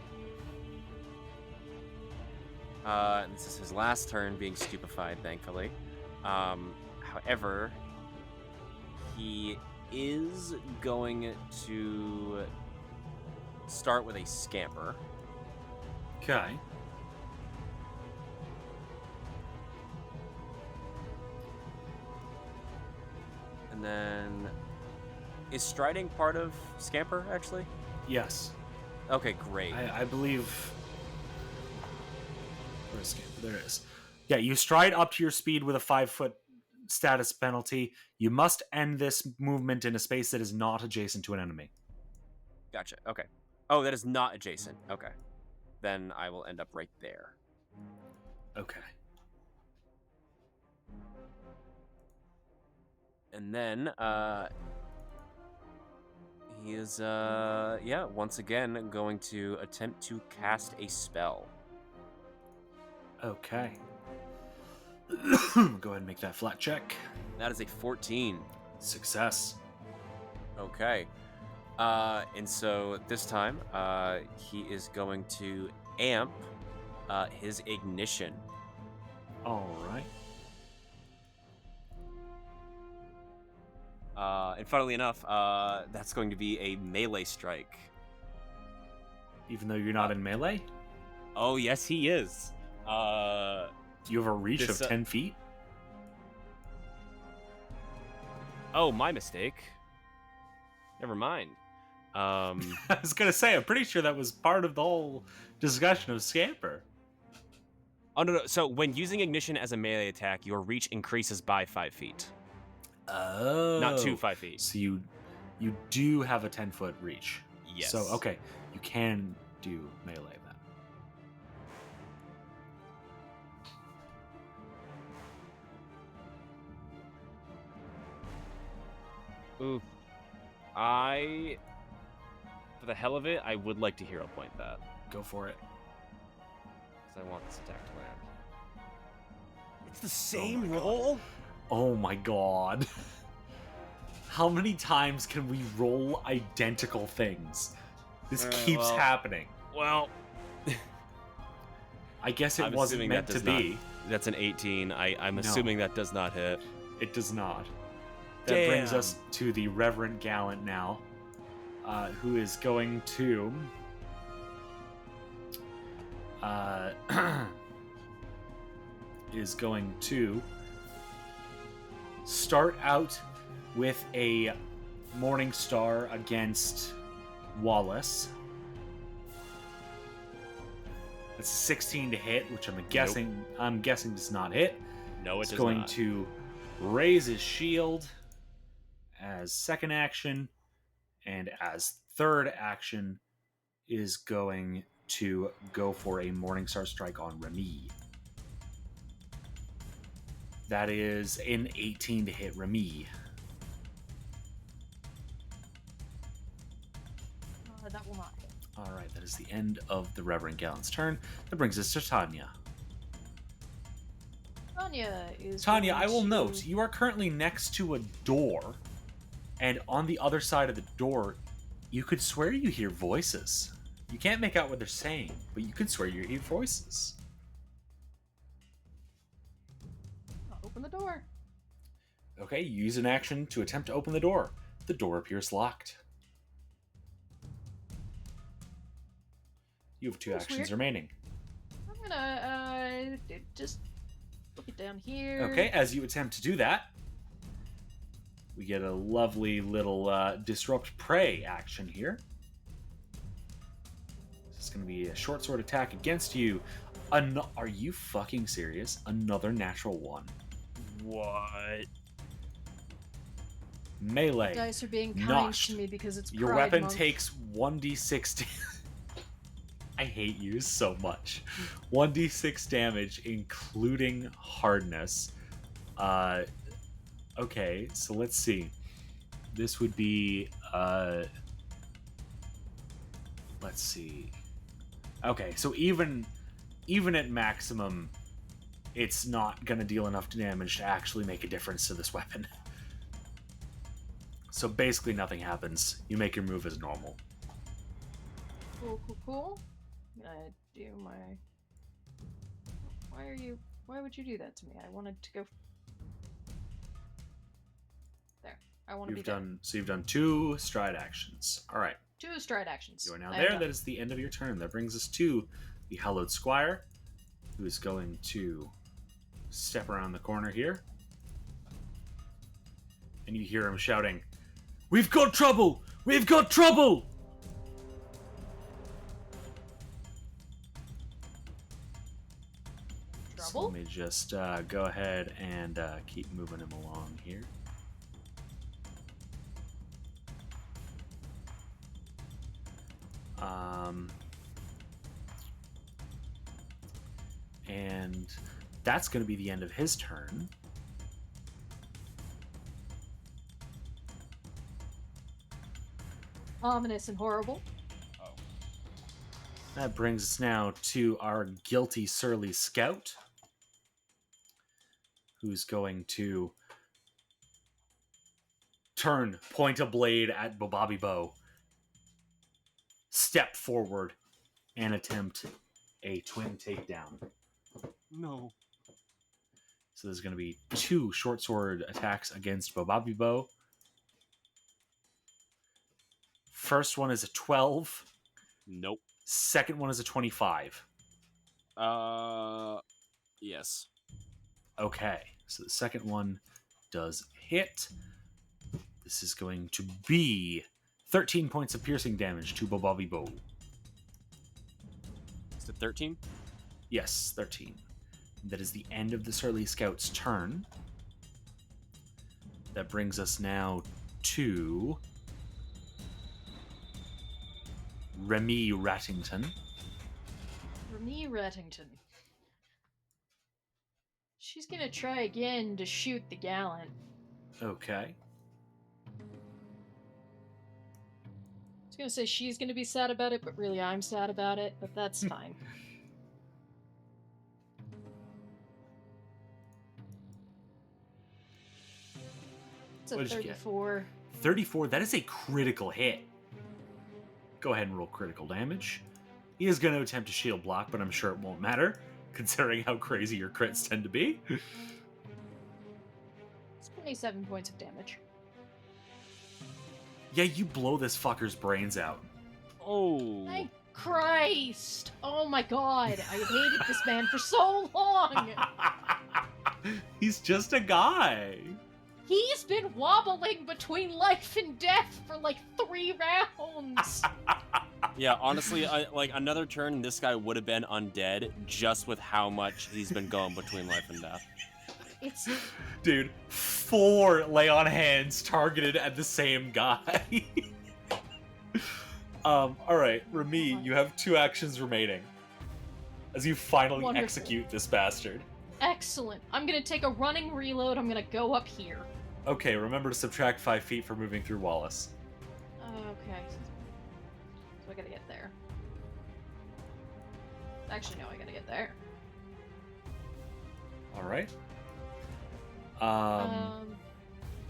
This is his last turn being stupefied, thankfully. However, he is going to start with a scamper. Okay. And then... Is striding part of scamper, actually? Yes. Okay, great. I believe... Where's Scamper? There it is. Yeah, you stride up to your speed with a 5-foot status penalty. You must end this movement in a space that is not adjacent to an enemy. Gotcha, okay. Oh, that is not adjacent. Okay. Then I will end up right there. Okay. And then, he is, once again going to attempt to cast a spell. Okay. Go ahead and make that flat check. That is a 14. Success. Okay. And so this time, he is going to amp his ignition. All right. And funnily enough, that's going to be a melee strike. Even though you're not in melee? Oh, yes, he is. You have a reach This, of 10 feet? Oh, my mistake. Never mind. I was going to say, I'm pretty sure that was part of the whole discussion of Scamper. Oh, no. So when using ignition as a melee attack, your reach increases by 5 feet. Oh. Not 5 feet. So you do have a 10-foot reach. Yes. So, okay. You can do melee then. Ooh. For the hell of it, I would like to hero point that. Go for it. Because I want this attack to land. It's the same roll? Oh my god. How many times can we roll identical things? This keeps happening. Well, I guess it I'm wasn't assuming meant that to does be. that's an 18. I'm No. assuming that does not hit. It does not. That brings Damn. us to the Reverend Gallant now, who is going to start out with a Morning Star against Wallace. It's 16 to hit, which I'm guessing does not hit. No, it It's does going not. to raise his shield as second action, and as third action is going to go for a Morningstar Strike on Remy. That is an 18 to hit Remy. All right, that is the end of the Reverend Gallant's turn. That brings us to Tanya. Tanya, I will note, you are currently next to a door, and on the other side of the door, you could swear you hear voices. You can't make out what they're saying, but you could swear you hear voices. I'll open the door. Okay, you use an action to attempt to open the door. The door appears locked. You have 2 That's actions weird. remaining. I'm gonna just look it down here. Okay, as you attempt to do that, we get a lovely little disrupt prey action here. This is going to be a short sword attack against you. Are you fucking serious? Another natural 1. What? Melee. Dice are being kind Notched. to me because it's Your Pride weapon Month. takes 1d6 I hate you so much. 1d6 damage, including hardness. Okay, so let's see. This would be, let's see. Okay, so even at maximum, it's not gonna deal enough damage to actually make a difference to this weapon. So basically nothing happens. You make your move as normal. Cool. I'm gonna do my... Why would you do that to me? I wanted to go... There. I want to be You've done 2 stride actions. Alright. 2 stride actions. You are now I am there. done. That is the end of your turn. That brings us to the Hallowed Squire, who is going to step around the corner here. And you hear him shouting, "We've got trouble! We've got trouble!" So Trouble? let me just go ahead and keep moving him along here. And that's going to be the end of his turn. Ominous and horrible. That brings us now to our guilty, surly scout, who's going to turn, point a blade at Bobby Bow, step forward, and attempt a twin takedown. No. So there's going to be 2 short sword attacks against Bobby Bow. First one is a 12. Nope. Second one is a 25. Yes. Okay, so the second one does hit. This is going to be 13 points of piercing damage to Bobby Bow. Is it 13? Yes, 13. That is the end of the Surly Scout's turn. That brings us now to Remy Rattington. Remy Rattington. She's gonna try again to shoot the gallant. Okay. I was gonna say she's gonna be sad about it, but really I'm sad about it, but that's fine. It's a What did you get? 34. 34, that is a critical hit. Go ahead and roll critical damage. He is going to attempt a shield block, but I'm sure it won't matter, considering how crazy your crits tend to be. It's 27 points of damage. Yeah, you blow this fucker's brains out. Oh. Thank Christ! Oh my god, I hated this man for so long! He's just a guy. He's been wobbling between life and death for like 3 rounds! Yeah, honestly, like another turn, this guy would have been undead just with how much he's been going between life and death. It's... Dude, 4 lay on hands targeted at the same guy. Alright, Remy, you have 2 actions remaining. As you finally Wonderful. execute this bastard. Excellent. I'm gonna take a running reload, I'm gonna go up here. Okay, remember to subtract 5 feet for moving through Wallace. Okay. So I gotta get there. Actually, no, I gotta get there. All right.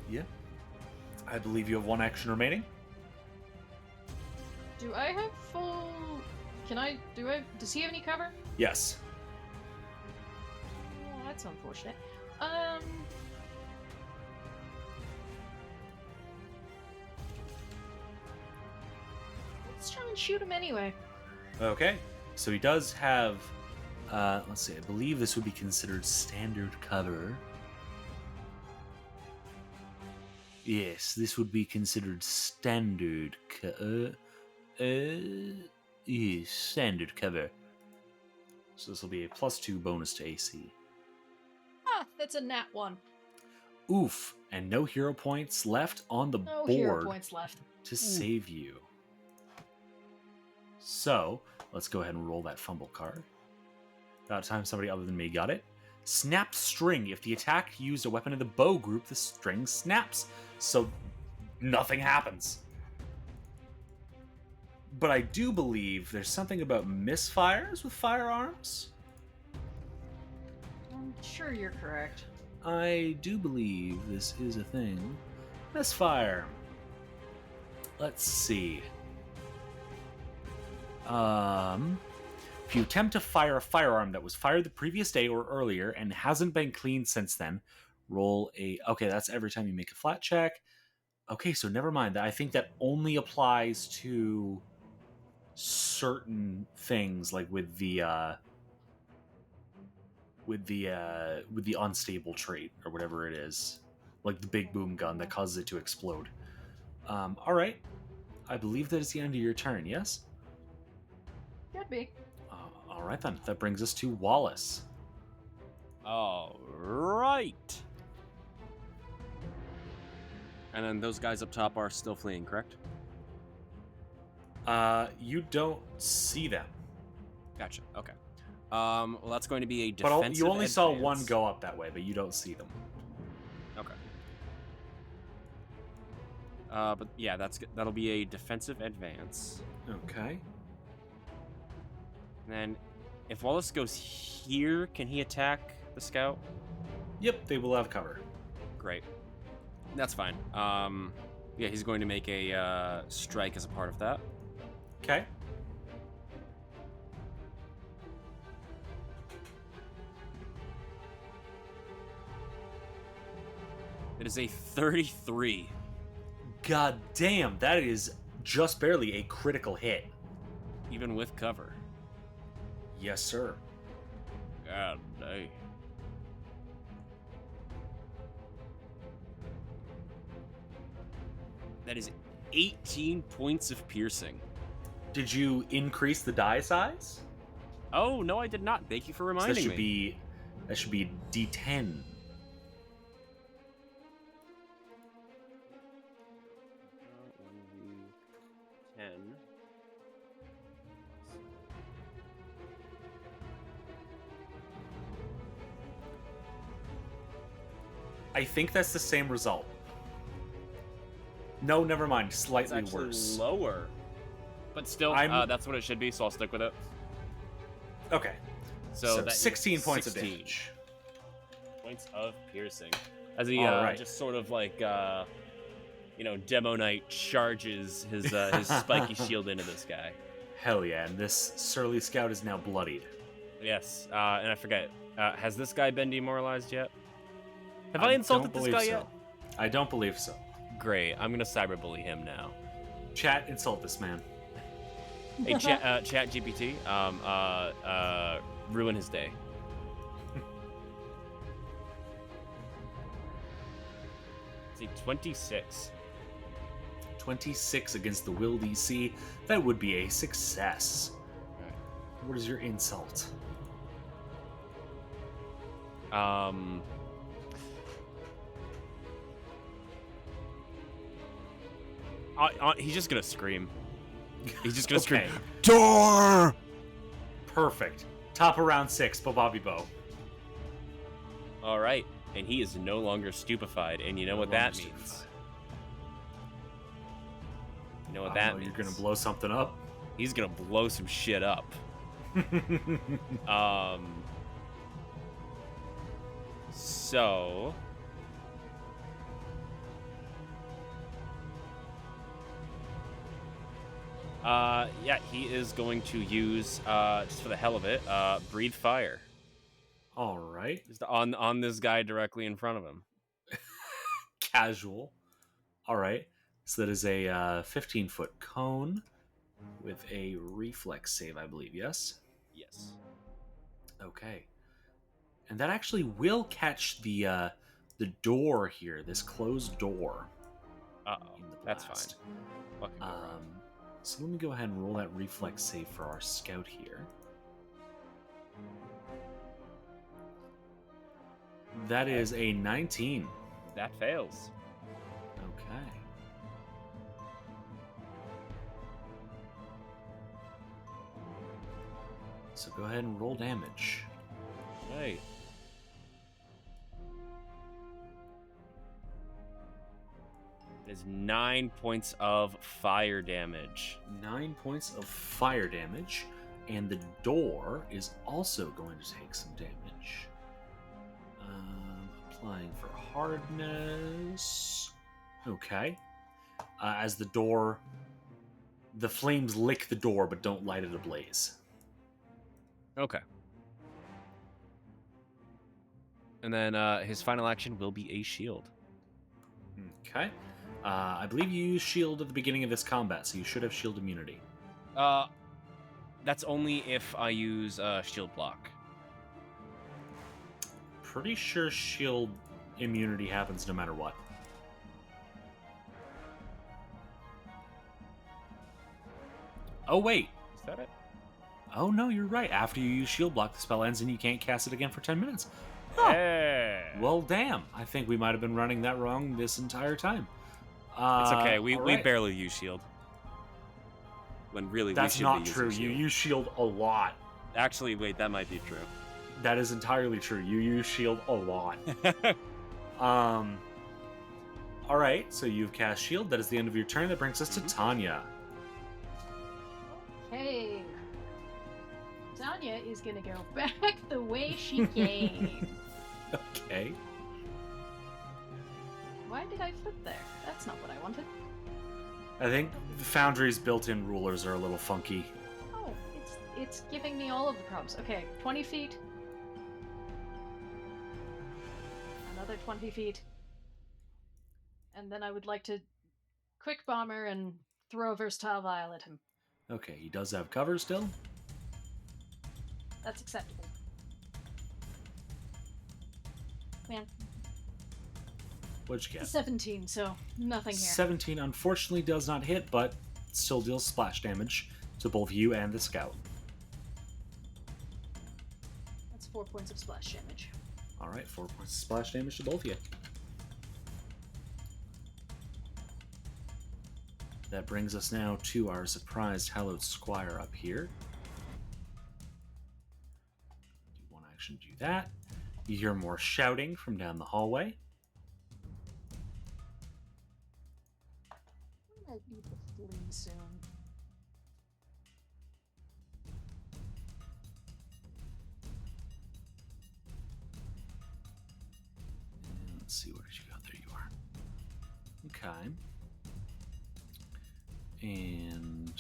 Yeah. I believe you have one action remaining. Do I have full... Does he have any cover? Yes. Oh, that's unfortunate. Let's try and shoot him anyway. Okay. So he does have, let's see, I believe this would be considered standard cover. Yes, this would be considered standard yes, standard cover. So this will be a +2 bonus to AC. Ah, that's a nat 1. Oof, and no hero points left on the No board hero points left. to save you. So, let's go ahead and roll that fumble card. About time somebody other than me got it. Snap string. If the attack used a weapon in the bow group, the string snaps. So, nothing happens. But I do believe there's something about misfires with firearms. I'm sure you're correct. I do believe this is a thing. Misfire. Let's see. If you attempt to fire a firearm that was fired the previous day or earlier and hasn't been cleaned since then, roll a... Okay, that's every time you make a flat check. Okay, so never mind. I think that only applies to certain things, like with the unstable trait or whatever it is, like the big boom gun that causes it to explode. All right, I believe that is the end of your turn. Yes. Could be. All right then. That brings us to Wallace. All right. And then those guys up top are still fleeing, correct? You don't see them. Gotcha. Okay. Well, that's going to be a defensive But you only saw advance. one go up that way, but you don't see them. Okay. But yeah, that'll be a defensive advance. Okay. And then, if Wallace goes here, can he attack the scout? Yep, they will have cover. Great. That's fine. Yeah, he's going to make a strike as a part of that. Okay. It is a 33. God damn, that is just barely a critical hit. Even with cover. Yes, sir. God dang. That is 18 points of piercing. Did you increase the die size? Oh, no, I did not. Thank you for So reminding me. that should be D10. I think that's the same result. No, never mind. Slightly It's actually worse. lower. But still, that's what it should be, so I'll stick with it. Okay. So that 16 is points of 16 damage. points of piercing. As he All right. just sort of like, Demo Knight charges his spiky shield into this guy. Hell yeah, and this surly scout is now bloodied. Yes, and I forget. Has this guy been demoralized yet? Have I don't insulted this believe guy so. yet? I don't believe so. Great. I'm gonna cyberbully him now. Chat, insult this man. Hey, Chat GPT. Ruin his day. See, 26. 26 against the Will DC. That would be a success. Right. What is your insult? He's just gonna scream. He's just gonna Okay. scream. Door! Perfect. Top of round 6, Bobby Bo. All right, and he is no longer stupefied, and you know what that means. Stupefied. You know what that means? You're gonna blow something up. He's gonna blow some shit up. So yeah, he is going to use just for the hell of it, breathe fire. All right. Just on this guy directly in front of him. Casual. All right. So that is a 15-foot cone with a reflex save, I believe. Yes. Yes. Okay. And that actually will catch the door here, this closed door. Uh-oh. In the That's blast. fine. What can go wrong? So let me go ahead and roll that reflex save for our scout here. That is a 19. That fails. Okay. So go ahead and roll damage. Hey. It is 9 points of fire damage. 9 points of fire damage, and the door is also going to take some damage. Applying for hardness. Okay. As the flames lick the door but don't light it ablaze. Okay. And then his final action will be a shield. Okay. I believe you used shield at the beginning of this combat, so you should have shield immunity. That's only if I use shield block. Pretty sure shield immunity happens no matter what. Oh, wait. Is that it? Oh, no, you're right. After you use shield block, the spell ends and you can't cast it again for 10 minutes. Huh. Yeah. Well, damn. I think we might have been running that wrong this entire time. It's okay. We right. barely use shield. When really That's we should not be true. using You shield. use shield a lot. Actually, wait, that might be true. That is entirely true. You use shield a lot. All right, so you've cast shield. That is the end of your turn. That brings us to Tanya. Hey. Tanya is gonna go back the way she came. Okay. Why did I flip there? That's not what I wanted. I think Foundry's built-in rulers are a little funky. Oh, it's giving me all of the problems. Okay, 20 feet. Another 20 feet. And then I would like to quick bomber and throw a versatile vial at him. Okay, he does have cover still. That's acceptable. Man, What'd you it's get? a 17, so nothing here. 17 unfortunately does not hit, but still deals splash damage to both you and the scout. That's 4 points of splash damage. All right, 4 points of splash damage to both of you. That brings us now to our surprised Hallowed Squire up here. Do one action, do that. You hear more shouting from down the hallway. I might need to flee soon. And let's see, where did you go? There you are. Okay. And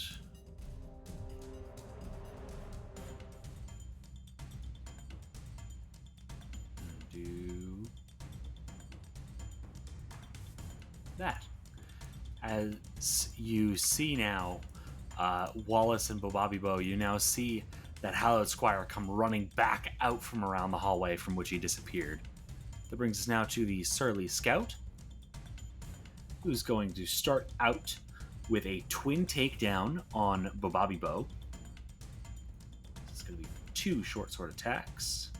do that. As you see now, Wallace and Bobabibo, you now see that Hallowed Squire come running back out from around the hallway from which he disappeared. That brings us now to the Surly Scout, who's going to start out with a twin takedown on Bobabibo. It's going to be 2 short sword attacks.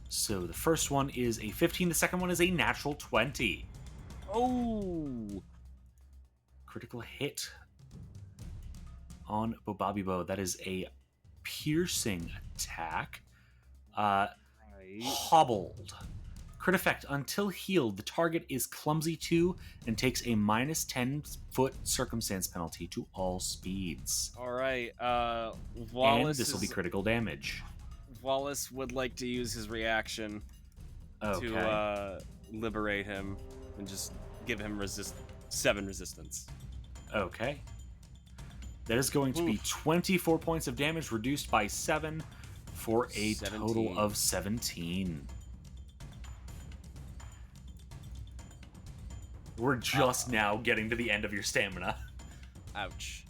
So the first one is a 15, the second one is a natural 20. Oh! Critical hit on Bobabibo. That is a piercing attack. Hobbled. Crit effect. Until healed, the target is clumsy 2 and takes a minus 10-foot circumstance penalty to all speeds. All right. And Wallace this will be critical damage. Wallace would like to use his reaction Okay. to liberate him and just give him 7 resistance. Okay. That is going to be 24 points of damage reduced by 7 for a 17. total of 17. We're just now getting to the end of your stamina. Ouch.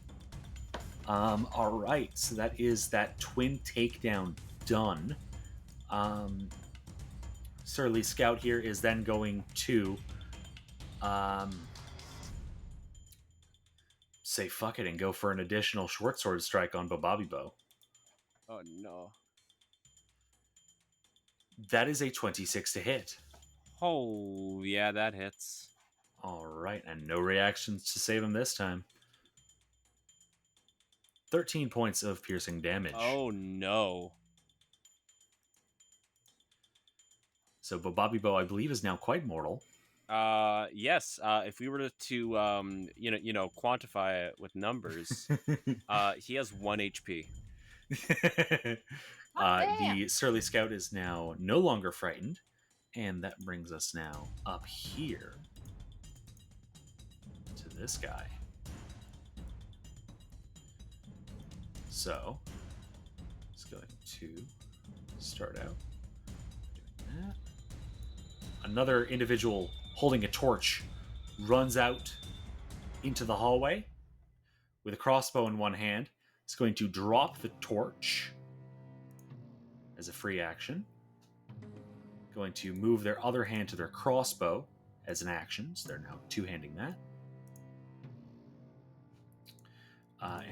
All right, so that is that twin takedown done. Surly Scout here is then going to say fuck it and go for an additional short sword strike on Bobabibo. Oh no. That is a 26 to hit. Oh yeah, that hits. All right, and no reactions to save him this time. 13 points of piercing damage. Oh no. So Bobabibo, I believe, is now quite mortal. Yes. If we were to quantify it with numbers, he has 1 HP. The Surly Scout is now no longer frightened, and that brings us now up here to this guy. So, it's going to start out doing that. Another individual holding a torch runs out into the hallway with a crossbow in one hand. It's going to drop the torch as a free action. Going to move their other hand to their crossbow as an action, so they're now two-handing that.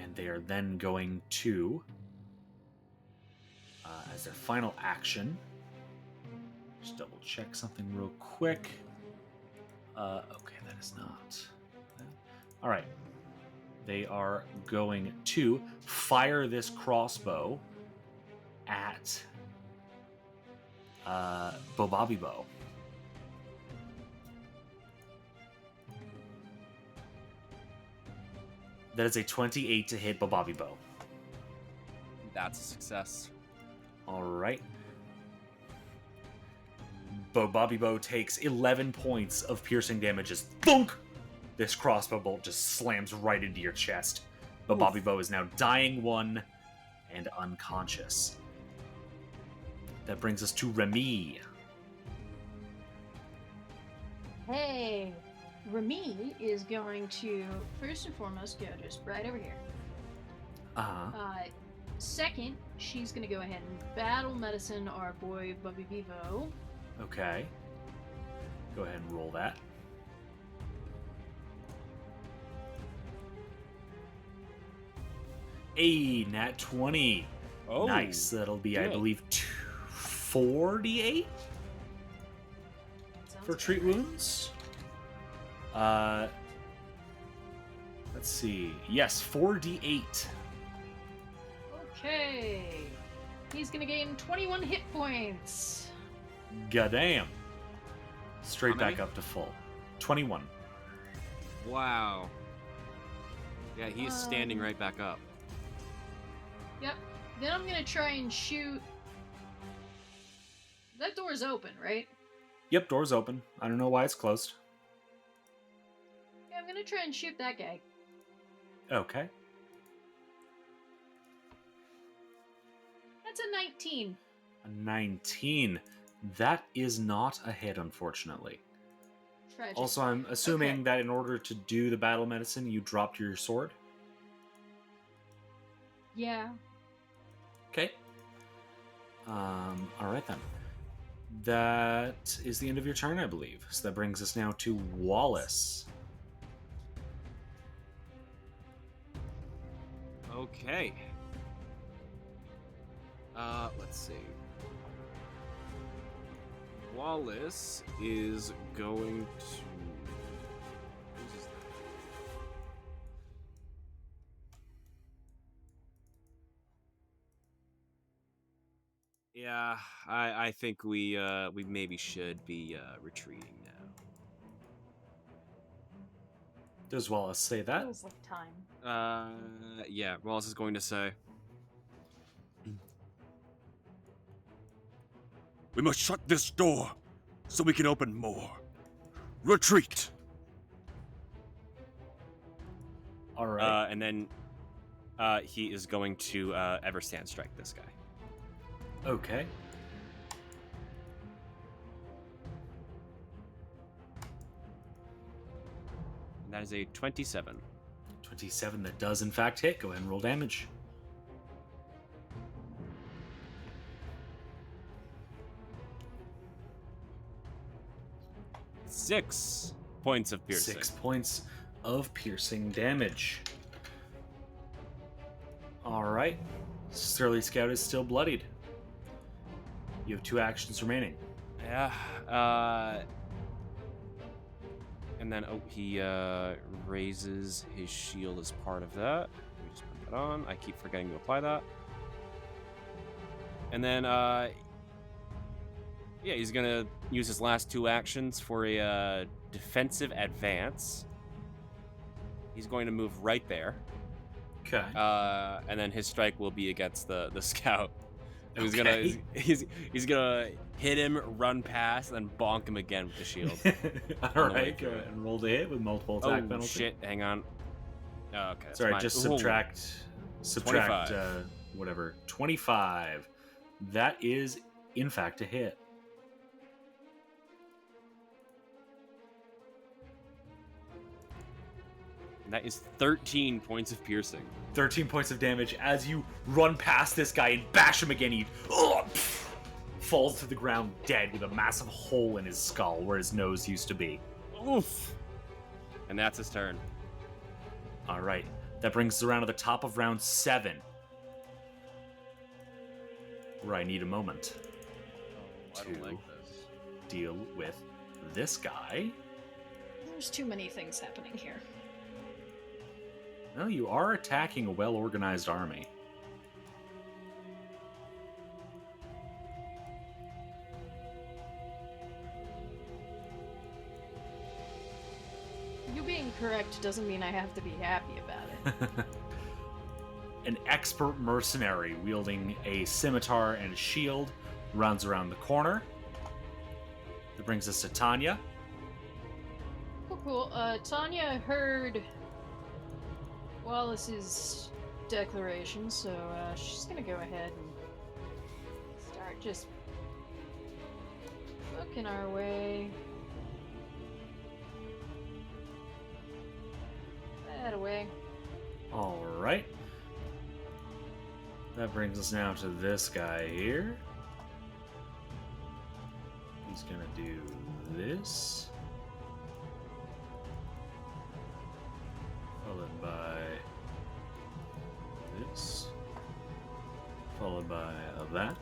And they are then going to, as their final action, just double check something real quick. Okay, that is not. All right. They are going to fire this crossbow at Bobabibo. That is a 28 to hit Bobabibo. That's a success. All right. Bobabibo takes 11 points of piercing damage as thunk! This crossbow bolt just slams right into your chest. Bobabibo is now dying 1 and unconscious. That brings us to Remy. Hey, Remy is going to first and foremost go just right over here. Second, she's going to go ahead and battle medicine our boy Bubby Vivo. Okay. Go ahead and roll that. Hey, nat 20. Oh, nice. That'll be, I good. believe, 48 for treat wounds. Let's see. Yes, 4d8. Okay. He's going to gain 21 hit points. Goddamn. Straight How back many? up to full. 21. Wow. Yeah, he's standing right back up. Yep. Then I'm going to try and shoot. That door's open, right? Yep, door's open. I don't know why it's closed. Yeah, I'm going to try and shoot that guy. Okay. That's a 19. A 19. That is not a hit, unfortunately. Tragic. Also, I'm assuming that in order to do the battle medicine, you dropped your sword. Yeah. Okay. All right then. That is the end of your turn, I believe. So that brings us now to Wallace. Okay. Let's see. Wallace is going to. Who's his name? Yeah, I think we maybe should be retreating now. Does Wallace say that? Feels like time. Yeah, Wallace is going to say. We must shut this door so we can open more. Retreat! All right. And then he is going to Everstand strike this guy. Okay. And that is a 27. 27, that does in fact hit. Go ahead and roll damage. Six points of piercing. 6 points of piercing damage. Alright. Surly Scout is still bloodied. You have 2 actions remaining. Yeah. And then, he raises his shield as part of that. Let me just put that on. I keep forgetting to apply that. And then, he's gonna use his last 2 actions for a defensive advance. He's going to move right there. Okay. And then his strike will be against the scout. And he's Okay. gonna hit him, run past, and then bonk him again with the shield. Alright, go ahead and roll to hit with multiple attack Oh penalty. shit! Hang on. Oh, okay. that's Sorry, fine. just Ooh. subtract 25. Whatever. 25. That is in fact a hit. And that is 13 points of piercing. 13 points of damage as you run past this guy and bash him again. He falls to the ground dead with a massive hole in his skull where his nose used to be. Oof. And that's his turn. All right, that brings us around to the top of round 7, where I need a moment I don't to like this. deal with this guy. There's too many things happening here. Well, you are attacking a well-organized army. You being correct doesn't mean I have to be happy about it. An expert mercenary wielding a scimitar and a shield runs around the corner. That brings us to Tanya. Cool. Tanya heard Wallace's declaration, so she's gonna go ahead and start just looking our way. That away. All right. That brings us now to this guy here. He's gonna do this. Followed by this. Followed by that.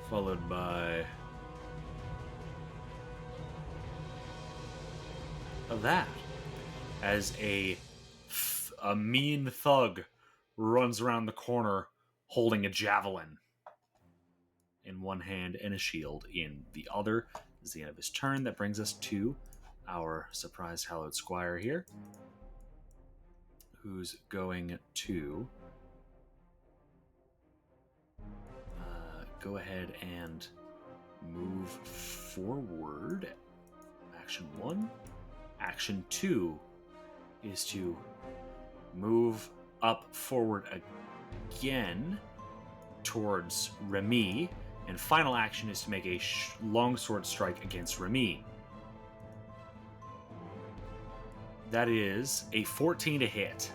Followed by that. As a mean thug runs around the corner holding a javelin in one hand and a shield in the other. This is the end of his turn. That brings us to our surprised hallowed squire here, who's going to go ahead and move forward. Action 1. Action 2 is to move up forward again towards Remy, and final action is to make a longsword strike against Remy. That is a 14 to hit.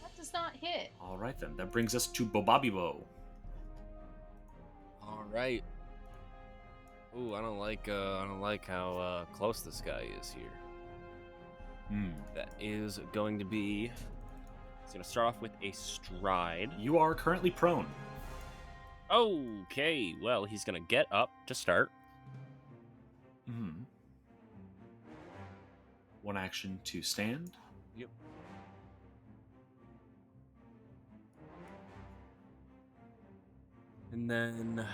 That does not hit. All right then, that brings us to Bobabibo. All right. Ooh, I don't like how close this guy is here. That is going to be. It's going to start off with a stride. You are currently prone. Okay, well, he's going to get up to start. One action to stand. Yep. And then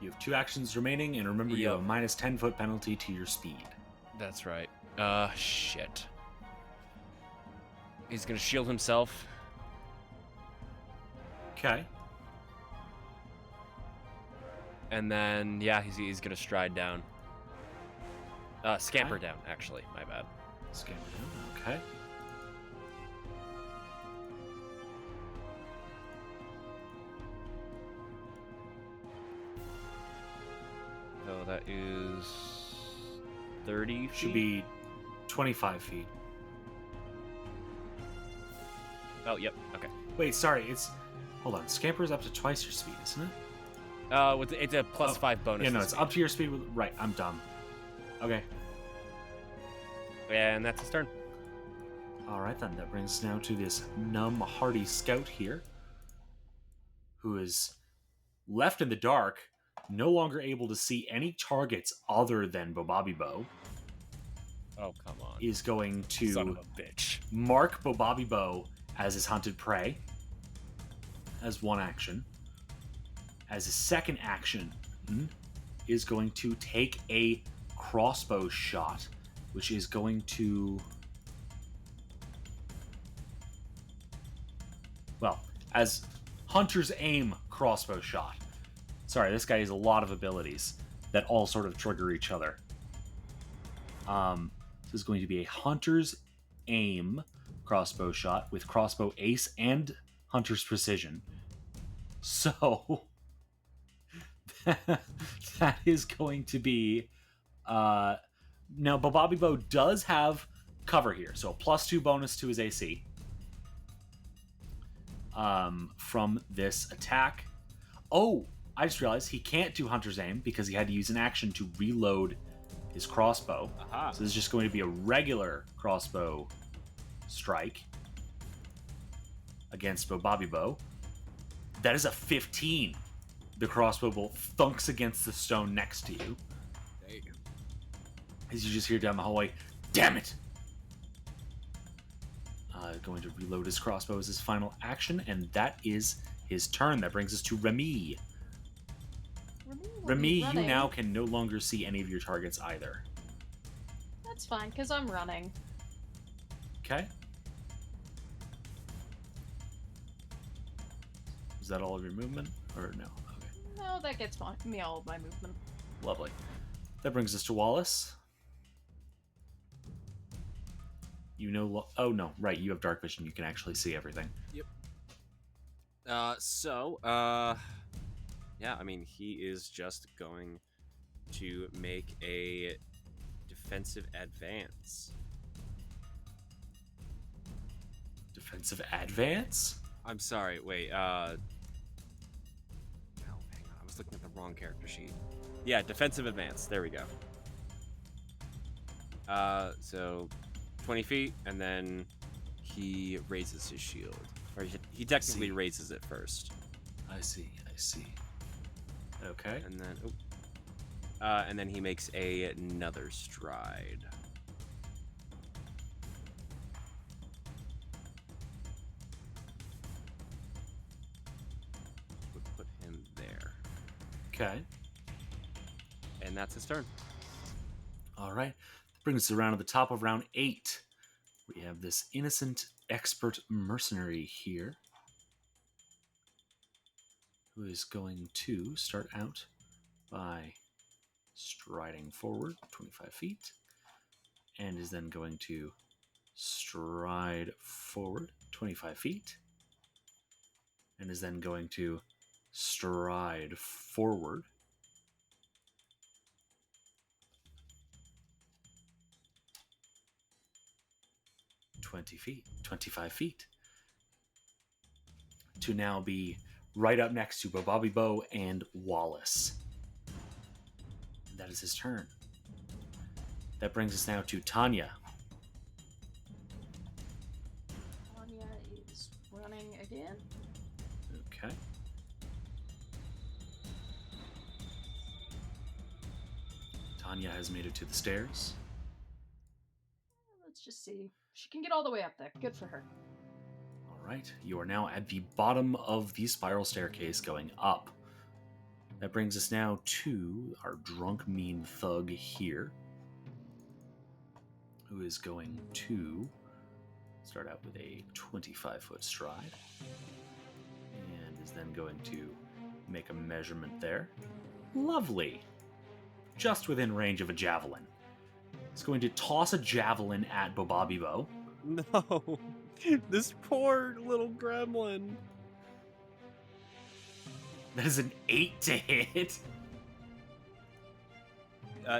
You have 2 actions remaining, and remember you have a Yep. minus 10-foot penalty to your speed. that's right. Shit. He's gonna shield himself. Okay. And then, yeah, he's gonna stride down. Scamper down, actually. My bad. Scamper down. Okay. So that is 30 feet? Should be 25 feet. Oh, yep. Okay. Wait, sorry. Hold on. Scamper's up to twice your speed, isn't it? It's a plus 5 bonus. Yeah, no, to it's speed. up to your speed. Right, I'm dumb. Okay. And that's his turn. All right, then. That brings us now to this numb, hardy scout here, who is left in the dark, no longer able to see any targets other than Bobabibo, Oh, come on. is going Son of to a bitch. mark Bobabibo as his hunted prey as one action. As a second action, is going to take a crossbow shot, which is going to... Well, as hunter's aim crossbow shot. Sorry, this guy has a lot of abilities that all sort of trigger each other. This is going to be a hunter's aim crossbow shot with crossbow ace and hunter's precision. So that is going to be now Bobabibo does have cover here, so a +2 bonus to his AC from this attack. Oh, I just realized he can't do hunter's aim because he had to use an action to reload his crossbow. Aha. So this is just going to be a regular crossbow strike against Bobabibo. That is a 15. The crossbow bolt thunks against the stone next to you. There you go. As you just hear down the hallway, damn it! Going to reload his crossbow as his final action, and that is his turn. That brings us to Remy. Remy, you running. now can no longer see any of your targets either. That's fine, because I'm running. Okay? Is that all of your movement? Or no? Okay. No, that gets me all of my movement. Lovely. That brings us to Wallace. You know... oh, no. Right, you have dark vision. You can actually see everything. Yeah, I mean, he is just going to make a defensive advance. Defensive advance? I'm sorry, wait, no, hang on, I was looking at the wrong character sheet. Yeah, defensive advance, there we go. So 20 feet, and then he raises his shield. Or he technically raises it first. I see. Okay. And then he makes another stride. Would put him there. Okay. And that's his turn. All right. That brings us around to the top of round 8. We have this innocent expert mercenary here, who is going to start out by striding forward 25 feet, and is then going to stride forward 25 feet, and is then going to stride forward 25 feet, to now be right up next to Bobabibo and Wallace. And that is his turn. That brings us now to Tanya. Anya is running again. Okay. Tanya has made it to the stairs. Let's just see. She can get all the way up there. Good for her. All right, you are now at the bottom of the spiral staircase going up. That brings us now to our drunk mean thug here, who is going to start out with a 25-foot stride, and is then going to make a measurement there. Lovely. Just within range of a javelin. He's going to toss a javelin at Bobabibo. No. This poor little gremlin. That is an 8 to hit.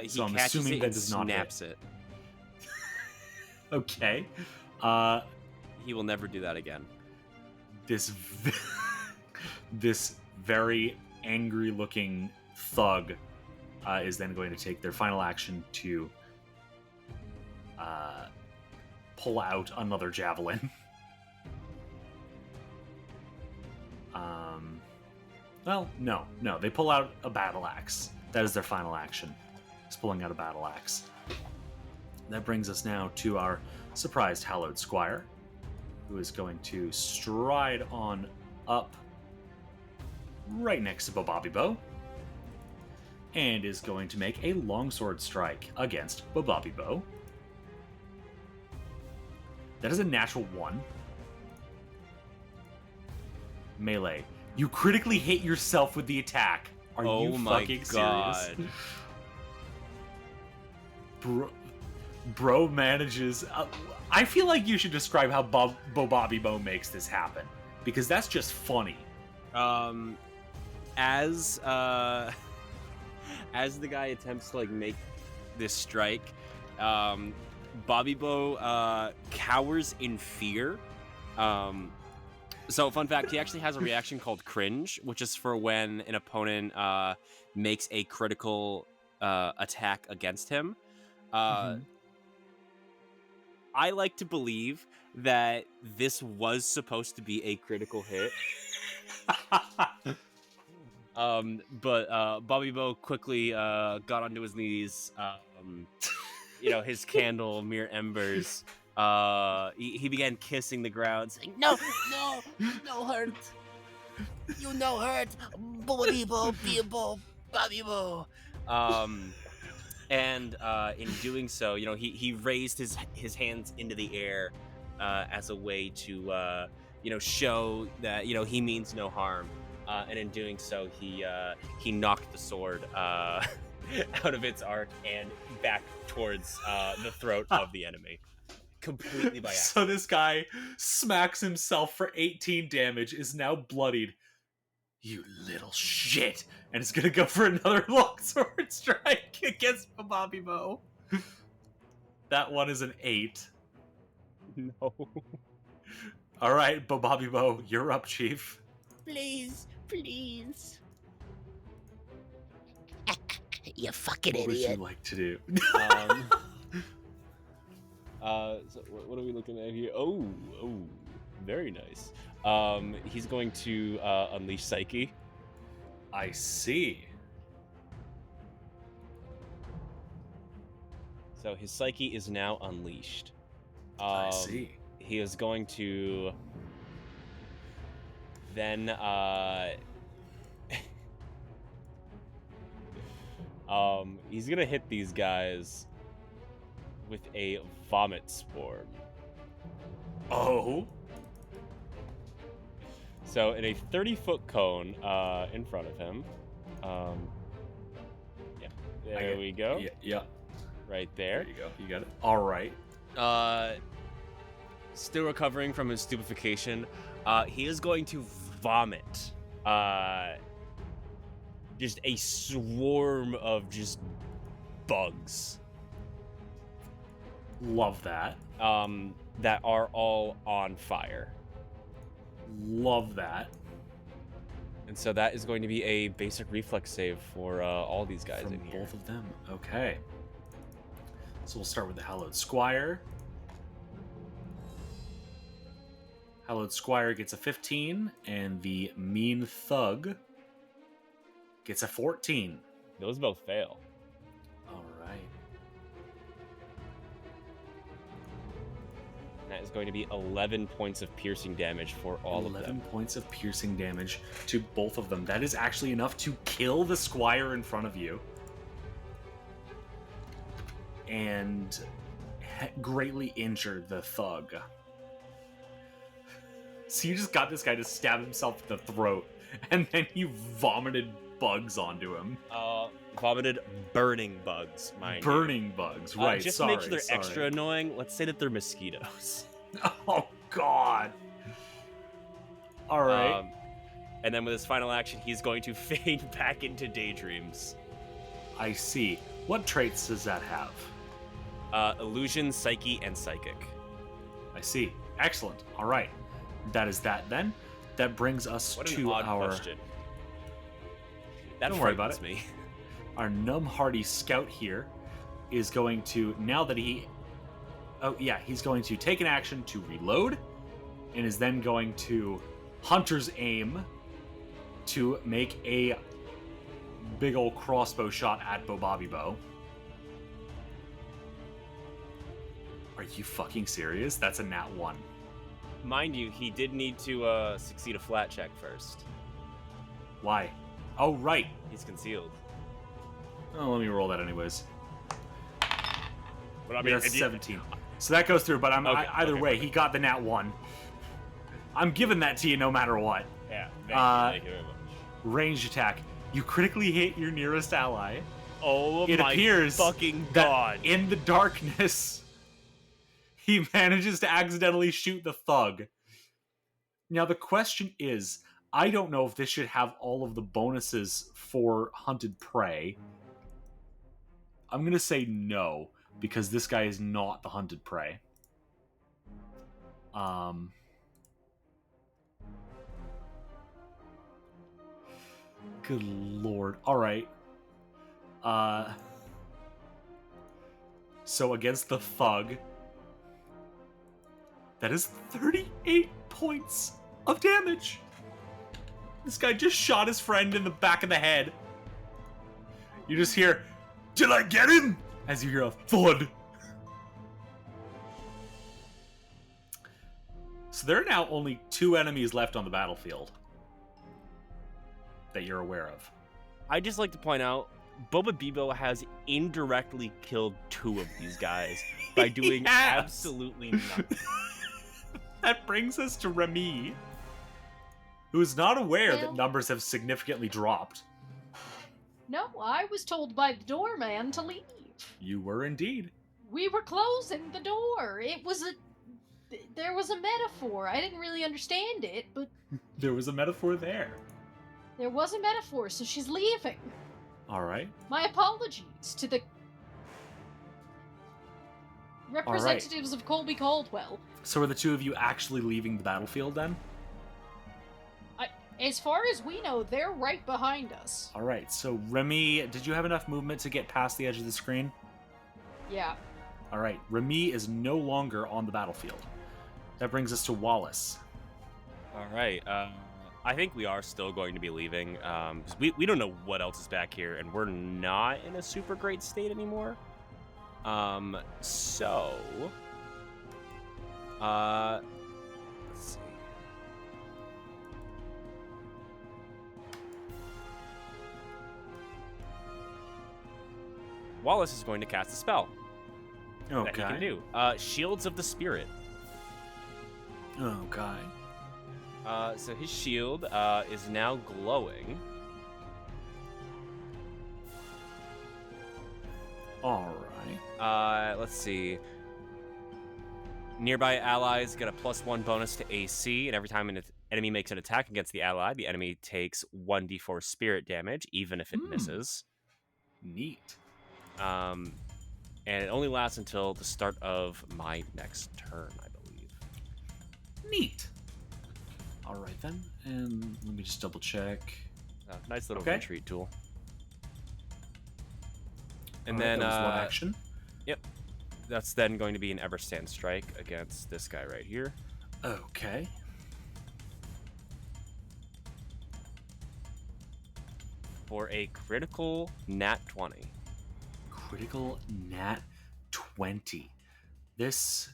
He So I'm catches assuming it that and does not hit. snaps it. Okay. He will never do that again. This very angry-looking thug is then going to take their final action to pull out another javelin. Well, no. They pull out a battle axe. That is their final action. Is pulling out a battle axe. That brings us now to our surprised Hallowed Squire, who is going to stride on up right next to Bobabibo, and is going to make a longsword strike against Bobabibo. That is a natural 1. Melee. You critically hit yourself with the attack. Are you fucking serious? Bro manages... I feel like you should describe how Bobabibo makes this happen, because that's just funny. As the guy attempts to like make this strike, Bobabibo cowers in fear. So fun fact, he actually has a reaction called cringe, which is for when an opponent makes a critical attack against him. I like to believe that this was supposed to be a critical hit. But Bobabibo quickly got onto his knees. His candle, mere embers. He began kissing the ground, saying, No hurt. You no hurt. Bobibo, Bibo, Babibo. And in doing so, he raised his hands into the air as a way to show that he means no harm. And in doing so, he knocked the sword out of its arc and back towards the throat of the enemy, completely by accident. So this guy smacks himself for 18 damage, is now bloodied. You little shit! And is gonna go for another longsword strike against Bobabibo. That one is an 8. No. Alright, Bobabibo, you're up, Chief. Please. You fucking What would idiot. you like to do? So what are we looking at here? Oh, very nice. He's going to unleash Psyche. I see. So his Psyche is now unleashed. I see. He is going to then he's gonna hit these guys with a vomit spore. Oh. So in a 30-foot cone in front of him. There we go. Yeah. Right there. There you go. You got it. All right. Still recovering from his stupefaction, he is going to vomit just a swarm of just bugs. Love that. That are all on fire. Love that. And so that is going to be a basic reflex save for all these guys From in here. both of them. Okay. So we'll start with the Hallowed Squire. Hallowed Squire gets a 15, and the Mean Thug gets a 14. Those both fail. All That is going to be 11 points of piercing damage for all of them. 11 points of piercing damage to both of them. That is actually enough to kill the squire in front of you. And greatly injure the thug. So you just got this guy to stab himself in the throat, and then you vomited bugs onto him. Vomited burning bugs, mind you. Burning bugs, right. Just to make sure they're extra annoying, let's say that they're mosquitoes. Oh, God. All right. And then with his final action, he's going to fade back into daydreams. I see. What traits does that have? Illusion, Psyche, and Psychic. I see. Excellent. All right. That is that then. That brings us What an to odd our... question. That Don't worry about frightens me. Our numb-hardy scout here is going to, now that he... Oh, yeah, he's going to take an action to reload, and is then going to Hunter's Aim to make a big old crossbow shot at Bobby Bow. Are you fucking serious? That's a nat 1. Mind you, he did need to succeed a flat check first. Why? Oh, right. He's concealed. Oh, let me roll that anyways. But I mean, That's 17. So that goes through, but either way, okay. he got the nat 1. I'm giving that to you no matter what. Yeah, thank you very much. Ranged attack. You critically hit your nearest ally. Oh It my appears fucking that god. in the darkness, he manages to accidentally shoot the thug. Now, the question is, I don't know if this should have all of the bonuses for hunted prey. I'm going to say no, because this guy is not the hunted prey. Good lord. All right. So against the thug, that is 38 points of damage. This guy just shot his friend in the back of the head. You just hear, "Did I get him?" as you hear a thud. So there are now only 2 enemies left on the battlefield that you're aware of. I'd just like to point out, Boba Bebo has indirectly killed 2 of these guys by doing Yes! absolutely nothing. That brings us to Remy, who is not aware that Well- numbers have significantly dropped. No, I was told by the doorman to leave. You were indeed. We were closing the door. There was a metaphor. I didn't really understand it, but There was a metaphor there. there was a metaphor, so she's leaving. All right. My apologies to the representatives of Colby Caldwell. So are the 2 of you actually leaving the battlefield then? As far as we know, they're right behind us. All right. So Remy, did you have enough movement to get past the edge of the screen? Yeah. All right. Remy is no longer on the battlefield. That brings us to Wallace. All right. I think we are still going to be leaving. 'Cause we don't know what else is back here, and we're not in a super great state anymore. So... let's see. Wallace is going to cast a spell that he can do. Shields of the Spirit. Okay. So his shield is now glowing. All right. Let's see. Nearby allies get a +1 bonus to AC, and every time an enemy makes an attack against the ally, the enemy takes 1d4 spirit damage, even if it misses. Neat. And it only lasts until the start of my next turn, I believe. Neat. All right then, and let me just double check. Nice little Okay. retreat tool. And All right, then, that was one action. Yep. That's then going to be an Everstand Strike against this guy right here. Okay. For a critical nat 20. Critical nat 20. This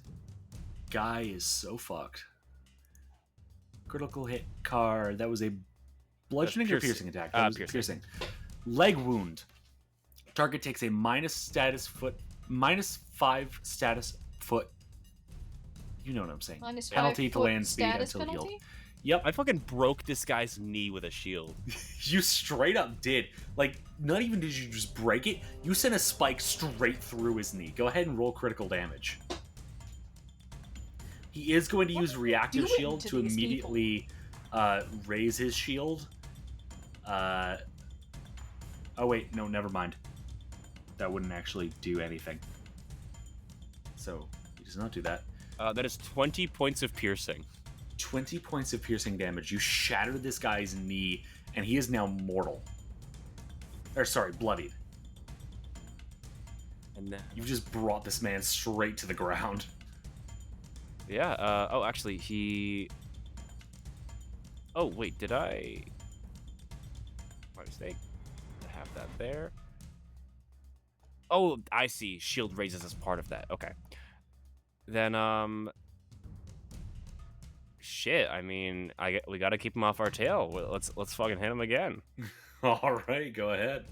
guy is so fucked. Critical hit card. That was a bludgeoning or piercing attack? That was piercing. Leg wound. Target takes a -5 status foot. You know what I'm saying. Penalty to land speed until healed. Yep. I fucking broke this guy's knee with a shield. You straight up did. Like, not even did you just break it, you sent a spike straight through his knee. Go ahead and roll critical damage. He is going to use reactive shield to immediately raise his shield. Oh wait, no, never mind. That wouldn't actually do anything. So, he does not do that. That is 20 points of piercing. 20 points of piercing damage. You shattered this guy's knee, and he is now mortal. Or, sorry, bloodied. And then... You've just brought this man straight to the ground. Yeah, oh, actually, he... Oh, wait, did I... My mistake. I have that there. Oh, I see. Shield raises as part of that. Okay. Then, shit, I mean, we gotta keep him off our tail. Let's fucking hit him again. Alright, go ahead.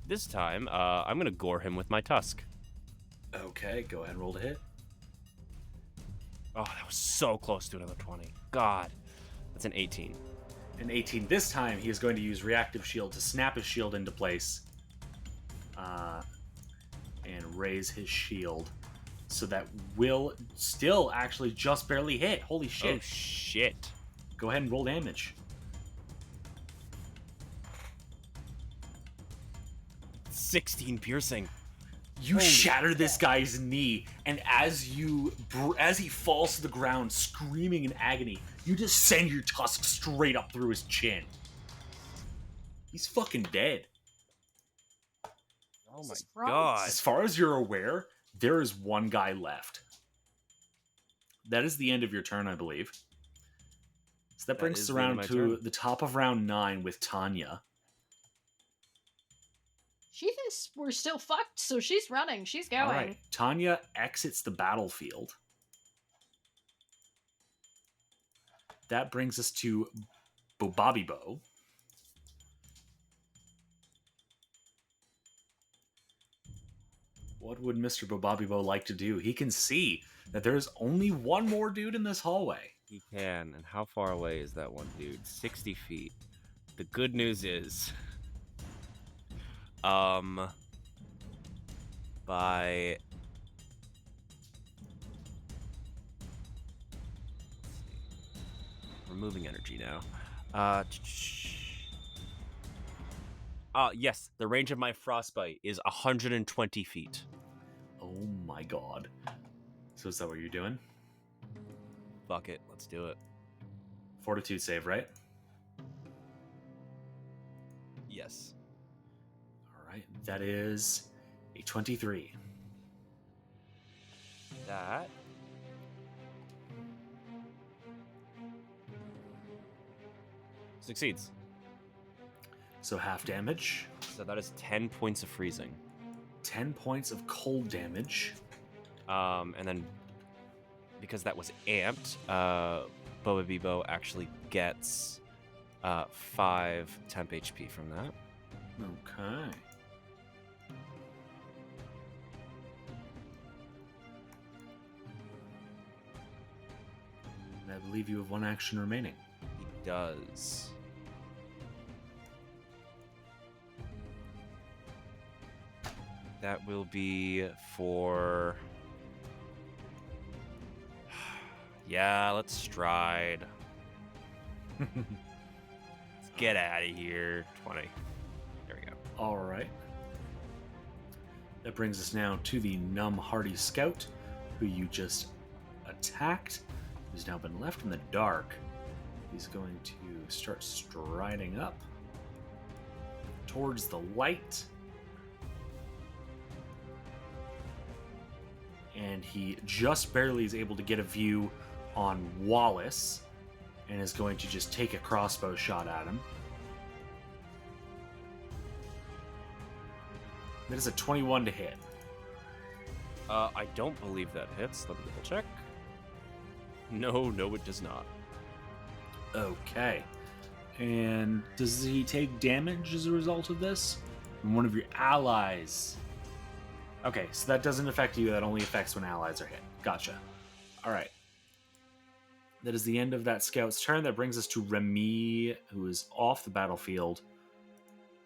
This time, I'm gonna gore him with my tusk. Okay, go ahead and roll to hit. Oh, that was so close to another 20. God. That's an 18. An 18. This time, he is going to use reactive shield to snap his shield into place. And raise his shield. So that will still actually just barely hit. Holy shit. Oh, shit. Go ahead and roll damage. 16 piercing. You shatter this guy's knee, and as he falls to the ground, screaming in agony, you just send your tusk straight up through his chin. He's fucking dead. Oh my god. As far as you're aware, there is one guy left. That is the end of your turn, I believe. So that brings us around to the top of round 9 with Tanya. She thinks we're still fucked, so she's running. She's going. All right. Tanya exits the battlefield. That brings us to Bobabibo. What would Mr. Bobabibo like to do? He can see that there's only one more dude in this hallway. He can. And how far away is that one dude? 60 feet. The good news is... by... Removing energy now. Yes, the range of my frostbite is 120 feet. Oh my god. So is that what you're doing? Fuck it, let's do it. Fortitude save, right? Yes. Alright, that is a 23. That... succeeds. So half damage. So that is 10 points of freezing. 10 points of cold damage. And then, because that was amped, Bobabibo actually gets 5 temp HP from that. Okay. And I believe you have one action remaining. He does. That will be for... yeah, let's stride. Let's get out of here. 20. There we go. Alright. That brings us now to the Numb Hardy Scout, who you just attacked, who's now been left in the dark. He's going to start striding up towards the light. And he just barely is able to get a view on Wallace and is going to just take a crossbow shot at him. That is a 21 to hit. I don't believe that hits. Let me double check. No, it does not. Okay. And does he take damage as a result of this? From one of your allies. Okay, so that doesn't affect you. That only affects when allies are hit. Gotcha. All right. That is the end of that scout's turn. That brings us to Remy, who is off the battlefield.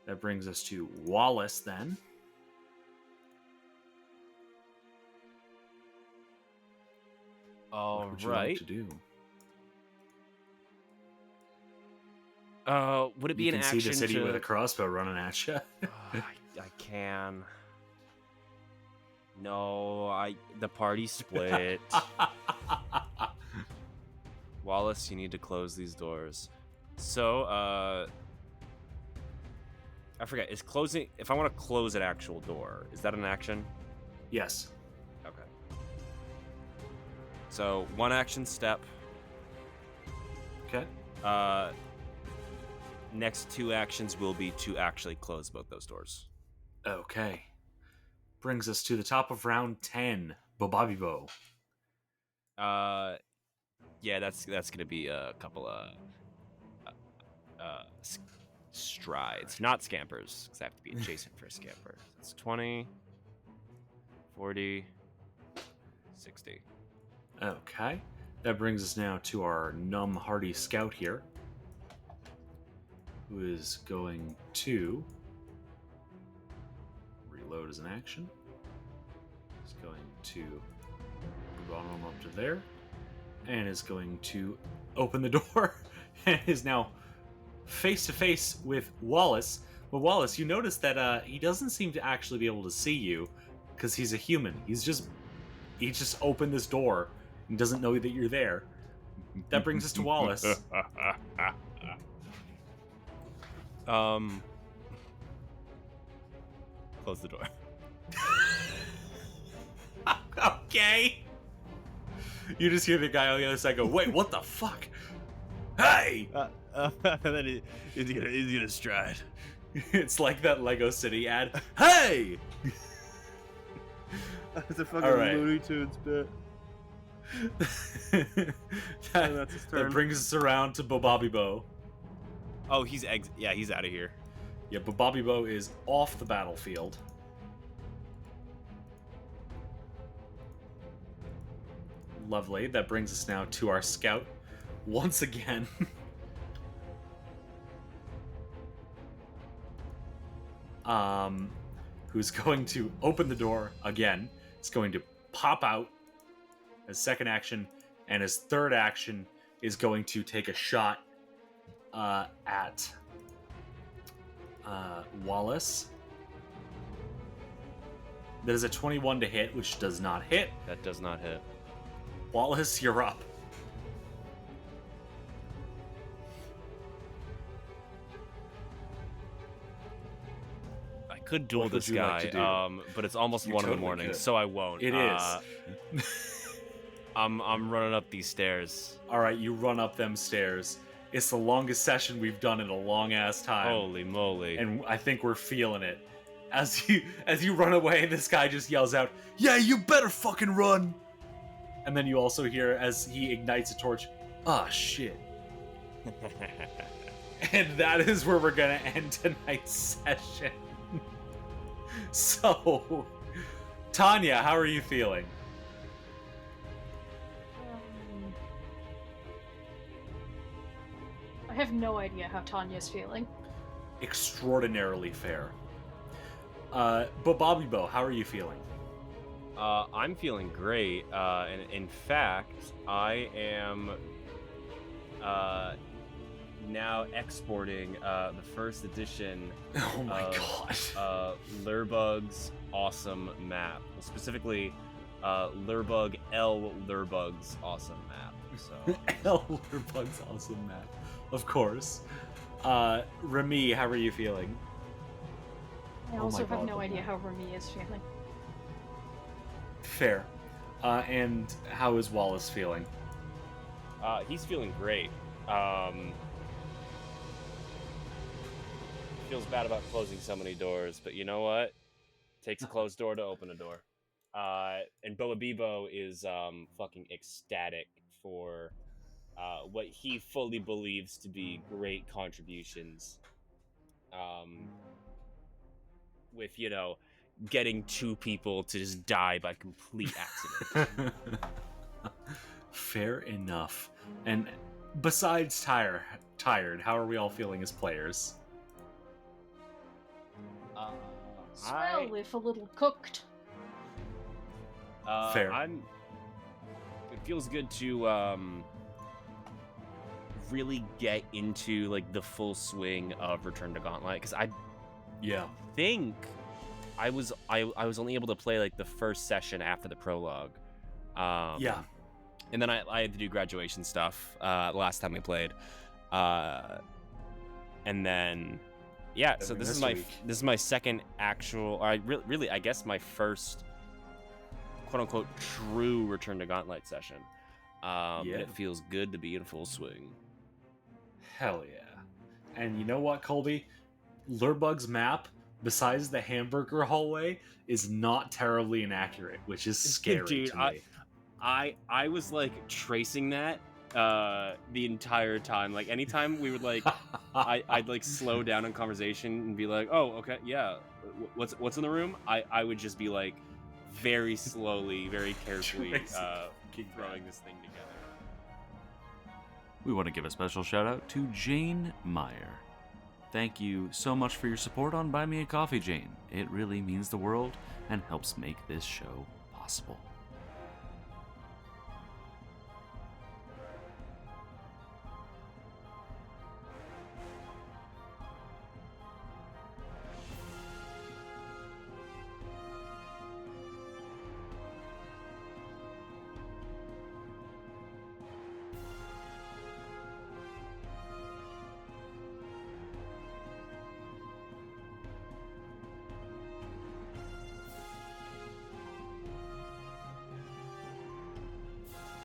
That brings us to Wallace, then. All What would you right. like to do? Would it be You an can action see the city to... with a crossbow running at you. I can. No, the party split. Wallace, you need to close these doors. So, I forget. Is closing... If I want to close an actual door, is that an action? Yes. Okay. So, one action step. Okay. Next two actions will be to actually close both those doors. Okay. Brings us to the top of round 10. Bobabibo. Yeah, that's gonna be a couple of strides, not scampers, because I have to be adjacent for a scamper. That's 20, 40, 60. Okay. That brings us now to our numb hardy scout here, who is going to reload as an action. He's going to run on up to there, and is going to open the door, and is now face to face with Wallace. But Wallace, you notice that he doesn't seem to actually be able to see you, because he's a human. He just opened this door and doesn't know that you're there. That brings us to Wallace. Close the door. Okay. You just hear the guy on the other side go, "Wait, what the fuck? Hey!" And then he's gonna stride. It's like that Lego City ad. Hey! That's a fucking All right. Looney Tunes bit. That's his turn. That brings us around to Bobabibo. Oh, he's he's out of here. Yeah, Bobabibo is off the battlefield. Lovely. That brings us now to our scout once again. Who's going to open the door again. It's going to pop out as second action, and his third action is going to take a shot at Wallace. That is a 21 to hit, which does not hit. That does not hit. Wallace, you're up. I could duel What would this you like guy, to do? but it's almost You 1 in the totally morning, could. so I won't. It is. I'm running up these stairs. All right, you run up them stairs. It's the longest session we've done in a long ass time. Holy moly! And I think we're feeling it. As you run away, this guy just yells out, "Yeah, you better fucking run!" And then you also hear as he ignites a torch, "Ah, shit." And that is where we're gonna end tonight's session. So, Tanya, how are you feeling? I have no idea how Tanya's feeling. Extraordinarily fair. Bobabibo, how are you feeling? I'm feeling great. And in fact, I am now exporting the first edition Oh my god. Lurbug's awesome map. Well, specifically, Lurbug L. Lurbug's awesome map. So Lurbug's awesome map. Of course. Remy, how are you feeling? I Oh also my have God. no idea how Remy is feeling. Fair. And how is Wallace feeling? he's feeling great. Feels bad about closing so many doors, but you know what? Takes a closed door to open a door. And Boa Bebo is fucking ecstatic for what he fully believes to be great contributions. With, getting 2 people to just die by complete accident. Fair enough. And besides tired, how are we all feeling as players? Swell, if a little cooked. Fair. It feels good to really get into like the full swing of Return to Gauntlight, because I think I was only able to play like the first session after the prologue. And then I had to do graduation stuff the last time we played. And then so this is my second actual, or really I guess my first quote unquote true Return to Gauntlight session. And it feels good to be in full swing. Hell yeah. And you know what, Colby? Lurbug's map, besides the hamburger hallway, is not terribly inaccurate, which is scary to me. I was like tracing that the entire time. Like anytime we would like I'd like slow down in conversation and be like, oh, okay, yeah, what's in the room? I would just be like very slowly, very carefully throwing this thing together. We want to give a special shout out to Jane Meyer. Thank you so much for your support on Buy Me a Coffee, Jane. It really means the world and helps make this show possible.